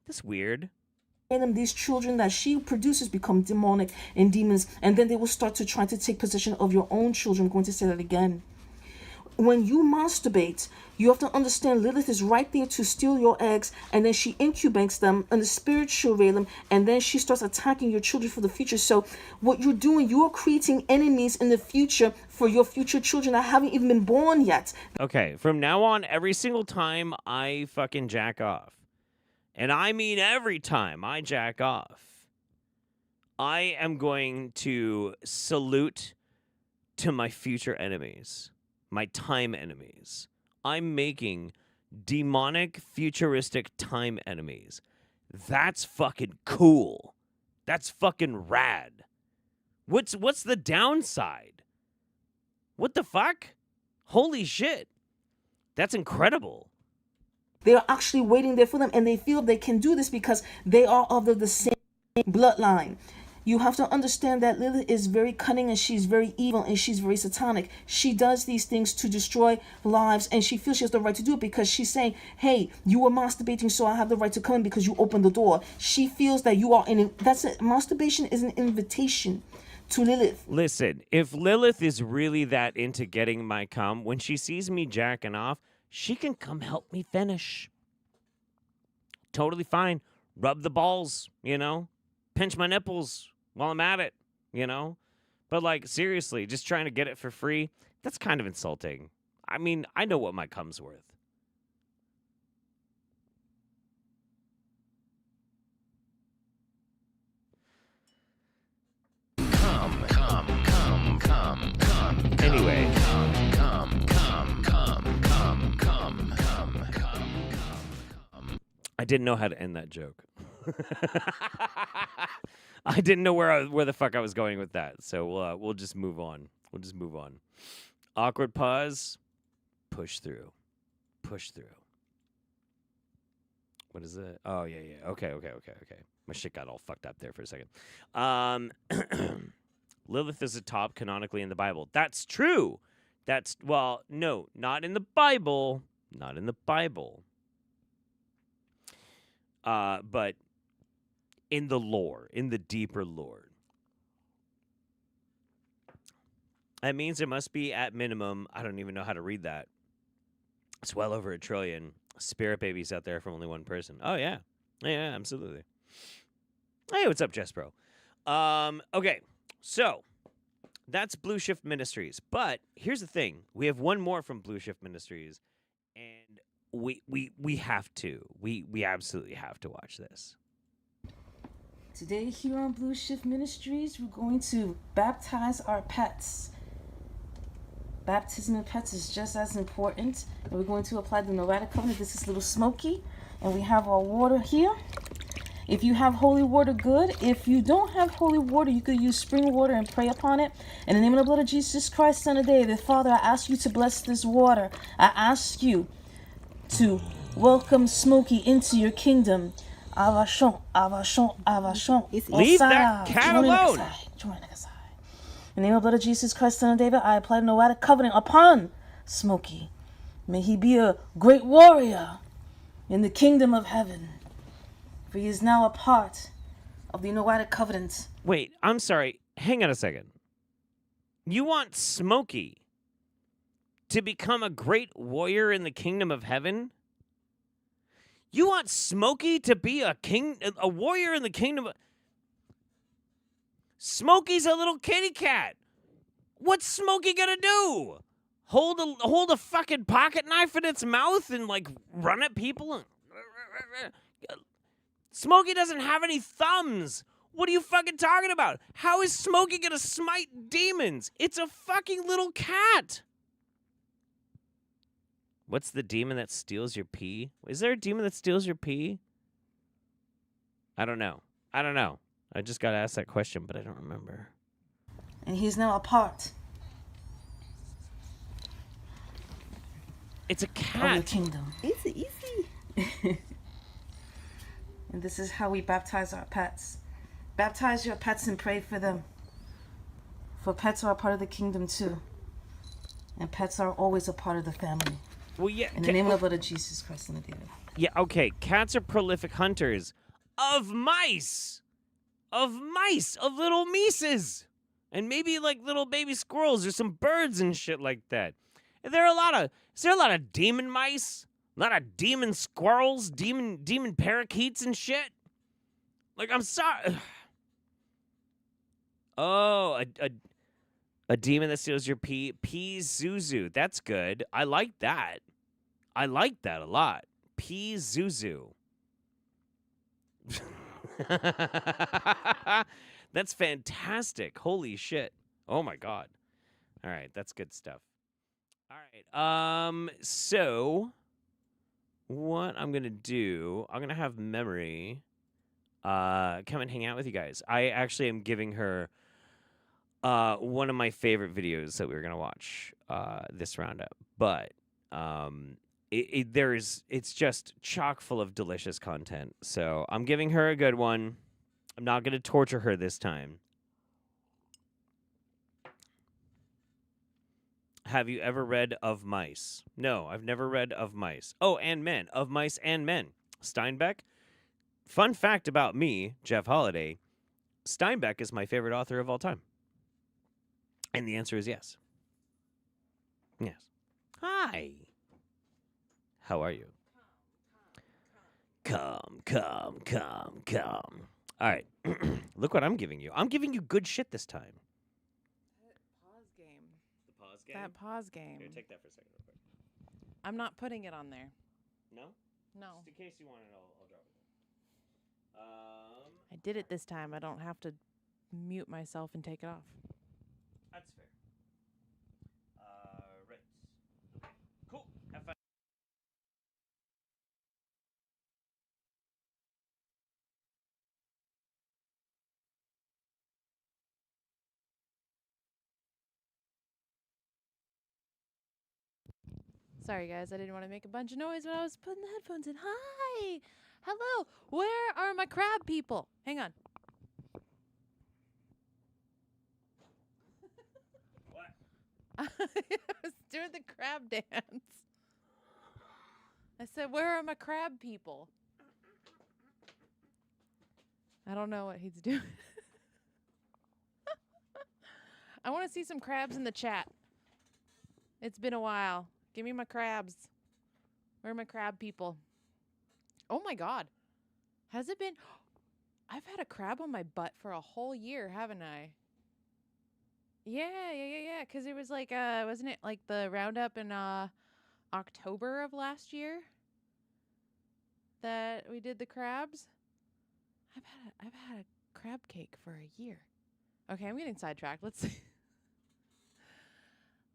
That's weird. These children that she produces become demonic and demons, and then they will start to try to take possession of your own children. I'm going to say that again. When you masturbate, you have to understand Lilith is right there to steal your eggs, and then she incubates them in the spiritual realm, and then she starts attacking your children for the future. So what you're doing, you are creating enemies in the future for your future children that haven't even been born yet. Okay, from now on, every single time I fucking jack off, and I mean every time I jack off, I am going to salute to my future enemies. My time enemies. I'm making demonic, futuristic time enemies. That's fucking cool. That's fucking rad. What's the downside? What the fuck? Holy shit. That's incredible. They're actually waiting there for them, and they feel they can do this because they are of the same bloodline. You have to understand that Lilith is very cunning, and she's very evil, and she's very satanic. She does these things to destroy lives, and she feels she has the right to do it because she's saying, hey, you were masturbating, so I have the right to come in because you opened the door. She feels that you are that's it. Masturbation is an invitation to Lilith. Listen, if Lilith is really that into getting my cum, when she sees me jacking off, she can come help me finish. Totally fine. Rub the balls, pinch my nipples while I'm at it, But, like, seriously, just trying to get it for free, that's kind of insulting. I mean, I know what my cum's worth. Anyway. I didn't know how to end that joke. I didn't know where the fuck I was going with that. So we'll just move on. Awkward pause. Push through. What is it? Oh, yeah. Okay. My shit got all fucked up there for a second. Lilith is a top canonically in the Bible. That's true. No, not in the Bible. But in the lore, in the deeper lore. That means there must be, at minimum, I don't even know how to read that. It's well over 1 trillion spirit babies out there from only one person. Oh, yeah. Yeah, absolutely. Hey, what's up, Jespro? Okay, so that's Blue Shift Ministries. But here's the thing. We have one more from Blue Shift Ministries, and we have to. We absolutely have to watch this. Today here on Blue Shift Ministries, we're going to baptize our pets. Baptism of pets is just as important. And we're going to apply the Noetic Covenant. This is Little Smokey. And we have our water here. If you have holy water, good. If you don't have holy water, you could use spring water and pray upon it. In the name of the blood of Jesus Christ, Son of David, Father, I ask you to bless this water. I ask you to welcome Smokey into your kingdom. Avashon. Leave that cat alone. In the name of the blood of Jesus Christ, Son of David, I apply the Noetic Covenant upon Smokey. May he be a great warrior in the kingdom of heaven. For he is now a part of the Noatic Covenant. Wait, I'm sorry. Hang on a second. You want Smokey to become a great warrior in the kingdom of heaven? You want Smokey to be a warrior in the kingdom of... Smokey's a little kitty cat. What's Smokey gonna do? Hold a fucking pocket knife in its mouth and like run at people? And... Smokey doesn't have any thumbs. What are you fucking talking about? How is Smokey gonna smite demons? It's a fucking little cat. What's the demon that steals your pee? Is there a demon that steals your pee? I don't know. I just got asked that question, but I don't remember. And he's now a part. It's a cat. Of the kingdom. Easy. And this is how we baptize our pets. Baptize your pets and pray for them. For pets are a part of the kingdom too. And pets are always a part of the family. Well, yeah. In the name of the Lord of Jesus Christ and the David. Yeah, okay. Cats are prolific hunters of mice. Of little mices. And maybe like little baby squirrels or some birds and shit like that. Is there a lot of demon mice? A lot of demon squirrels, demon parakeets and shit? Like, I'm sorry. Oh, a demon that steals your pee. Zuzu. That's good. I like that. I like that a lot. Zuzu. That's fantastic. Holy shit. Oh my god. All right, that's good stuff. All right. So what I'm going to do, I'm going to have Memory come and hang out with you guys. I actually am giving her one of my favorite videos that we were going to watch this roundup. But it's just chock full of delicious content. So I'm giving her a good one. I'm not going to torture her this time. Have you ever read Of Mice? No, I've never read Of Mice. Oh, and Men. Of Mice and Men. Steinbeck. Fun fact about me, Jeff Holiday, Steinbeck is my favorite author of all time. And the answer is yes. Yes. Hi. How are you? Come. All right. Look what I'm giving you. I'm giving you good shit this time. Pause game. The pause game? That pause game. Here, take that for a second real quick. I'm not putting it on there. No? No. Just in case you want it, I'll drop it. I did it this time. I don't have to mute myself and take it off. That's fair. Right. Okay. Cool. Have fun. Sorry, guys. I didn't want to make a bunch of noise when I was putting the headphones in. Hi. Hello. Where are my crab people? Hang on. What? I was doing the crab dance. I said, where are my crab people? I don't know what he's doing. I want to see some crabs in the chat. It's been a while. Give me my crabs. Where are my crab people? Oh my god. Has it been... I've had a crab on my butt for a whole year, haven't I? Yeah. Because it was like, wasn't it like the roundup in October of last year that we did the crabs? I've had a crab cake for a year. Okay, I'm getting sidetracked. Let's see.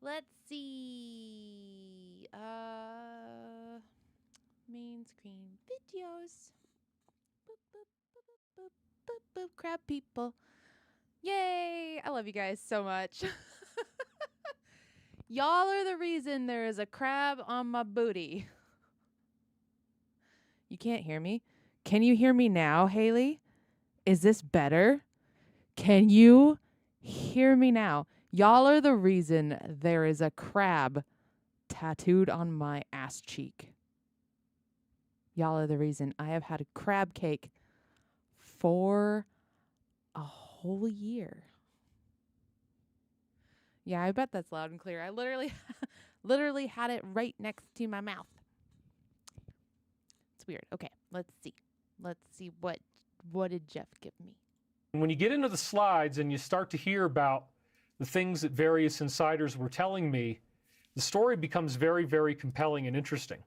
Let's see. Main screen videos. Boop, boop, boop, boop, boop, boop, crab people. Yay! I love you guys so much. Y'all are the reason there is a crab on my booty. You can't hear me? Can you hear me now, Haley? Is this better? Can you hear me now? Y'all are the reason there is a crab tattooed on my ass cheek. Y'all are the reason I have had a crab cake for whole year. Yeah, I bet that's loud and clear. I literally had it right next to my mouth. It's weird. Okay, let's see. Let's see what did Jeff give me. When you get into the slides and you start to hear about the things that various insiders were telling me, the story becomes very, very compelling and interesting.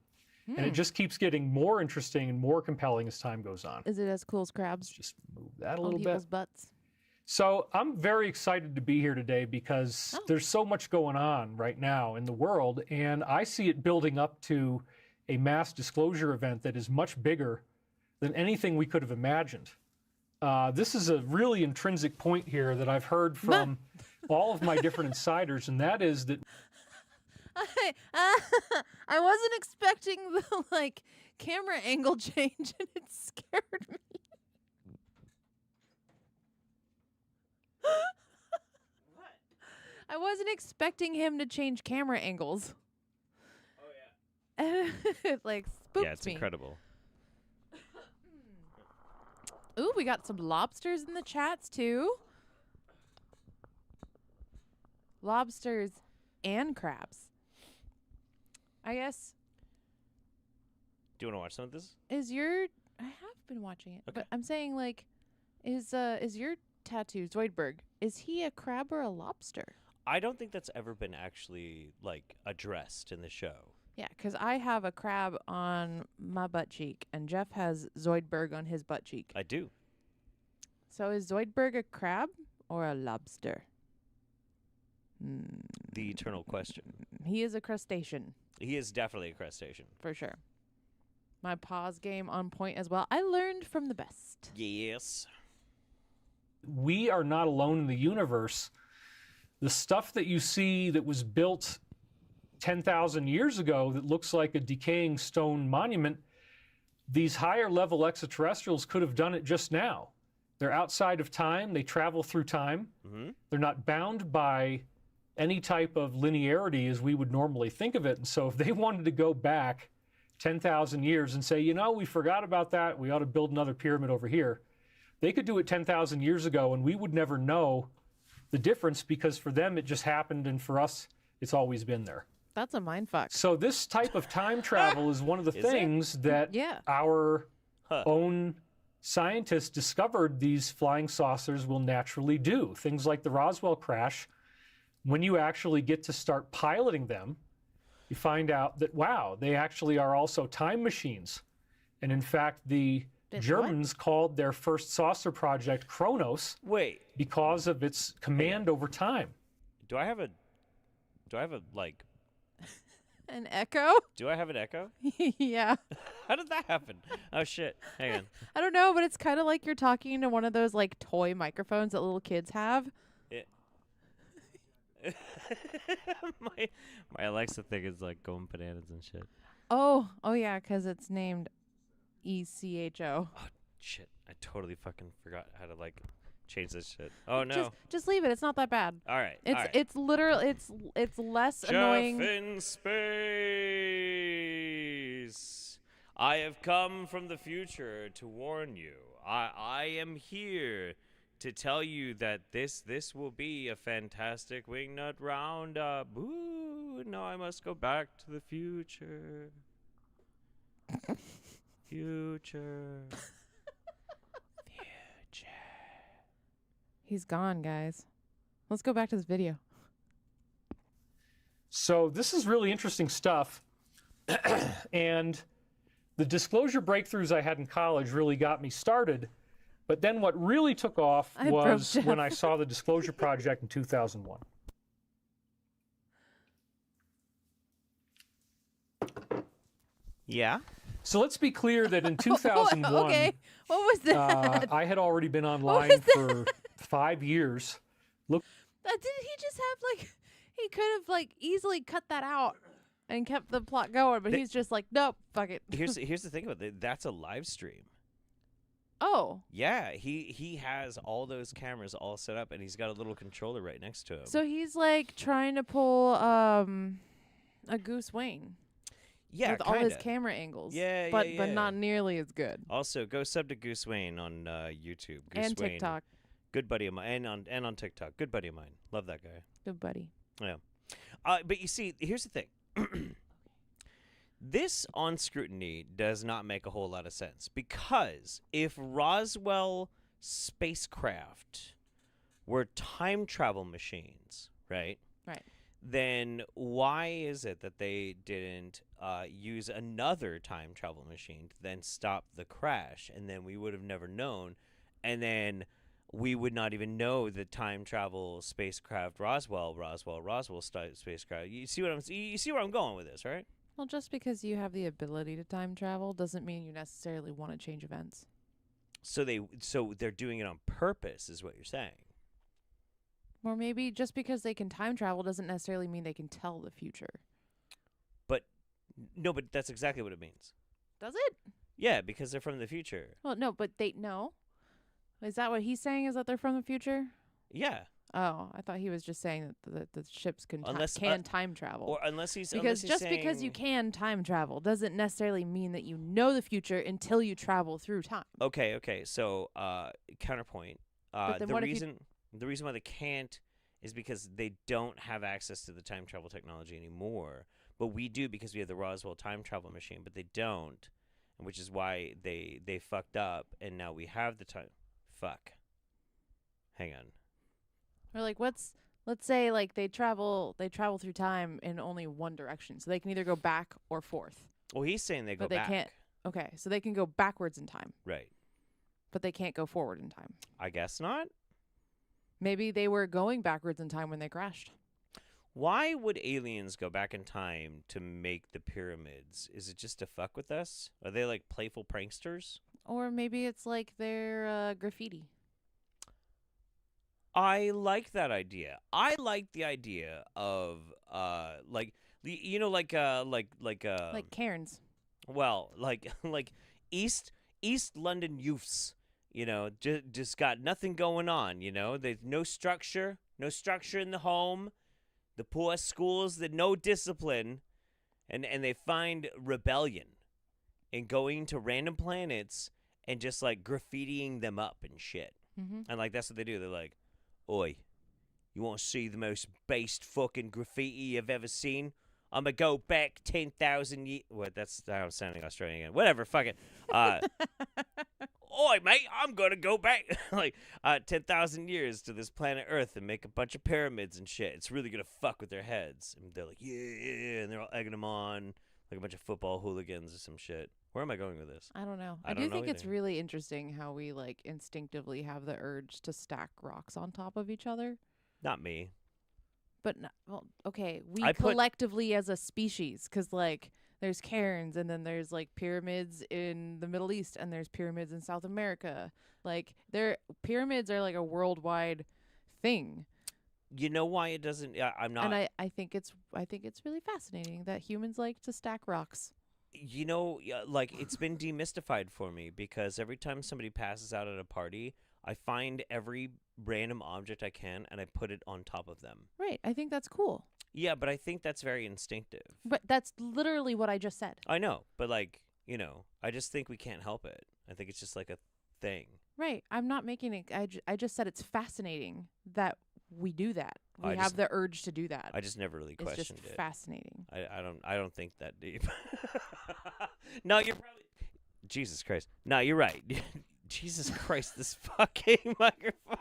And it just keeps getting more interesting and more compelling as time goes on. Is it as cool as crabs? Just move that a on little people's bit. butts. So I'm very excited to be here today because there's so much going on right now in the world, and I see it building up to a mass disclosure event that is much bigger than anything we could have imagined. This is a really intrinsic point here that I've heard from all of my different insiders, and that is that I wasn't expecting the camera angle change, and it scared me. I wasn't expecting him to change camera angles. Oh yeah. It spooked me. Yeah, it's incredible. Ooh, we got some lobsters in the chats too. Lobsters and crabs. I guess. Do you want to watch some of this? I have been watching it, but I'm saying is your tattoo Zoidberg? Is he a crab or a lobster? I don't think that's ever been actually addressed in the show. Yeah, because I have a crab on my butt cheek, and Jeff has Zoidberg on his butt cheek. I do. So is Zoidberg a crab or a lobster? The eternal question. He is a crustacean. He is definitely a crustacean. For sure. My pause game on point as well. I learned from the best. Yes. we are not alone in the universe. The stuff that you see that was built 10,000 years ago that looks like a decaying stone monument, these higher level extraterrestrials could have done it just now. They're outside of time. They travel through time. Mm-hmm. They're not bound by any type of linearity as we would normally think of it. And so if they wanted to go back 10,000 years and say, you know, we forgot about that, we ought to build another pyramid over here, they could do it 10,000 years ago and we would never know the difference because for them it just happened and for us it's always been there. That's a mindfuck. So this type of time travel is one of the things that our own scientists discovered these flying saucers will naturally do. Things like the Roswell crash, when you actually get to start piloting them, you find out that, wow, they actually are also time machines. And in fact, the Germans called their first saucer project Kronos because of its command over time. Do I have a like... An echo? Do I have an echo? Yeah. How did that happen? Oh, shit. Hang on. I don't know, but it's kind of like you're talking to one of those like toy microphones that little kids have. My Alexa thing is like going bananas and shit. Oh yeah, because it's named ECHO. Oh, shit. I totally fucking forgot how to like change this shit. Oh no. Just leave it. It's not that bad. All right. It's literally it's less Jeff annoying. in space. I have come from the future to warn you. I am here to tell you that this will be a fantastic Wingnut Roundup. Ooh, no, I must go back to the future. Future. He's gone, guys. Let's go back to this video. So this is really interesting stuff. And the disclosure breakthroughs I had in college really got me started. But then what really took off was when I saw the Disclosure Project in 2001. Yeah. So let's be clear that in 2001, okay. What was that? I had already been online for 5 years. Look. Didn't he just have like, he could have like easily cut that out and kept the plot going, but he's just like, nope, fuck it. Here's the thing about it. That's a live stream. Oh. Yeah, he has all those cameras all set up, and he's got a little controller right next to him. So he's like trying to pull a Goose Wayne. Yeah, with all his camera angles. Yeah, but yeah. but not nearly as good. Also, go sub to Goose Wayne on YouTube. Goose And Wayne, TikTok. Good buddy of mine, and on TikTok. Good buddy of mine. Love that guy. Good buddy. Yeah. But you see, here's the thing. This on scrutiny does not make a whole lot of sense, because if Roswell spacecraft were time travel machines, right? Right. Then why is it that they didn't use another time travel machine to then stop the crash, and then we would have never known, and then we would not even know the time travel spacecraft Roswell spacecraft. You see where I'm going with this, right? Well, just because you have the ability to time travel doesn't mean you necessarily want to change events. So they're doing it on purpose, is what you're saying. Or maybe just because they can time travel doesn't necessarily mean they can tell the future. But no, but that's exactly what it means. Does it? Yeah, because they're from the future. Well, no, but no. Is that what he's saying? Is that they're from the future? Yeah. Oh, I thought he was just saying that the ships can time travel. Or unless he's because because you can time travel doesn't necessarily mean that you know the future until you travel through time. Okay. So counterpoint. Then The reason why they can't is because they don't have access to the time travel technology anymore. But we do, because we have the Roswell time travel machine, but they don't, which is why they fucked up, and now we have the time. Fuck. Hang on. Or like, let's say like they travel through time in only one direction, so they can either go back or forth. Well, he's saying they go but they back. can't. Okay, so they can go backwards in time. Right. But they can't go forward in time. I guess not. Maybe they were going backwards in time when they crashed. Why would aliens go back in time to make the pyramids? Is it just to fuck with us? Are they like playful pranksters? Or maybe it's like their graffiti. I like that idea. I like the idea of like Cairns. Well, like East London youths, just got nothing going on, There's no structure in the home. The poor schools, no discipline, and they find rebellion in going to random planets and just like graffitiing them up and shit. Mm-hmm. And like that's what they do. They're like, "Oi, you want to see the most based fucking graffiti you've ever seen? I'm going to go back 10,000 years." What? That's how I'm sounding Australian again. Whatever, fuck it. Oi, mate, I'm going to go back like 10,000 years to this planet Earth and make a bunch of pyramids and shit. It's really going to fuck with their heads. And they're like, yeah. And they're all egging them on like a bunch of football hooligans or some shit. Where am I going with this? I don't know. I do don't know think it's either. really interesting how we like instinctively have the urge to stack rocks on top of each other. Not me. But okay, we I put- collectively as a species, because like there's cairns, and then there's like pyramids in the Middle East, and there's pyramids in South America. Like pyramids are like a worldwide thing. You know why it doesn't? I'm not. And I think it's really fascinating that humans like to stack rocks. Like it's been demystified for me, because every time somebody passes out at a party, I find every random object I can and I put it on top of them. Right. I think that's cool. Yeah, but I think that's very instinctive. But that's literally what I just said. I know, but like, I just think we can't help it. I think it's just like a thing. Right. I'm not making it. I just said it's fascinating that we do that. We I have just- the urge to do that. I just never really questioned It's just it. fascinating. I don't think that deep. No, you're probably. Jesus Christ. No, you're right. Jesus Christ, this fucking microphone.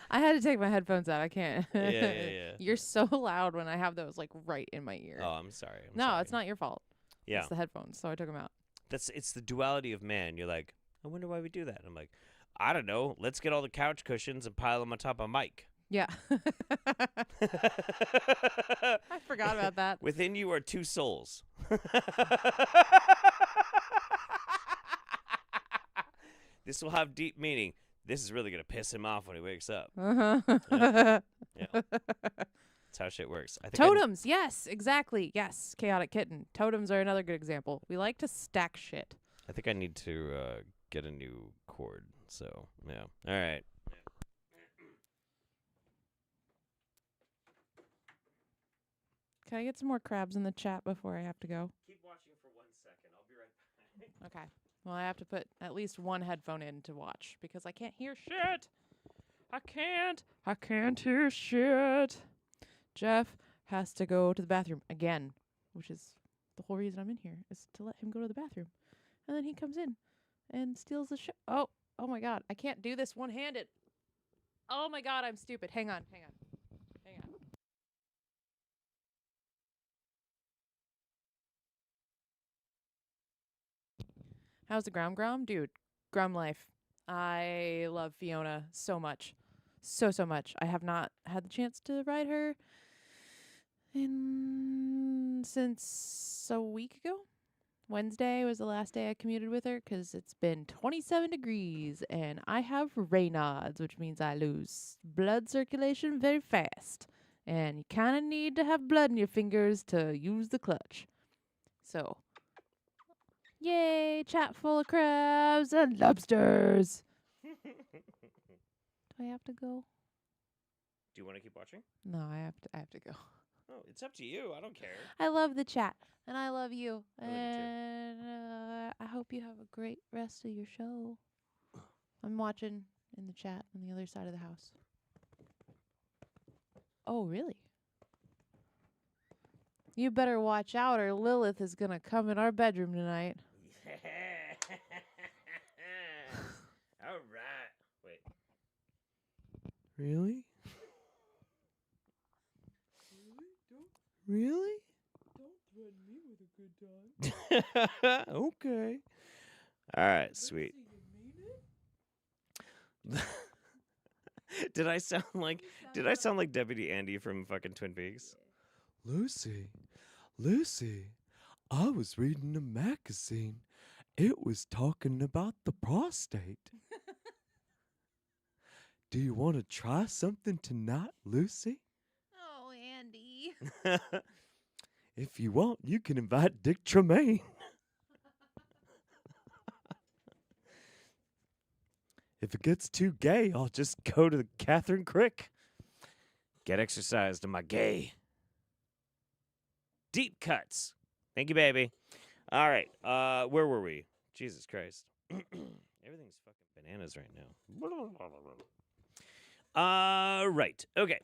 I had to take my headphones out. I can't. Yeah. You're so loud when I have those like right in my ear. Oh, I'm sorry. No, it's not your fault. Yeah. It's the headphones, so I took them out. It's the duality of man. You're like, I wonder why we do that. I'm like, I don't know. Let's get all the couch cushions and pile them on top of Mike. Yeah. I forgot about that. Within you are two souls. This will have deep meaning. This is really going to piss him off when he wakes up. Uh-huh. Yeah. That's how shit works. I think Totems, yes, exactly. Yes, Chaotic Kitten. Totems are another good example. We like to stack shit. I think I need to get a new cord. So, yeah. All right. Can I get some more crabs in the chat before I have to go? Keep watching for 1 second. I'll be right back. Okay. Well, I have to put at least one headphone in to watch because I can't hear shit. I can't hear shit. Jeff has to go to the bathroom again, which is the whole reason I'm in here, is to let him go to the bathroom. And then he comes in and steals the shit. Oh my God. I can't do this one-handed. Oh my God, I'm stupid. Hang on. How's the Grum? Dude, Grum life. I love Fiona so much. So much. I have not had the chance to ride her since a week ago. Wednesday was the last day I commuted with her because it's been 27 degrees and I have Raynaud's, which means I lose blood circulation very fast. And you kind of need to have blood in your fingers to use the clutch. So, yay, chat full of crabs and lobsters. Do I have to go? Do you want to keep watching? No, I have to go. Oh, it's up to you. I don't care. I love the chat, and I love you. I love you too. And I hope you have a great rest of your show. I'm watching in the chat on the other side of the house. Oh, really? You better watch out or Lilith is going to come in our bedroom tonight. All right. Wait. Really? Really? Don't threaten me with a good time. Okay. All right, sweet. Did I sound like Deputy Andy from fucking Twin Peaks? Lucy, I was reading a magazine. It was talking about the prostate. Do you want to try something tonight, Lucy? Oh, Andy. If you want, you can invite Dick Tremaine. If it gets too gay, I'll just go to the Catherine Crick. Get exercise to my gay. Deep cuts. Thank you, baby. All right. Where were we? Jesus Christ. Everything's fucking bananas right now. Right. Okay.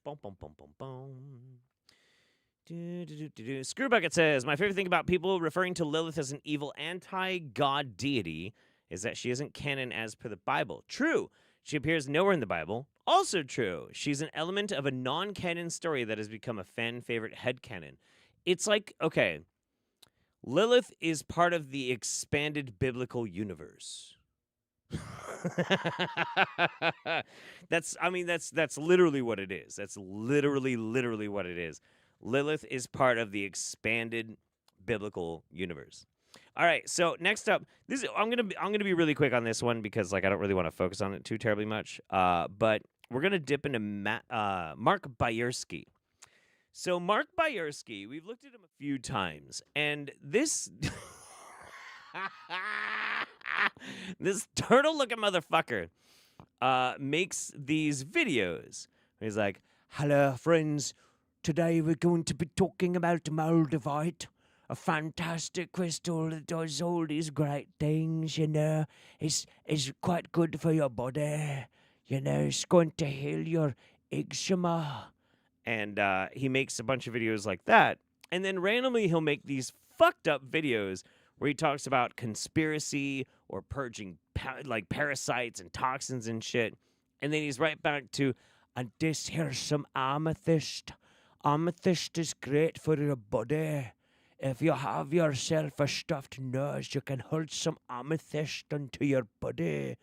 Boom, boom, boom, boom, boom. Screwbucket says, my favorite thing about people referring to Lilith as an evil anti-god deity is that she isn't canon as per the Bible. True. She appears nowhere in the Bible. Also true. She's an element of a non-canon story that has become a fan favorite headcanon. It's like, okay, Lilith is part of the expanded biblical universe. That's literally what it is. That's literally what it is. Lilith is part of the expanded biblical universe. All right, so next up, I'm gonna be really quick on this one because I don't really want to focus on it too terribly much. But we're gonna dip into Mark Bayersky. So Mark Bayersky, we've looked at him a few times, and this this turtle-looking motherfucker makes these videos. He's like, "Hello, friends. Today we're going to be talking about Moldavite, a fantastic crystal that does all these great things, you know. It's quite good for your body. You know, it's going to heal your eczema." And he makes a bunch of videos like that. And then randomly he'll make these fucked up videos where he talks about conspiracy or purging parasites and toxins and shit. And then he's right back to, and this here's some amethyst. Amethyst is great for your body. If you have yourself a stuffed nose, you can hold some amethyst onto your body.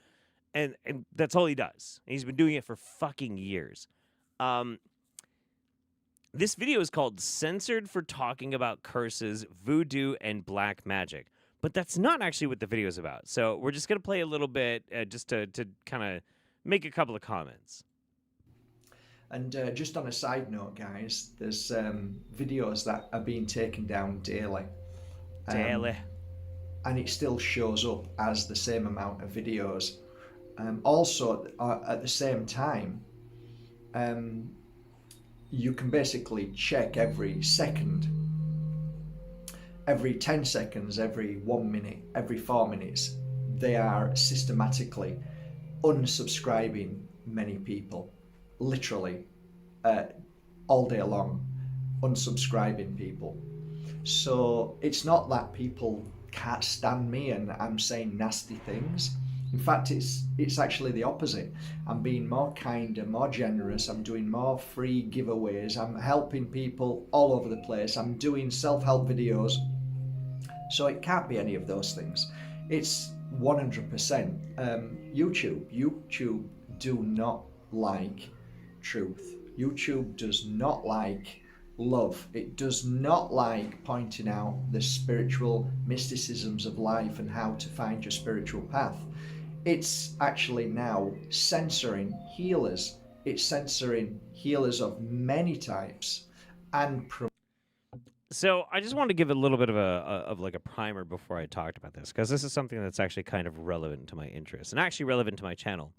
And that's all he does. And he's been doing it for fucking years. This video is called Censored for Talking About Curses, Voodoo, and Black Magic. But that's not actually what the video is about. So we're just going to play a little bit just to kind of make a couple of comments. And just on a side note, guys, there's videos that are being taken down daily. Daily. And it still shows up as the same amount of videos. Also, at the same time, you can basically check every second. every 10 seconds, every 1 minute, every 4 minutes, they are systematically unsubscribing many people, literally all day long, unsubscribing people. So it's not that people can't stand me and I'm saying nasty things. In fact, it's actually the opposite. I'm being more kinder, more generous. I'm doing more free giveaways. I'm helping people all over the place. I'm doing self-help videos. So it can't be any of those things. It's 100% YouTube. YouTube do not like truth. YouTube does not like love. It does not like pointing out the spiritual mysticisms of life and how to find your spiritual path. It's actually now censoring healers. It's censoring healers of many types and So I just wanted to give a little bit of a primer before I talked about this, because this is something that's actually kind of relevant to my interests and actually relevant to my channel.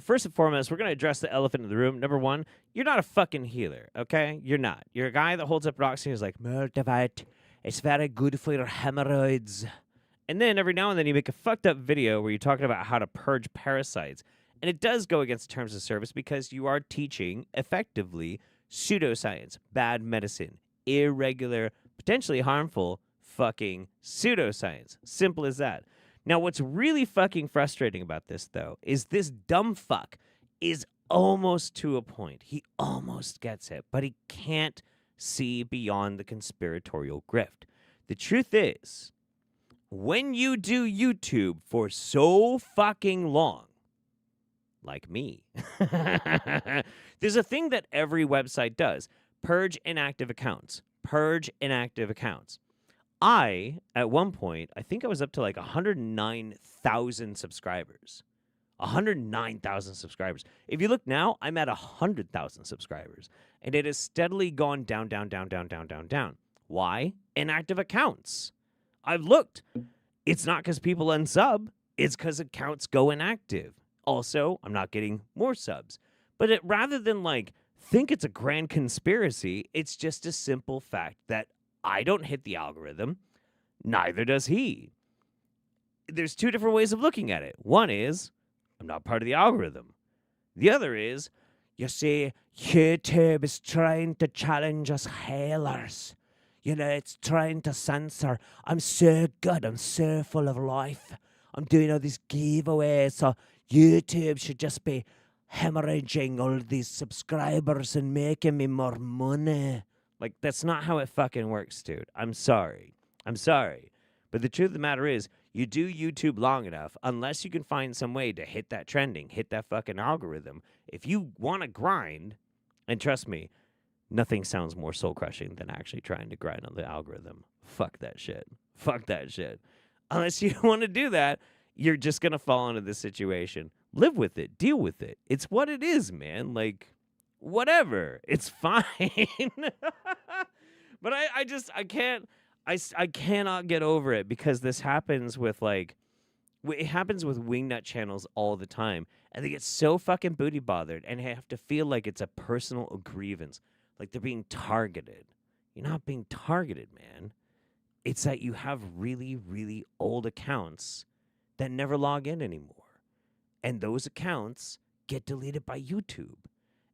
First and foremost, we're going to address the elephant in the room. Number one, you're not a fucking healer, okay? You're not. You're a guy that holds up rocks and is like, multivite, it's very good for your hemorrhoids. And then every now and then you make a fucked up video where you're talking about how to purge parasites. And it does go against terms of service because you are teaching, effectively, pseudoscience, bad medicine, irregular, potentially harmful fucking pseudoscience. Simple as that. Now, what's really fucking frustrating about this, though, is this dumb fuck is almost to a point. He almost gets it, but he can't see beyond the conspiratorial grift. The truth is, when you do YouTube for so fucking long, like me, there's a thing that every website does. Purge inactive accounts. Purge inactive accounts. At one point, I think I was up to like 109,000 subscribers. 109,000 subscribers. If you look now, I'm at 100,000 subscribers. And it has steadily gone down, down, down, down, down, down, down. Why? Inactive accounts. I've looked. It's not because people unsub. It's because accounts go inactive. Also, I'm not getting more subs. But rather than like think it's a grand conspiracy, it's just a simple fact that I don't hit the algorithm. Neither does he. There's two different ways of looking at it. One is, I'm not part of the algorithm. The other is, you see, YouTube is trying to challenge us hailers. You know, it's trying to censor. I'm so good. I'm so full of life. I'm doing all these giveaways. So YouTube should just be hemorrhaging all these subscribers and making me more money. Like, that's not how it fucking works, dude. I'm sorry. I'm sorry. But the truth of the matter is, you do YouTube long enough, unless you can find some way to hit that trending, hit that fucking algorithm. If you want to grind, and trust me, nothing sounds more soul-crushing than actually trying to grind on the algorithm. Fuck that shit. Fuck that shit. Unless you want to do that, you're just going to fall into this situation. Live with it. Deal with it. It's what it is, man. Like, whatever. It's fine. But I cannot get over it because this happens with, like, it happens with Wingnut channels all the time. And they get so fucking booty bothered and have to feel like it's a personal grievance. Like they're being targeted. You're not being targeted, man. It's that you have really, really old accounts that never log in anymore. And those accounts get deleted by YouTube.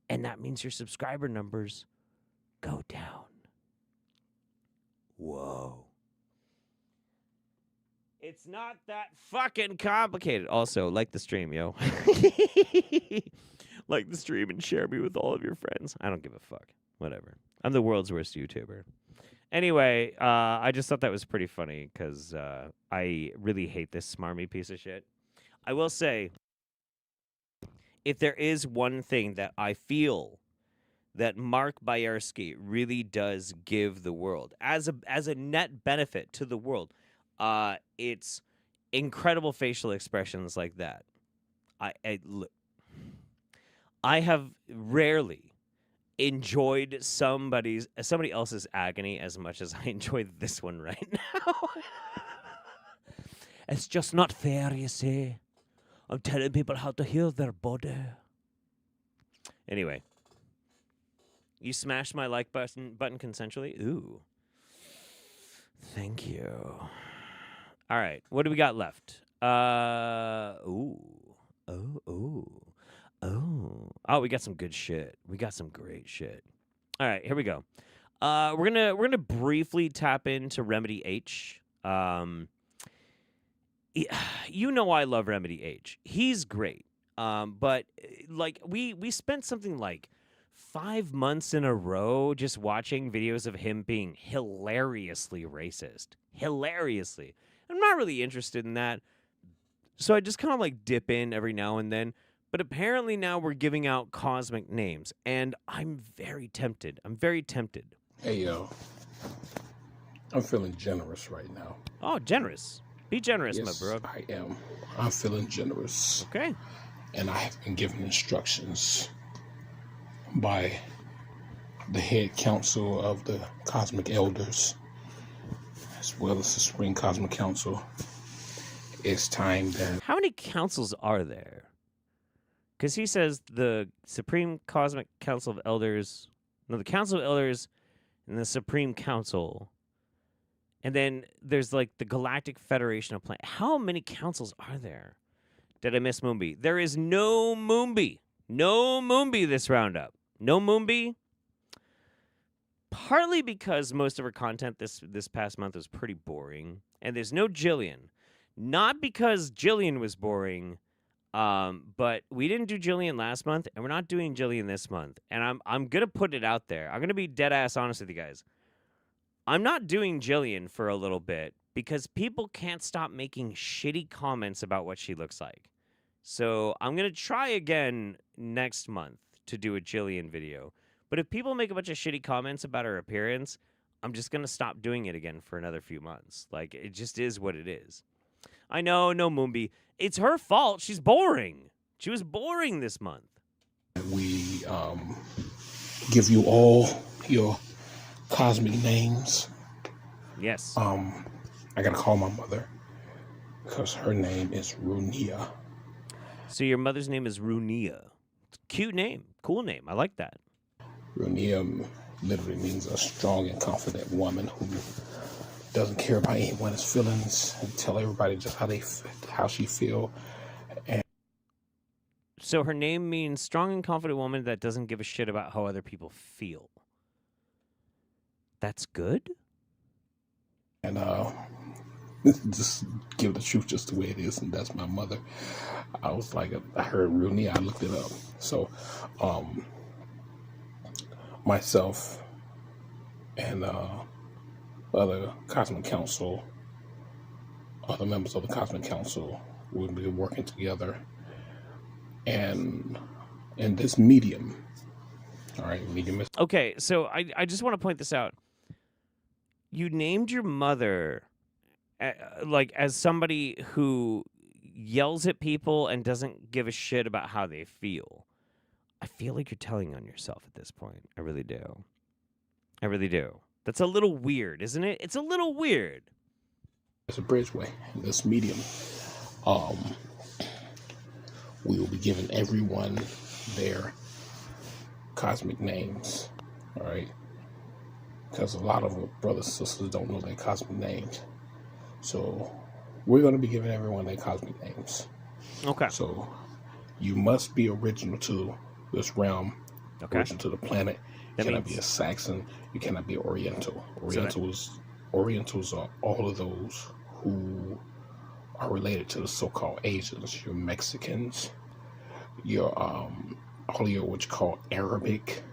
And that means your subscriber numbers go down. Whoa. It's not that fucking complicated. Also, like the stream, yo. Like the stream and share me with all of your friends. I don't give a fuck. Whatever. I'm the world's worst YouTuber. Anyway, I just thought that was pretty funny because I really hate this smarmy piece of shit. I will say, if there is one thing that I feel that Mark Bayersky really does give the world as a net benefit to the world, it's incredible facial expressions like that. I have rarely enjoyed somebody else's agony as much as I enjoy this one right now. It's just not fair, you see. I'm telling people how to heal their body. Anyway, you smashed my like button consensually? Ooh. Thank you. All right, what do we got left? Oh, we got some good shit. We got some great shit. All right, here we go. We're gonna briefly tap into Remedy H. You know I love Remedy H. He's great. But like we spent something like 5 months in a row just watching videos of him being hilariously racist. Hilariously. I'm not really interested in that. So I just kind of like dip in every now and then. But apparently now we're giving out cosmic names, and I'm very tempted. Hey, yo. I'm feeling generous right now. Oh, generous. Be generous, yes, my bro. I am. I'm feeling generous. Okay. And I have been given instructions by the head council of the Cosmic Elders, as well as the Supreme Cosmic Council. It's time that... How many councils are there? Because he says the Supreme Cosmic Council of Elders, no, the Council of Elders and the Supreme Council. And then there's like the Galactic Federation of Planets. How many councils are there? Did I miss Moonbee? There is no Moonbee. No Moonbee this roundup. No Moonbee. Partly because most of her content this past month was pretty boring. And there's no Jillian. Not because Jillian was boring. But we didn't do Jillian last month, and we're not doing Jillian this month. And I'm gonna put it out there. I'm gonna be dead ass honest with you guys. I'm not doing Jillian for a little bit because people can't stop making shitty comments about what she looks like. So I'm gonna try again next month to do a Jillian video. But if people make a bunch of shitty comments about her appearance, I'm just gonna stop doing it again for another few months. Like, it just is what it is. I know, no Moonbee. It's her fault. She's boring. She was boring this month. We give you all your cosmic names. Yes. I gotta call my mother because her name is Runia. So your mother's name is Runia. Cute name. Cool name. I like that. Runia literally means a strong and confident woman who doesn't care about anyone's feelings and tell everybody just how she feel. And so her name means strong and confident woman that doesn't give a shit about how other people feel. That's good. And just give the truth just the way it is, and that's my mother. I was like, I heard Rooney, I looked it up. So, myself and other Cosmic Council, other members of the Cosmic Council will be working together and in this medium. All right, medium is... Okay, so I just want to point this out. You named your mother like as somebody who yells at people and doesn't give a shit about how they feel. I feel like you're telling on yourself at this point. I really do. I really do. That's a little weird, isn't it? It's a little weird. It's a bridgeway in this medium. We will be giving everyone their cosmic names, all right? Because a lot of our brothers and sisters don't know their cosmic names. So we're going to be giving everyone their cosmic names. Okay. So you must be original to this realm, original to the planet. You cannot be a Saxon. You cannot be Oriental. Orientals are all of those who are related to the so-called Asians. Your Mexicans, your all of your what you call Arabic,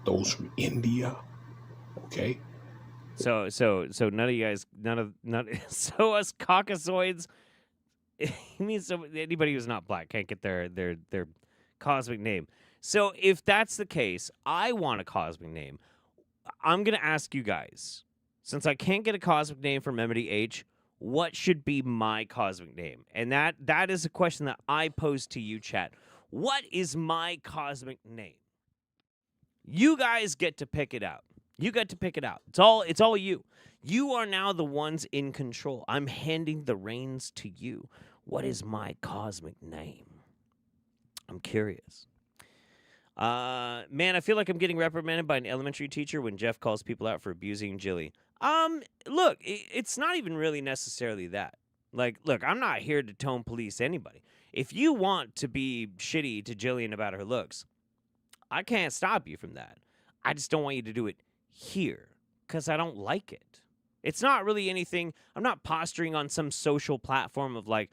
those from India. Okay. So none of you guys, so us Caucasoids. It means so anybody who's not black can't get their cosmic name. So if that's the case, I want a cosmic name. I'm gonna ask you guys, since I can't get a cosmic name from Remedy H, what should be my cosmic name? And that is a question that I pose to you, chat. What is my cosmic name? You guys get to pick it out. You get to pick it out. It's all you. You are now the ones in control. I'm handing the reins to you. What is my cosmic name? I'm curious. Man, I feel like I'm getting reprimanded by an elementary teacher when Jeff calls people out for abusing Jilly. Look, it's not even really necessarily that. Like, look, I'm not here to tone police anybody. If you want to be shitty to Jillian about her looks, I can't stop you from that. I just don't want you to do it here because I don't like it. It's not really anything. I'm not posturing on some social platform of like,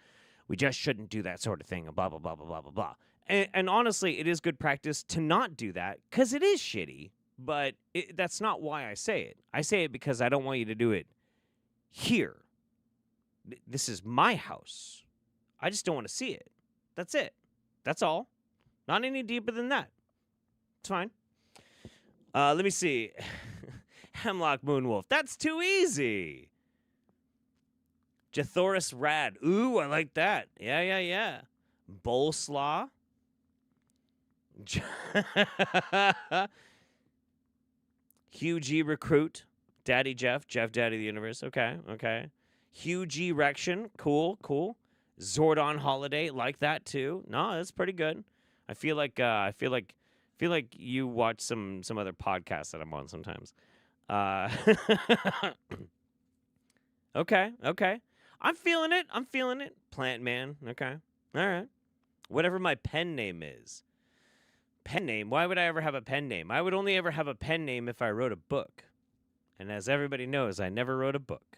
we just shouldn't do that sort of thing and blah, blah, blah, blah, blah, blah, blah. And honestly, it is good practice to not do that because it is shitty, but that's not why I say it. I say it because I don't want you to do it here. This is my house. I just don't want to see it. That's it. That's all. Not any deeper than that. It's fine. Let me see. Hemlock Moonwolf. That's too easy. Jathoris Rad. Ooh, I like that. Yeah. Boleslaw. Hugh G Recruit. Daddy Jeff. Jeff Daddy the Universe. Okay. Hugh G Rection. Cool. Zordon Holiday. Like that too. No, that's pretty good. I feel like you watch some other podcasts that I'm on sometimes. Okay. I'm feeling it. Plant Man. Okay. All right. Whatever my pen name is. Pen name? Why would I ever have a pen name? I would only ever have a pen name if I wrote a book. And as everybody knows, I never wrote a book.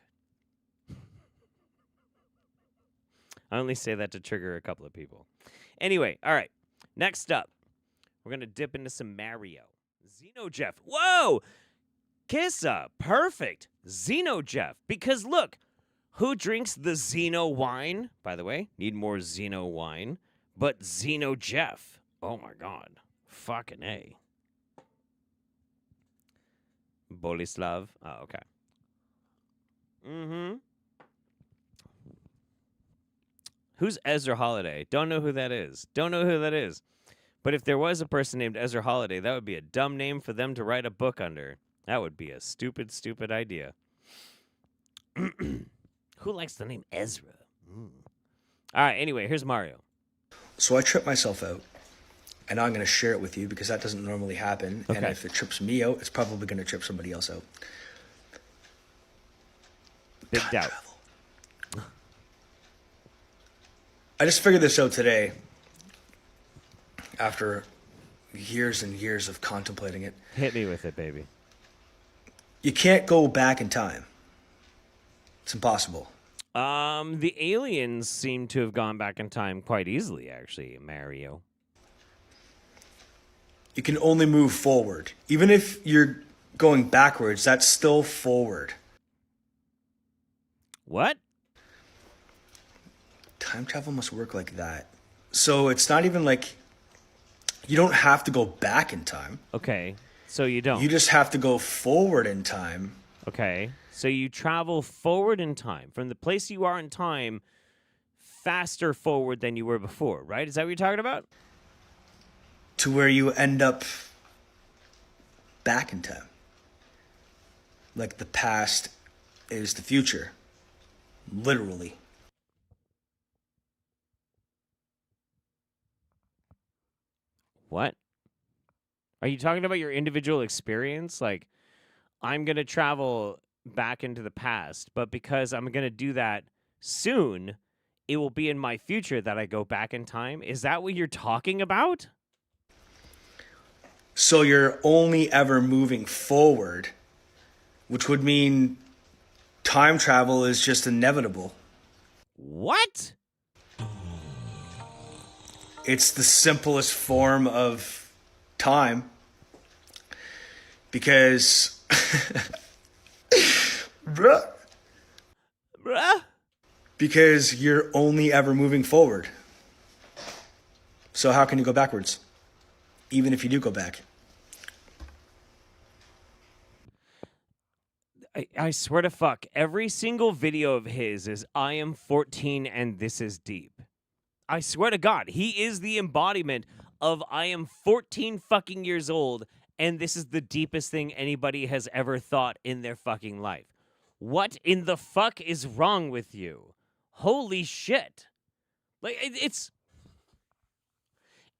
I only say that to trigger a couple of people. Anyway, all right. Next up, we're going to dip into some Mario. Xeno Jeff. Whoa! Kissa. Perfect. Xeno Jeff. Because look, who drinks the Xeno wine? By the way, need more Xeno wine. But Xeno Jeff. Oh my God. Fucking A. Bolislav. Oh, okay. Who's Ezra Holiday? Don't know who that is. But if there was a person named Ezra Holiday, that would be a dumb name for them to write a book under. That would be a stupid idea. Who likes the name Ezra? All right, anyway, here's Mario. So I tripped myself out, and I'm going to share it with you because that doesn't normally happen. Okay. And if it trips me out, it's probably going to trip somebody else out. Big doubt. I just figured this out today after years and years of contemplating it. Hit me with it, baby. You can't go back in time. It's impossible. The aliens seem to have gone back in time quite easily, actually, Mario. You can only move forward. Even if you're going backwards, that's still forward. What? Time travel must work like that. So it's not even like you don't have to go back in time. Okay, so you don't. You just have to go forward in time. Okay, so you travel forward in time. From the place you are in time, faster forward than you were before, right? Is that what you're talking about? To where you end up back in time. Like the past is the future. Literally. What? Are you talking about your individual experience? Like, I'm going to travel back into the past, but because I'm going to do that soon, it will be in my future that I go back in time? Is that what you're talking about? So you're only ever moving forward, which would mean time travel is just inevitable. What? It's the simplest form of time because bruh. Because you're only ever moving forward. So how can you go backwards? Even if you do go back. I swear to fuck, every single video of his is I am 14 and this is deep. I swear to God, he is the embodiment of I am 14 fucking years old and this is the deepest thing anybody has ever thought in their fucking life. What in the fuck is wrong with you? Holy shit. Like, it's...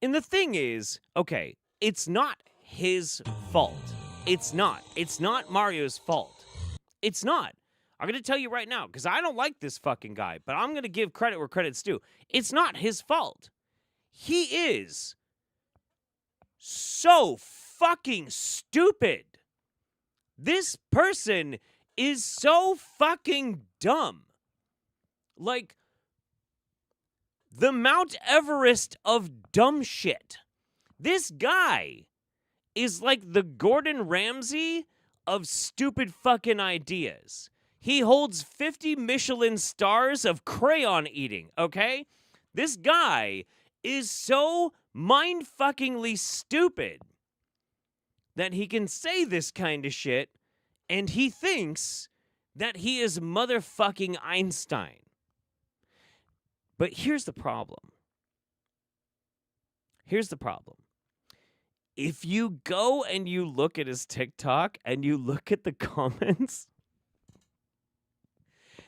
And the thing is, okay, It's not his fault. It's not. It's not Mario's fault. It's not. I'm going to tell you right now, because I don't like this fucking guy, but I'm going to give credit where credit's due. It's not his fault. He is so fucking stupid. This person is so fucking dumb. Like, the Mount Everest of dumb shit. This guy is like the Gordon Ramsay of stupid fucking ideas. He holds 50 Michelin stars of crayon eating, okay? This guy is so mind-fuckingly stupid that he can say this kind of shit, and he thinks that he is motherfucking Einstein. But here's the problem. Here's the problem. If you go and you look at his TikTok and you look at the comments,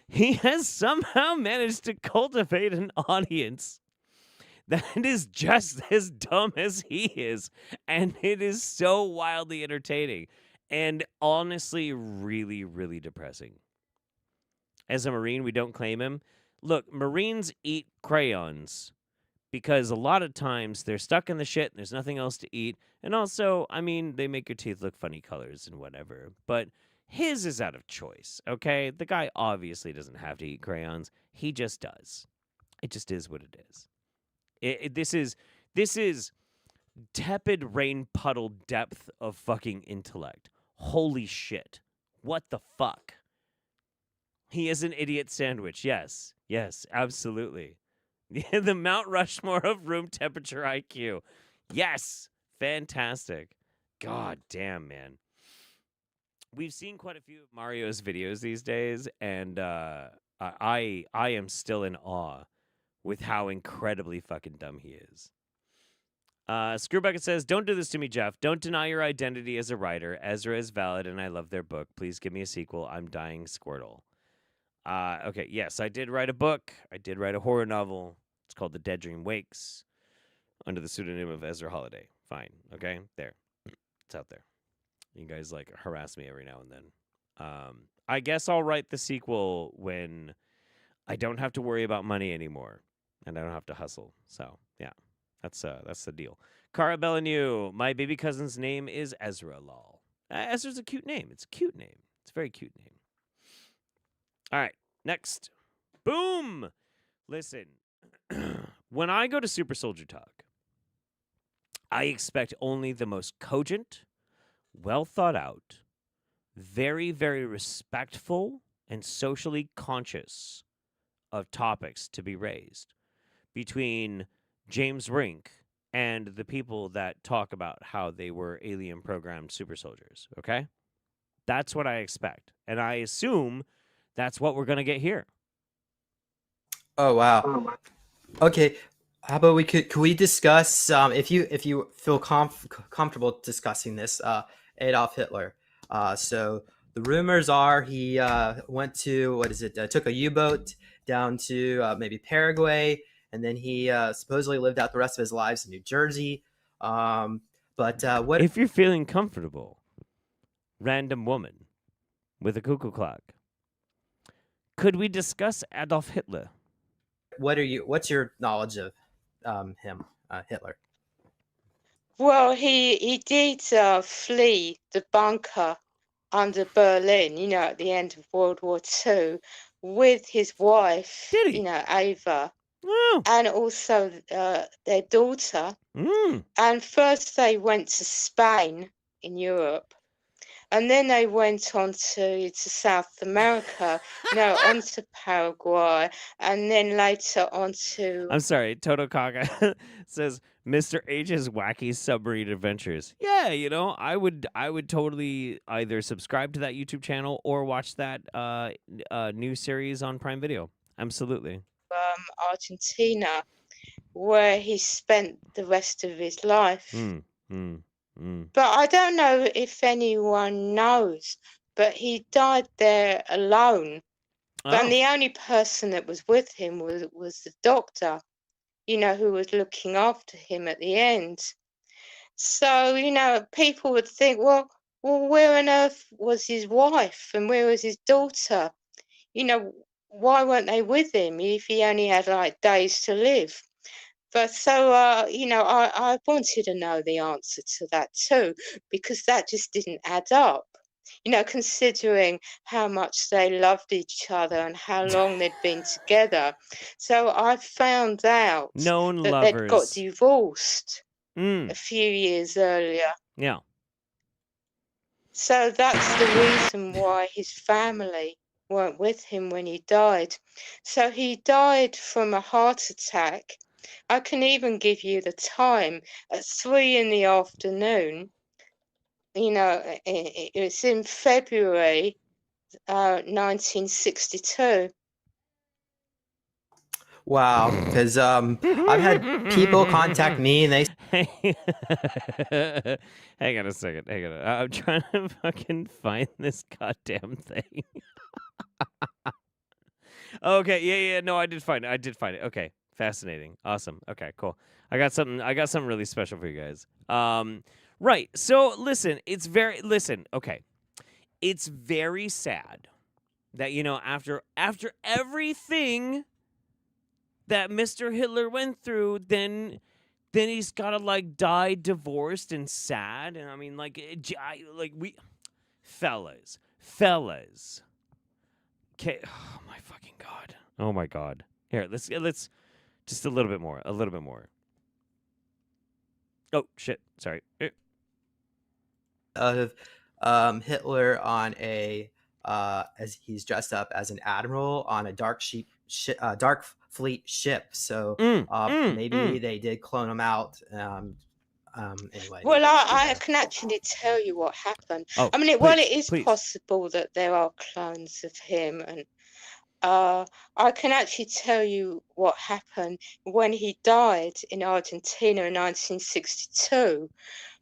he has somehow managed to cultivate an audience that is just as dumb as he is. And it is so wildly entertaining and honestly really, really depressing. As a Marine, we don't claim him. Look, Marines eat crayons because a lot of times they're stuck in the shit and there's nothing else to eat. And also, I mean, they make your teeth look funny colors and whatever. But his is out of choice, okay? The guy obviously doesn't have to eat crayons. He just does. It just is what it is. This is tepid rain puddle depth of fucking intellect. Holy shit. What the fuck? He is an idiot sandwich. Yes. Yes, absolutely. The Mount Rushmore of room temperature IQ. Yes. Fantastic. God damn, man. We've seen quite a few of Mario's videos these days, and I am still in awe with how incredibly fucking dumb he is. Screwbucket says, don't do this to me, Jeff. Don't deny your identity as a writer. Ezra is valid, and I love their book. Please give me a sequel. I'm dying, Squirtle. Okay, yes, I did write a book. I did write a horror novel. It's called The Dead Dream Wakes, under the pseudonym of Ezra Holiday. Fine, okay? There. It's out there. You guys, like, harass me every now and then. I guess I'll write the sequel when I don't have to worry about money anymore, and I don't have to hustle. So, yeah, that's the deal. Cara Bellenew, my baby cousin's name is Ezra, lol. Ezra's a cute name. It's a cute name. It's a very cute name. All right, next. Boom! Listen, when I go to Super Soldier Talk, I expect only the most cogent, well thought out, very, very respectful, and socially conscious of topics to be raised between James Rink and the people that talk about how they were alien programmed super soldiers, okay? That's what I expect. And I assume that's what we're going to get here. Oh, wow. Okay. How about could we discuss, if you feel comfortable discussing this, Adolf Hitler. So the rumors are he went to, took a U-boat down to maybe Paraguay, and then he supposedly lived out the rest of his lives in New Jersey. But what if you're feeling comfortable, random woman with a cuckoo clock, could we discuss Adolf Hitler? What's your knowledge of him, Hitler? Well, he did flee the bunker under Berlin, at the end of World War II, with his wife, Ava, and also their daughter. And first they went to Spain in Europe, and then they went on to South America, on to Paraguay, and then later on to... I'm sorry, Toto Kaga says, Mr. H's Wacky Submarine Adventures. Yeah, I would totally either subscribe to that YouTube channel or watch that new series on Prime Video. Absolutely. Argentina, where he spent the rest of his life. But I don't know if anyone knows, but he died there alone. And the only person that was with him was the doctor, who was looking after him at the end. So, people would think, well, where on earth was his wife and where was his daughter? Why weren't they with him if he only had like days to live? But so, I wanted to know the answer to that too, because that just didn't add up. Considering how much they loved each other and how long they'd been together. So I found out Known that they'd got lovers. divorced a few years earlier. Yeah. So that's the reason why his family weren't with him when he died. So he died from a heart attack. I can even give you the time at 3 in the afternoon. It was in February 1962. Wow, because I've had people contact me and they. Hang on a second. Hang on. I'm trying to fucking find this goddamn thing. Okay. Yeah. No, I did find it. Okay. Fascinating. Awesome. Okay. Cool. I got something really special for you guys. Right. So listen. Okay. It's very sad that after everything that Mr. Hitler went through, then he's gotta die divorced and sad, and I mean fellas. Okay, oh my fucking god. Oh my god. Here, let's just a little bit more. Oh shit, sorry. Of Hitler on a as he's dressed up as an admiral on a dark fleet ship. So maybe they did clone him out. Anyway. Well, I can actually tell you what happened. Oh, I mean, it is possible that there are clones of him, and I can actually tell you what happened when he died in Argentina in 1962,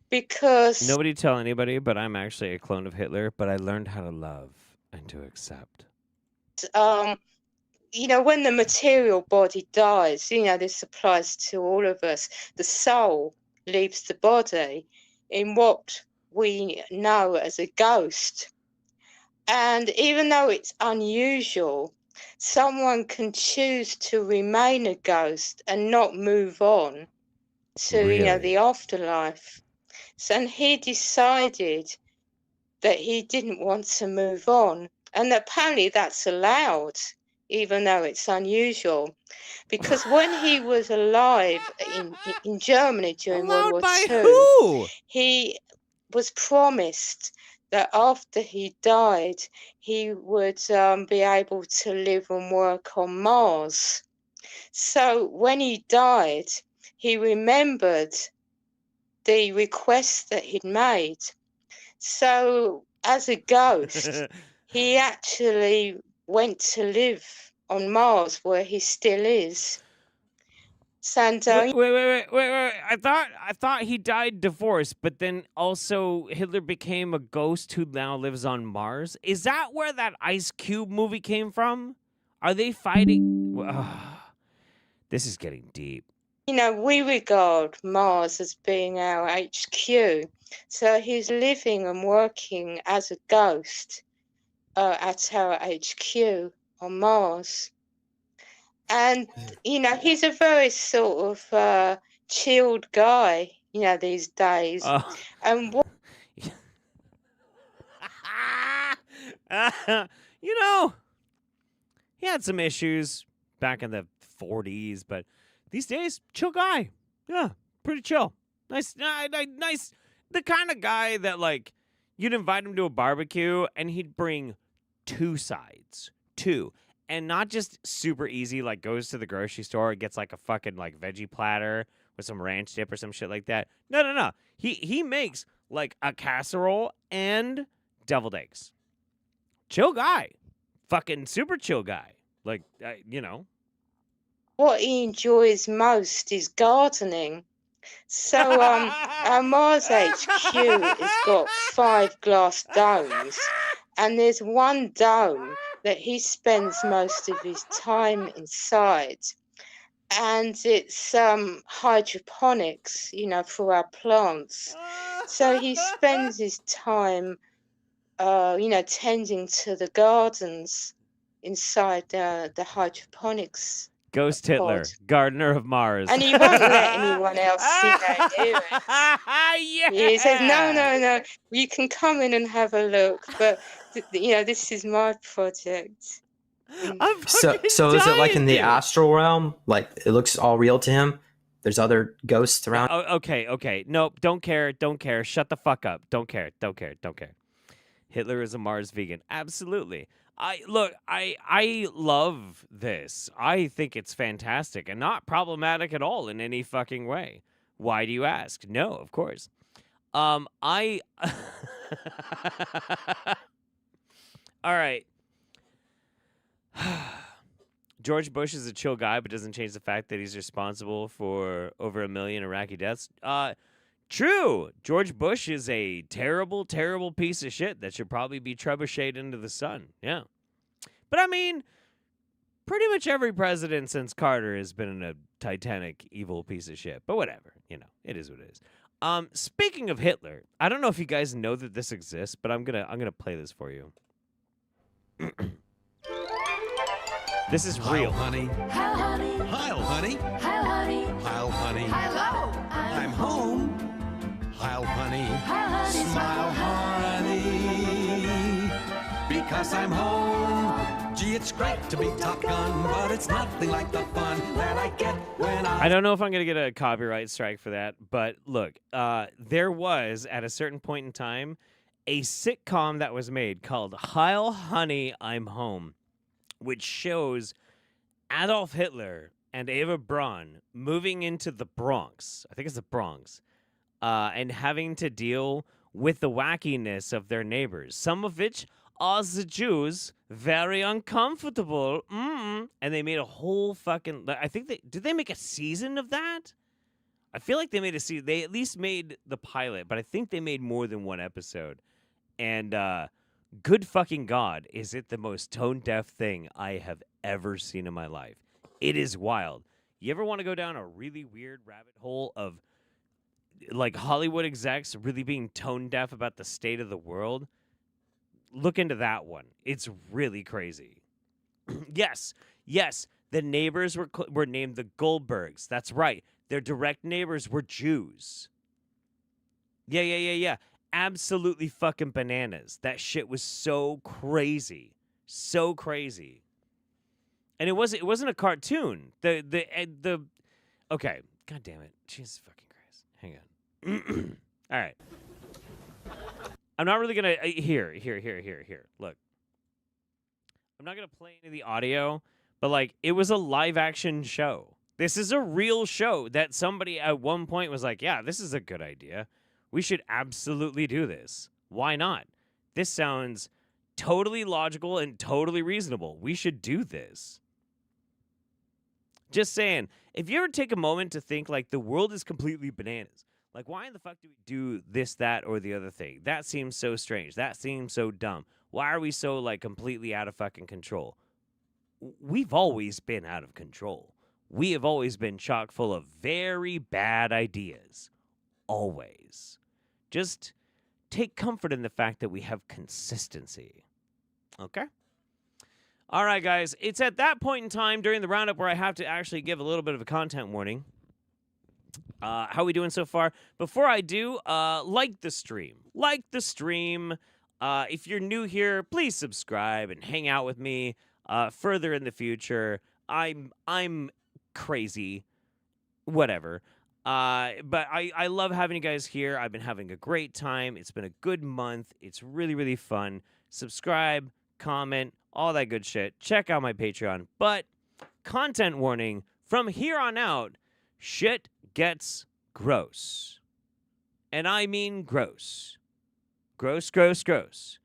because Nobody tell anybody, but I'm actually a clone of Hitler, but I learned how to love and to accept. when the material body dies, this applies to all of us. The soul leaves the body in what we know as a ghost. And even though it's unusual, someone can choose to remain a ghost and not move on to, the afterlife. And he decided that he didn't want to move on. And apparently that's allowed, even though it's unusual. Because when he was alive in Germany during World War II, he was promised that after he died, he would be able to live and work on Mars. So when he died, he remembered the request that he'd made. So as a ghost, he actually went to live on Mars, where he still is. Wait! I thought he died divorced, but then also Hitler became a ghost who now lives on Mars. Is that where that Ice Cube movie came from? Are they fighting? This is getting deep. We regard Mars as being our HQ, so he's living and working as a ghost at our HQ on Mars. And, he's a very sort of chilled guy, these days. And what He had some issues back in the 40s, but these days, chill guy. Yeah, pretty chill. Nice. The kind of guy that, you'd invite him to a barbecue, and he'd bring 2 sides. 2. And not just super easy, goes to the grocery store and gets, a fucking, veggie platter with some ranch dip or some shit like that. No. He makes, a casserole and deviled eggs. Chill guy. Fucking super chill guy. What he enjoys most is gardening. So, our Mars HQ has got 5 glass domes, and there's one dome that he spends most of his time inside. and it's hydroponics, for our plants. So he spends his time, tending to the gardens inside the hydroponics Ghost pod. Hitler, gardener of Mars. And he won't let anyone else, do it. Yeah. He says, no, you can come in and have a look, but this is my project. So is it like in the astral realm? Like it looks all real to him? There's other ghosts around. Okay. Nope, don't care. Shut the fuck up. Don't care. Hitler is a Mars vegan. Absolutely. I love this. I think it's fantastic and not problematic at all in any fucking way. Why do you ask? No, of course. I All right. George Bush is a chill guy, but doesn't change the fact that he's responsible for over 1 million Iraqi deaths. True. George Bush is a terrible, terrible piece of shit that should probably be trebucheted into the sun. Yeah. But I mean, pretty much every president since Carter has been a titanic, evil piece of shit. But whatever. It is what it is. Speaking of Hitler, I don't know if you guys know that this exists, but I'm gonna play this for you. This is real. Honey. Hi, honey. Hi, honey. Hi, honey. Hi, honey. Hello. I'm home. Hi, honey. Hi, honey. Smile, honey. Because I'm home. Gee, it's great to be Top Gun, but it's nothing like the fun that I get when I don't know if I'm going to get a copyright strike for that, but look, there was, at a certain point in time, a sitcom that was made called Heil Honey, I'm Home, which shows Adolf Hitler and Eva Braun moving into the Bronx. I think it's the Bronx. And having to deal with the wackiness of their neighbors, some of which are the Jews, very uncomfortable. And they made a whole fucking... I think did they make a season of that? I feel like they made a season. They at least made the pilot, but I think they made more than one episode. And good fucking God, is it the most tone-deaf thing I have ever seen in my life. It is wild. You ever want to go down a really weird rabbit hole of like Hollywood execs really being tone-deaf about the state of the world? Look into that one. It's really crazy. Yes, the neighbors were named the Goldbergs. That's right. Their direct neighbors were Jews. Yeah. Absolutely fucking bananas. That shit was so crazy. So crazy. And it wasn't a cartoon. The okay. God damn it. Jesus fucking Christ. Hang on. All right. I'm not really gonna here. Look. I'm not gonna play any of the audio, but like it was a live action show. This is a real show that somebody at one point was like, yeah, this is a good idea. We should absolutely do this. Why not? This sounds totally logical and totally reasonable. We should do this. Just saying, if you ever take a moment to think like the world is completely bananas, like why in the fuck do we do this, that, or the other thing? That seems so strange. That seems so dumb. Why are we so like completely out of fucking control? We've always been out of control. We have always been chock full of very bad ideas. Always. Just take comfort in the fact that we have consistency. Okay? All right, guys. It's at that point in time during the roundup where I have to actually give a little bit of a content warning. How are we doing so far? Before I do, like the stream. Like the stream. If you're new here, please subscribe and hang out with me further in the future. I'm crazy. Whatever. But I love having you guys here. I've been having a great time. It's been a good month. It's really, really fun. Subscribe, comment, all that good shit. Check out my Patreon. But content warning, from here on out, shit gets gross. And I mean gross. Gross, gross, gross.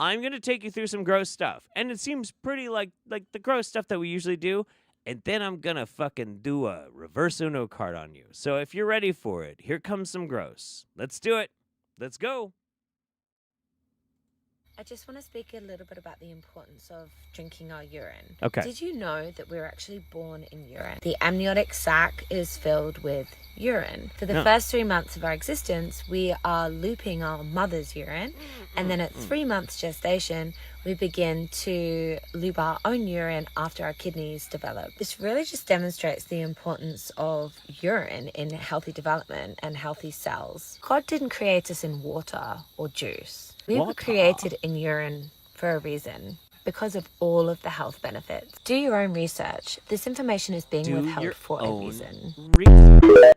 I'm going to take you through some gross stuff. And it seems pretty like the gross stuff that we usually do. And then I'm going to fucking do a reverse Uno card on you. So if you're ready for it, here comes some gross. Let's do it. Let's go. I just want to speak a little bit about the importance of drinking our urine. Okay. Did you know that we're actually born in urine? The amniotic sac is filled with urine. For the first 3 months of our existence, we are looping our mother's urine, and then at 3 months gestation, we begin to loop our own urine after our kidneys develop. This really just demonstrates the importance of urine in healthy development and healthy cells. God didn't create us in water or juice. We were created in urine for a reason, because of all of the health benefits. Do your own research. This information is being withheld for a reason.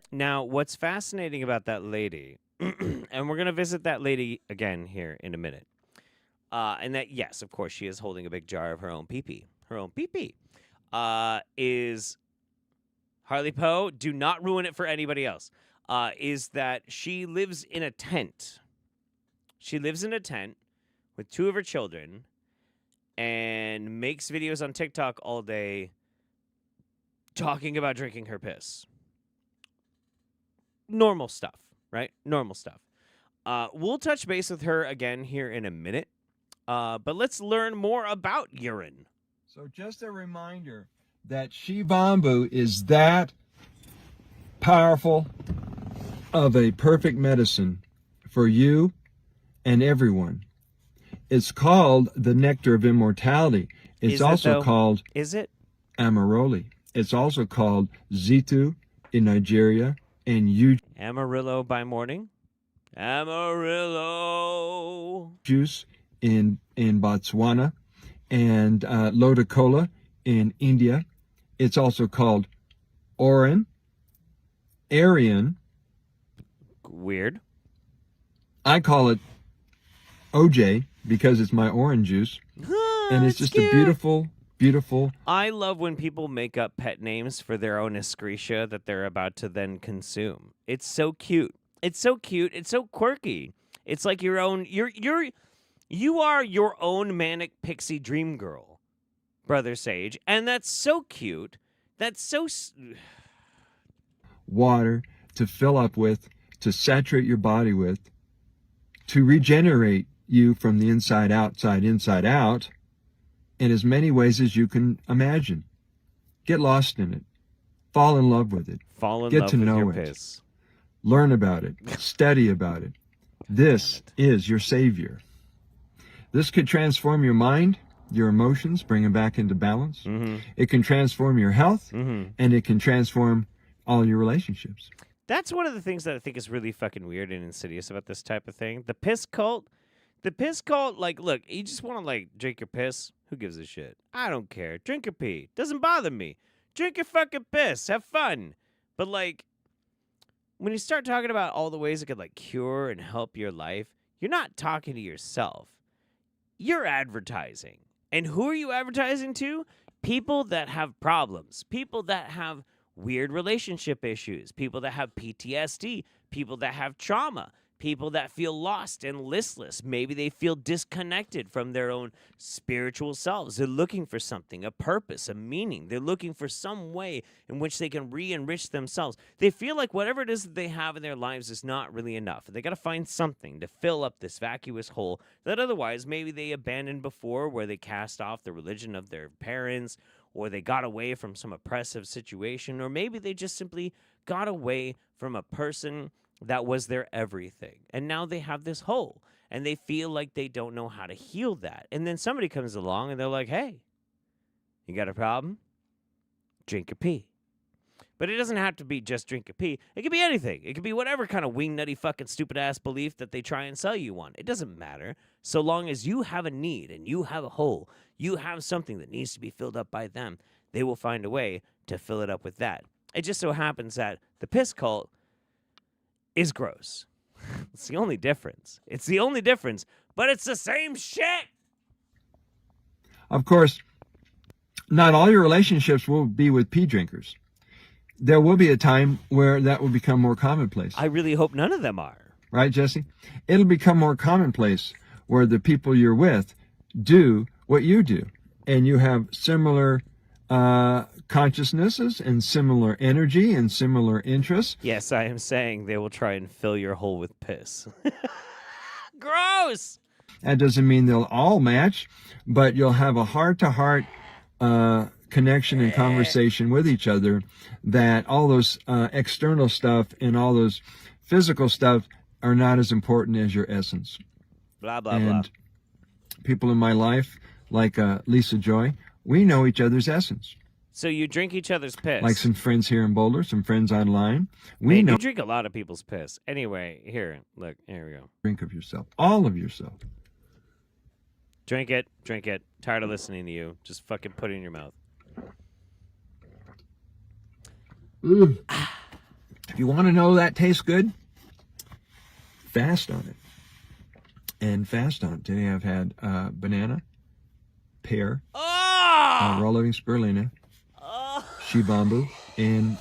Now, what's fascinating about that lady, and we're going to visit that lady again here in a minute, and that, yes, of course, she is holding a big jar of her own pee-pee. Her own pee-pee. Is Harley Poe, do not ruin it for anybody else, is that she lives in a tent. She lives in a tent with 2 of her children and makes videos on TikTok all day talking about drinking her piss. Normal stuff, right? Normal stuff. We'll touch base with her again here in a minute, but let's learn more about urine. So just a reminder that Shivambu is that powerful of a perfect medicine for you and everyone. It's called the nectar of immortality. It's also called Amaroli. It's also called Zitu in Nigeria and Amarillo by morning. Amarillo juice in Botswana and Loda-Cola in India. It's also called Arian. Weird. I call it OJ because it's my orange juice. And it's just a beautiful, beautiful. I love when people make up pet names for their own excreta that they're about to then consume. It's so cute. It's so cute. It's so quirky. It's like your own. You are your own manic pixie dream girl, Brother Sage, and that's so cute. That's so water to fill up with, to saturate your body with, to regenerate you from the inside out, in as many ways as you can imagine. Get lost in it. Fall in love with it. Get to know it. Piss. Learn about it. Study about it. This is your savior. This could transform your mind, your emotions, bring them back into balance. Mm-hmm. It can transform your health, and it can transform all your relationships. That's one of the things that I think is really fucking weird and insidious about this type of thing. The piss cult, like, look, you just want to, like, drink your piss. Who gives a shit? I don't care. Drink your pee. Doesn't bother me. Drink your fucking piss. Have fun. But, like, when you start talking about all the ways it could, like, cure and help your life, you're not talking to yourself. You're advertising. And who are you advertising to? People that have problems. People that have weird relationship issues, people that have PTSD, people that have trauma, people that feel lost and listless. Maybe they feel disconnected from their own spiritual selves. They're looking for something, a purpose, a meaning. They're looking for some way in which they can re-enrich themselves. They feel like whatever it is that they have in their lives is not really enough. They got to find something to fill up this vacuous hole that otherwise maybe they abandoned before, where they cast off the religion of their parents, or they got away from some oppressive situation, or maybe they just simply got away from a person that was their everything. And now they have this hole, and they feel like they don't know how to heal that. And then somebody comes along, and they're like, hey, you got a problem? Drink your pee. But it doesn't have to be just drink your pee. It could be anything. It could be whatever kind of wingnutty fucking stupid-ass belief that they try and sell you on. It doesn't matter. So long as you have a need and you have a hole, you have something that needs to be filled up by them, they will find a way to fill it up with that. It just so happens that the piss cult is gross. It's the only difference. It's the only difference, but it's the same shit. Of course, not all your relationships will be with pee drinkers. There will be a time where that will become more commonplace. I really hope none of them are. Right, Jesse? It'll become more commonplace where the people you're with do what you do, and you have similar consciousnesses and similar energy and similar interests. Yes, I am saying they will try and fill your hole with piss. Gross! That doesn't mean they'll all match, but you'll have a heart-to-heart connection and conversation with each other, that all those external stuff and all those physical stuff are not as important as your essence. Blah, blah, and blah. People in my life, like Lisa Joy, we know each other's essence. So you drink each other's piss. Like some friends here in Boulder, some friends online. We know. You drink a lot of people's piss. Anyway, here, look, here we go. Drink of yourself, all of yourself. Drink it, drink it. Tired of listening to you. Just fucking put it in your mouth. If you want to know that tastes good, fast on it. And fast on it. Today I've had banana, pear, raw living spirulina, Shivambu, and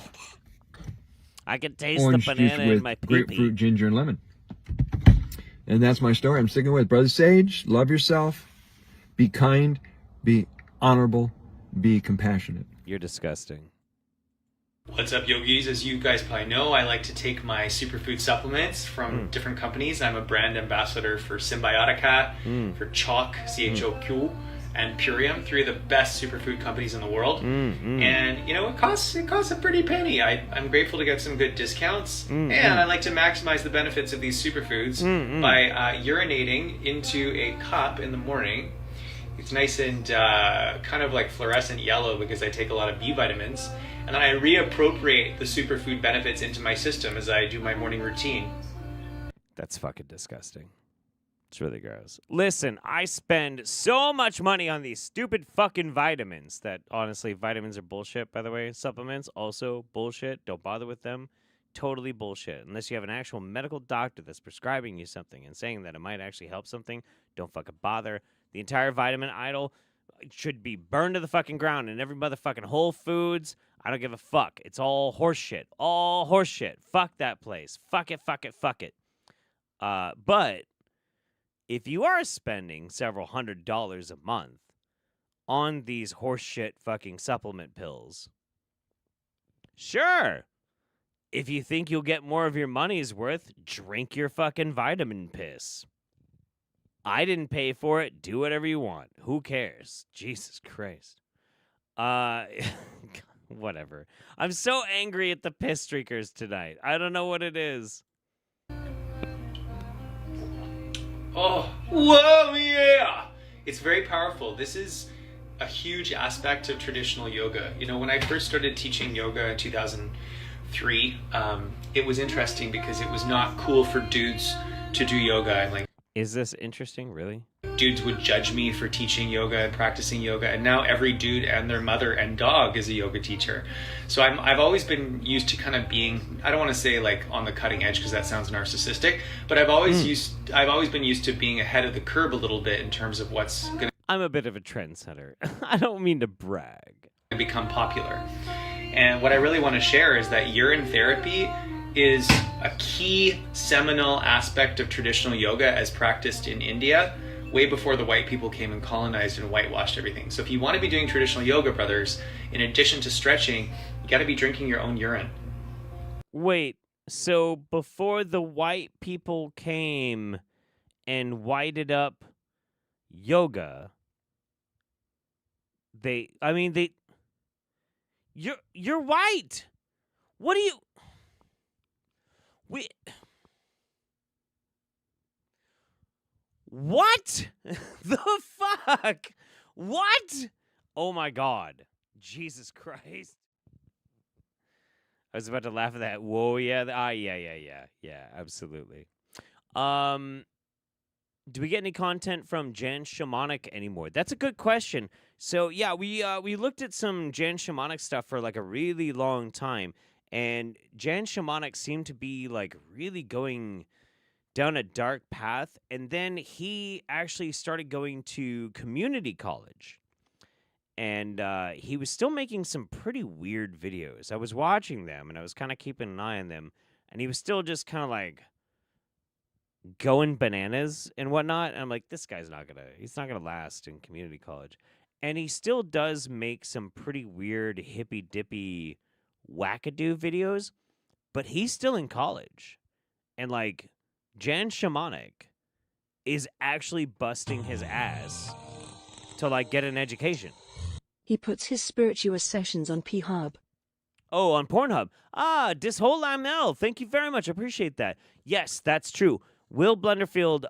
I can taste orange the juice banana with in my pee-pee. grapefruit, ginger, and lemon. And that's my story. I'm sticking with Brother Sage. Love yourself. Be kind. Be honorable. Be compassionate. You're disgusting. What's up, yogis? As you guys probably know, I like to take my superfood supplements from different companies. I'm a brand ambassador for Symbiotica, for Chalk, CHOQ, and Purium, 3 of the best superfood companies in the world. And you know, it costs a pretty penny. I'm grateful to get some good discounts, and I like to maximize the benefits of these superfoods by urinating into a cup in the morning. It's nice and kind of like fluorescent yellow because I take a lot of B vitamins. And then I reappropriate the superfood benefits into my system as I do my morning routine. That's fucking disgusting. It's really gross. Listen, I spend so much money on these stupid fucking vitamins that, honestly, vitamins are bullshit, by the way. Supplements, also bullshit. Don't bother with them. Totally bullshit. Unless you have an actual medical doctor that's prescribing you something and saying that it might actually help something, don't fucking bother. The entire vitamin idol should be burned to the fucking ground in every motherfucking Whole Foods. I don't give a fuck. It's all horseshit. All horseshit. Fuck that place. Fuck it, fuck it, fuck it. But if you are spending several $100s a month on these horseshit fucking supplement pills, sure. If you think you'll get more of your money's worth, drink your fucking vitamin piss. I didn't pay for it. Do whatever you want. Who cares? Jesus Christ. Whatever. I'm so angry at the piss streakers tonight. I don't know what it is. Oh, whoa, yeah! It's very powerful. This is a huge aspect of traditional yoga. You know, when I first started teaching yoga in 2003, it was interesting because it was not cool for dudes to do yoga. And like, is this interesting, really? Dudes would judge me for teaching yoga and practicing yoga, and now every dude and their mother and dog is a yoga teacher. So I've always been used to kind of being, I don't want to say like on the cutting edge because that sounds narcissistic, but I've always been used to being ahead of the curve a little bit in terms of what's going to I'm a bit of a trendsetter. I don't mean to brag. Become popular. And what I really want to share is that urine therapy is a key seminal aspect of traditional yoga as practiced in India way before the white people came and colonized and whitewashed everything. So if you want to be doing traditional yoga, brothers, in addition to stretching, you got to be drinking your own urine. Wait, so before the white people came and whited up yoga, you're white. What do you... What the fuck? What? Oh my God. Jesus Christ. I was about to laugh at that. Whoa, yeah. Yeah, absolutely. Do we get any content from Jan Shamanic anymore? That's a good question. So yeah, we looked at some Jan Shamanic stuff for like a really long time, and Jan Shamanic seemed to be like really going down a dark path, and then he actually started going to community college, and he was still making some pretty weird videos. I was watching them, and I was kind of keeping an eye on them, and he was still just kind of like going bananas and whatnot. And I'm like, this guy's he's not gonna last in community college. And he still does make some pretty weird hippy dippy wackadoo videos, but he's still in college. And like Jan Shamanic is actually busting his ass to like get an education. He puts his spirituous sessions on P-Hub. Oh, on Pornhub. Ah, Disholamel. Thank you very much. I appreciate that. Yes, that's true. Will Blunderfield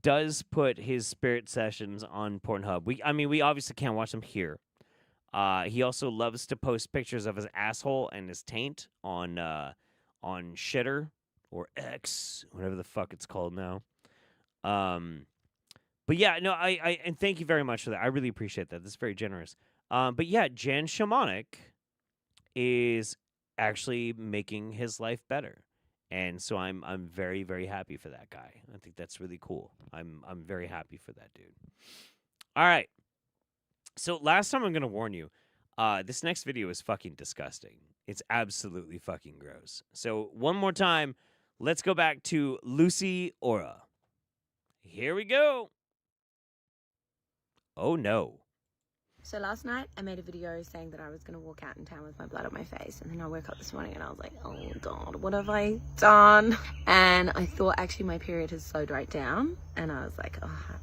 does put his spirit sessions on Pornhub. We obviously can't watch them here. He also loves to post pictures of his asshole and his taint on Shitter or X, whatever the fuck it's called now. But yeah, no, I and thank you very much for that. I really appreciate that. That's very generous. But yeah, Jan Shamanic is actually making his life better. And so I'm very, very happy for that guy. I think that's really cool. I'm very happy for that dude. All right. So last time I'm gonna warn you, this next video is fucking disgusting. It's absolutely fucking gross. So one more time, let's go back to Lucy Aura. Here we go. Oh no. So last night I made a video saying that I was going to walk out in town with my blood on my face, and then I woke up this morning and I was like, oh god, what have I done? And I thought actually my period has slowed right down, and I was like, oh, I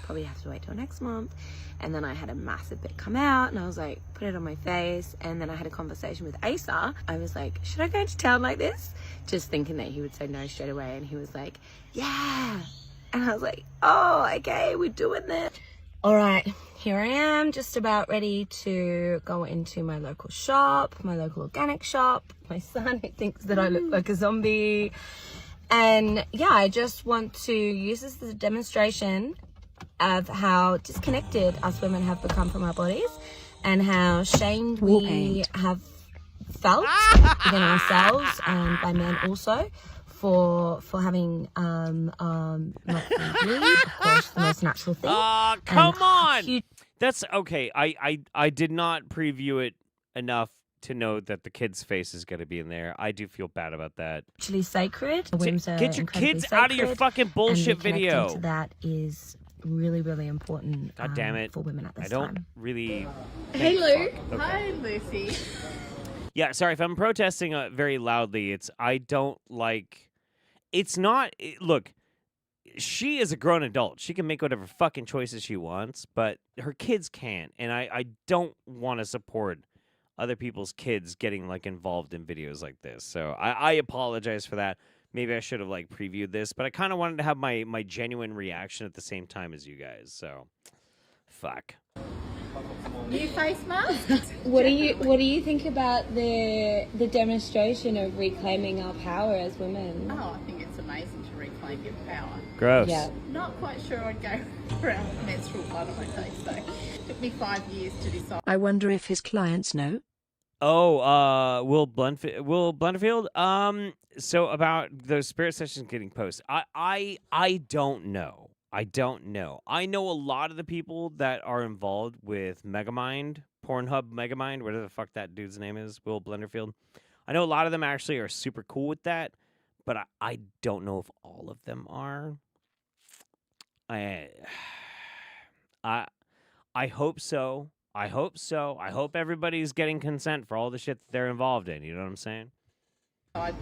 probably have to wait till next month. And then I had a massive bit come out and I was like, put it on my face. And then I had a conversation with Asa. I was like, should I go into town like this? Just thinking that he would say no straight away, and he was like, yeah. And I was like, oh, okay, we're doing this. All right, here I am, just about ready to go into my local shop, my local organic shop. My son, who thinks that I look like a zombie. And yeah, I just want to use this as a demonstration of how disconnected us women have become from our bodies, and how shamed we have felt within ourselves, and by men also, for having not bleed, of course, the most natural thing. Come on! That's okay. I did not preview it enough to know that the kid's face is going to be in there. I do feel bad about that. Actually sacred. Get your kids out of your fucking bullshit video. To that is really, really important. God damn it. For women at this I don't time. really. Hey, Lou. Okay. Hi, Lucy. Yeah, sorry if I'm protesting very loudly. I don't like. It's not. Look, she is a grown adult. She can make whatever fucking choices she wants, but her kids can't. And I don't want to support other people's kids getting like involved in videos like this. So I apologize for that. Maybe I should have like previewed this, but I kind of wanted to have my genuine reaction at the same time as you guys. So, fuck. New face mask. What do you think about the demonstration of reclaiming our power as women? Oh, I think it's amazing to reclaim your power. Gross. Yeah. Not quite sure I'd go around with menstrual blood on my face though. Took me 5 years to decide. I wonder if his clients know. Oh, Will Blunderfield? So about those spirit sessions getting posted, I don't know. I don't know. I know a lot of the people that are involved with Megamind, Pornhub Megamind, whatever the fuck that dude's name is, Will Blunderfield. I know a lot of them actually are super cool with that, but I don't know if all of them are. I hope so. I hope so. I hope everybody's getting consent for all the shit that they're involved in. You know what I'm saying? That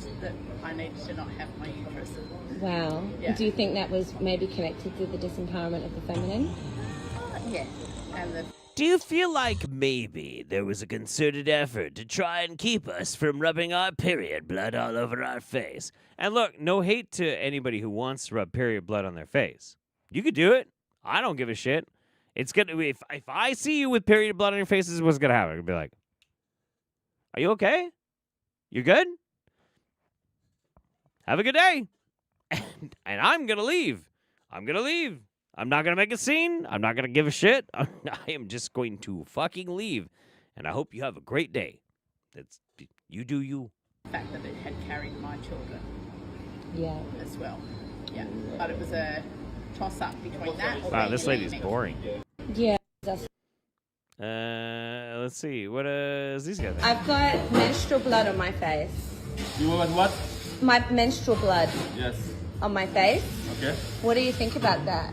I needed to not have my uterus. Wow. Yeah. Do you think that was maybe connected to the disempowerment of the feminine? Yeah. And Do you feel like maybe there was a concerted effort to try and keep us from rubbing our period blood all over our face? And look, no hate to anybody who wants to rub period blood on their face. You could do it. I don't give a shit. It's gonna be if I see you with period blood on your face, this is what's gonna happen. I'll be like, "Are you okay? You good? Have a good day." And I'm gonna leave. I'm gonna leave. I'm not gonna make a scene. I'm not gonna give a shit. I am just going to fucking leave. And I hope you have a great day. You do you. the fact that it had carried my children. Yeah. As well. Yeah. But it was a toss up between that. Wow, this lady's boring. Yeah. That's... Let's see. What is these guys? I've got menstrual blood on my face. You want what? My menstrual blood. Yes. On my face. Okay. What do you think about that?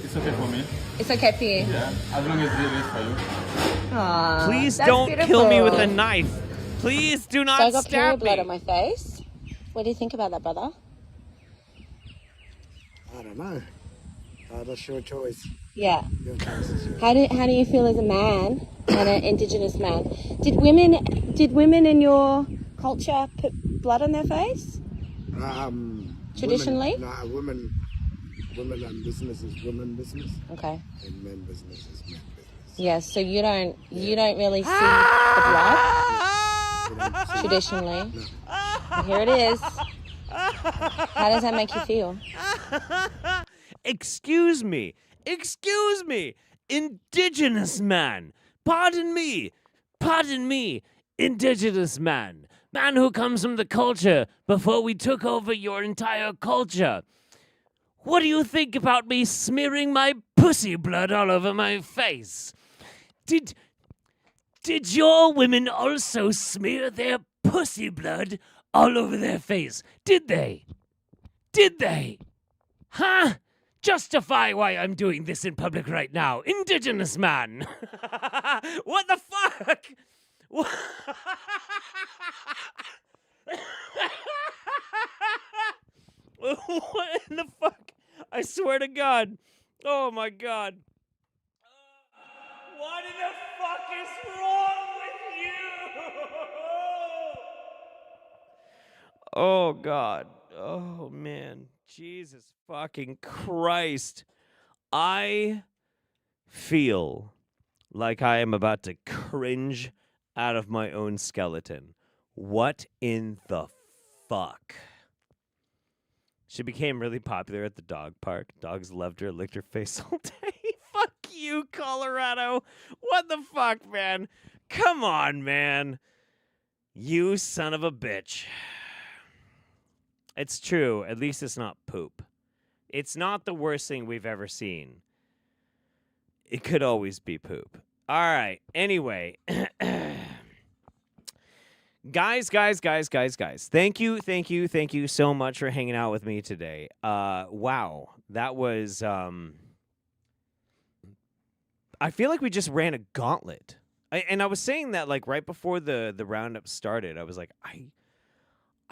It's okay for me. It's okay for you? Yeah, as long as it is for you. Aww, Please that's don't beautiful. kill me with a knife. Please do not so I got stab period blood me. on my face. What do you think about that, brother? I don't know. That's your choice. Yeah. Your choice is yours. How do you feel as a man and an Indigenous man? Did women in your culture put blood on their face? Traditionally? Women and business is women business. Okay. And men business is men business. Yes. So you don't really see the blood traditionally. No. Here it is. How does that make you feel? Excuse me, Indigenous man. Pardon me, Indigenous man. Man who comes from the culture before we took over your entire culture. What do you think about me smearing my pussy blood all over my face? Did your women also smear their pussy blood all over their face? Did they? Huh? Justify why I'm doing this in public right now. Indigenous man. What the fuck? What in the fuck? I swear to God. Oh my God. What in the fuck is wrong with you? Oh God. Oh man. Jesus fucking Christ. I feel like I am about to cringe out of my own skeleton. What in the fuck? She became really popular at the dog park. Dogs loved her, licked her face all day. Fuck you, Colorado. What the fuck, man? Come on, man. You son of a bitch. It's true. At least it's not poop. It's not the worst thing we've ever seen. It could always be poop. All right. Anyway. Guys. Thank you so much for hanging out with me today. Wow. That was, I feel like we just ran a gauntlet. And I was saying that, like, right before the roundup started. I was like,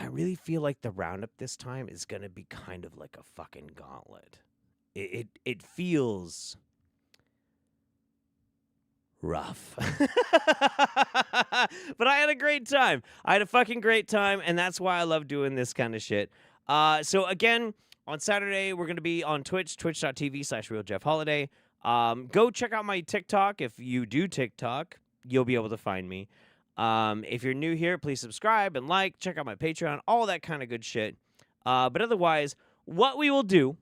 I really feel like the roundup this time is going to be kind of like a fucking gauntlet. It feels rough. But I had a great time. I had a fucking great time, and that's why I love doing this kind of shit. So again, on Saturday, we're going to be on Twitch, twitch.tv/RealJeffHoliday. Go check out my TikTok. If you do TikTok, you'll be able to find me. If you're new here, please subscribe and like. Check out my Patreon, all that kind of good shit. But otherwise, what we will do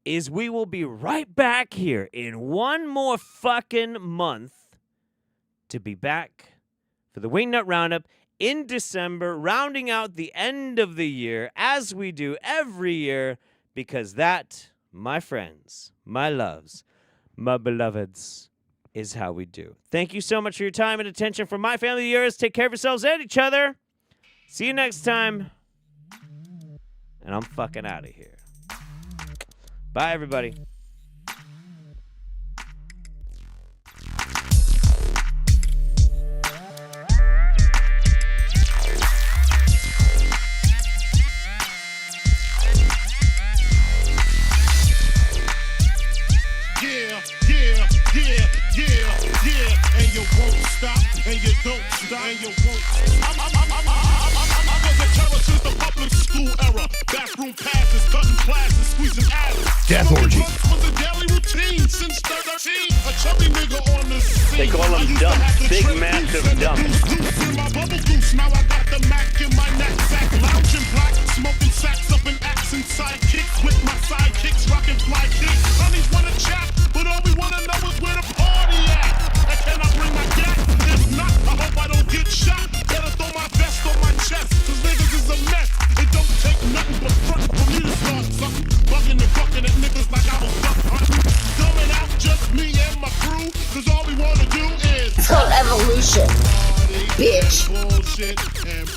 is we will be right back here in one more fucking month to be back for the Wingnut Roundup in December, rounding out the end of the year as we do every year, because that, my friends, my loves, my beloveds, is how we do. Thank you so much for your time and attention. From my family to yours, take care of yourselves and each other. See you next time. And I'm fucking out of here. Bye, everybody. Yeah, and you won't stop, and you don't stop, and you won't stop. I was a terror since the public school era. Bathroom passes, cutting classes, squeezing asses. Death orgy. Was a daily routine since 13. A chubby nigga on the scene. They call them dumb, big, massive dumb. In my bubble goose, now I got the Mac in my knapsack. Lounging black, smoking sacks up in accent sidekicks. With my sidekicks, rocking fly kicks. Honeys wanna chat, but all we wanna know is where the party at. And can I bring my gat? If not, I hope I don't get shot. Better throw my vest on my chest, cause niggas is a mess. It don't take nothing but front for me to start something. Bugging and fucking at niggas like I was duck hunting. Dumbing out just me and my crew, cause all we wanna do is It's called evolution, bitch. Bullshit and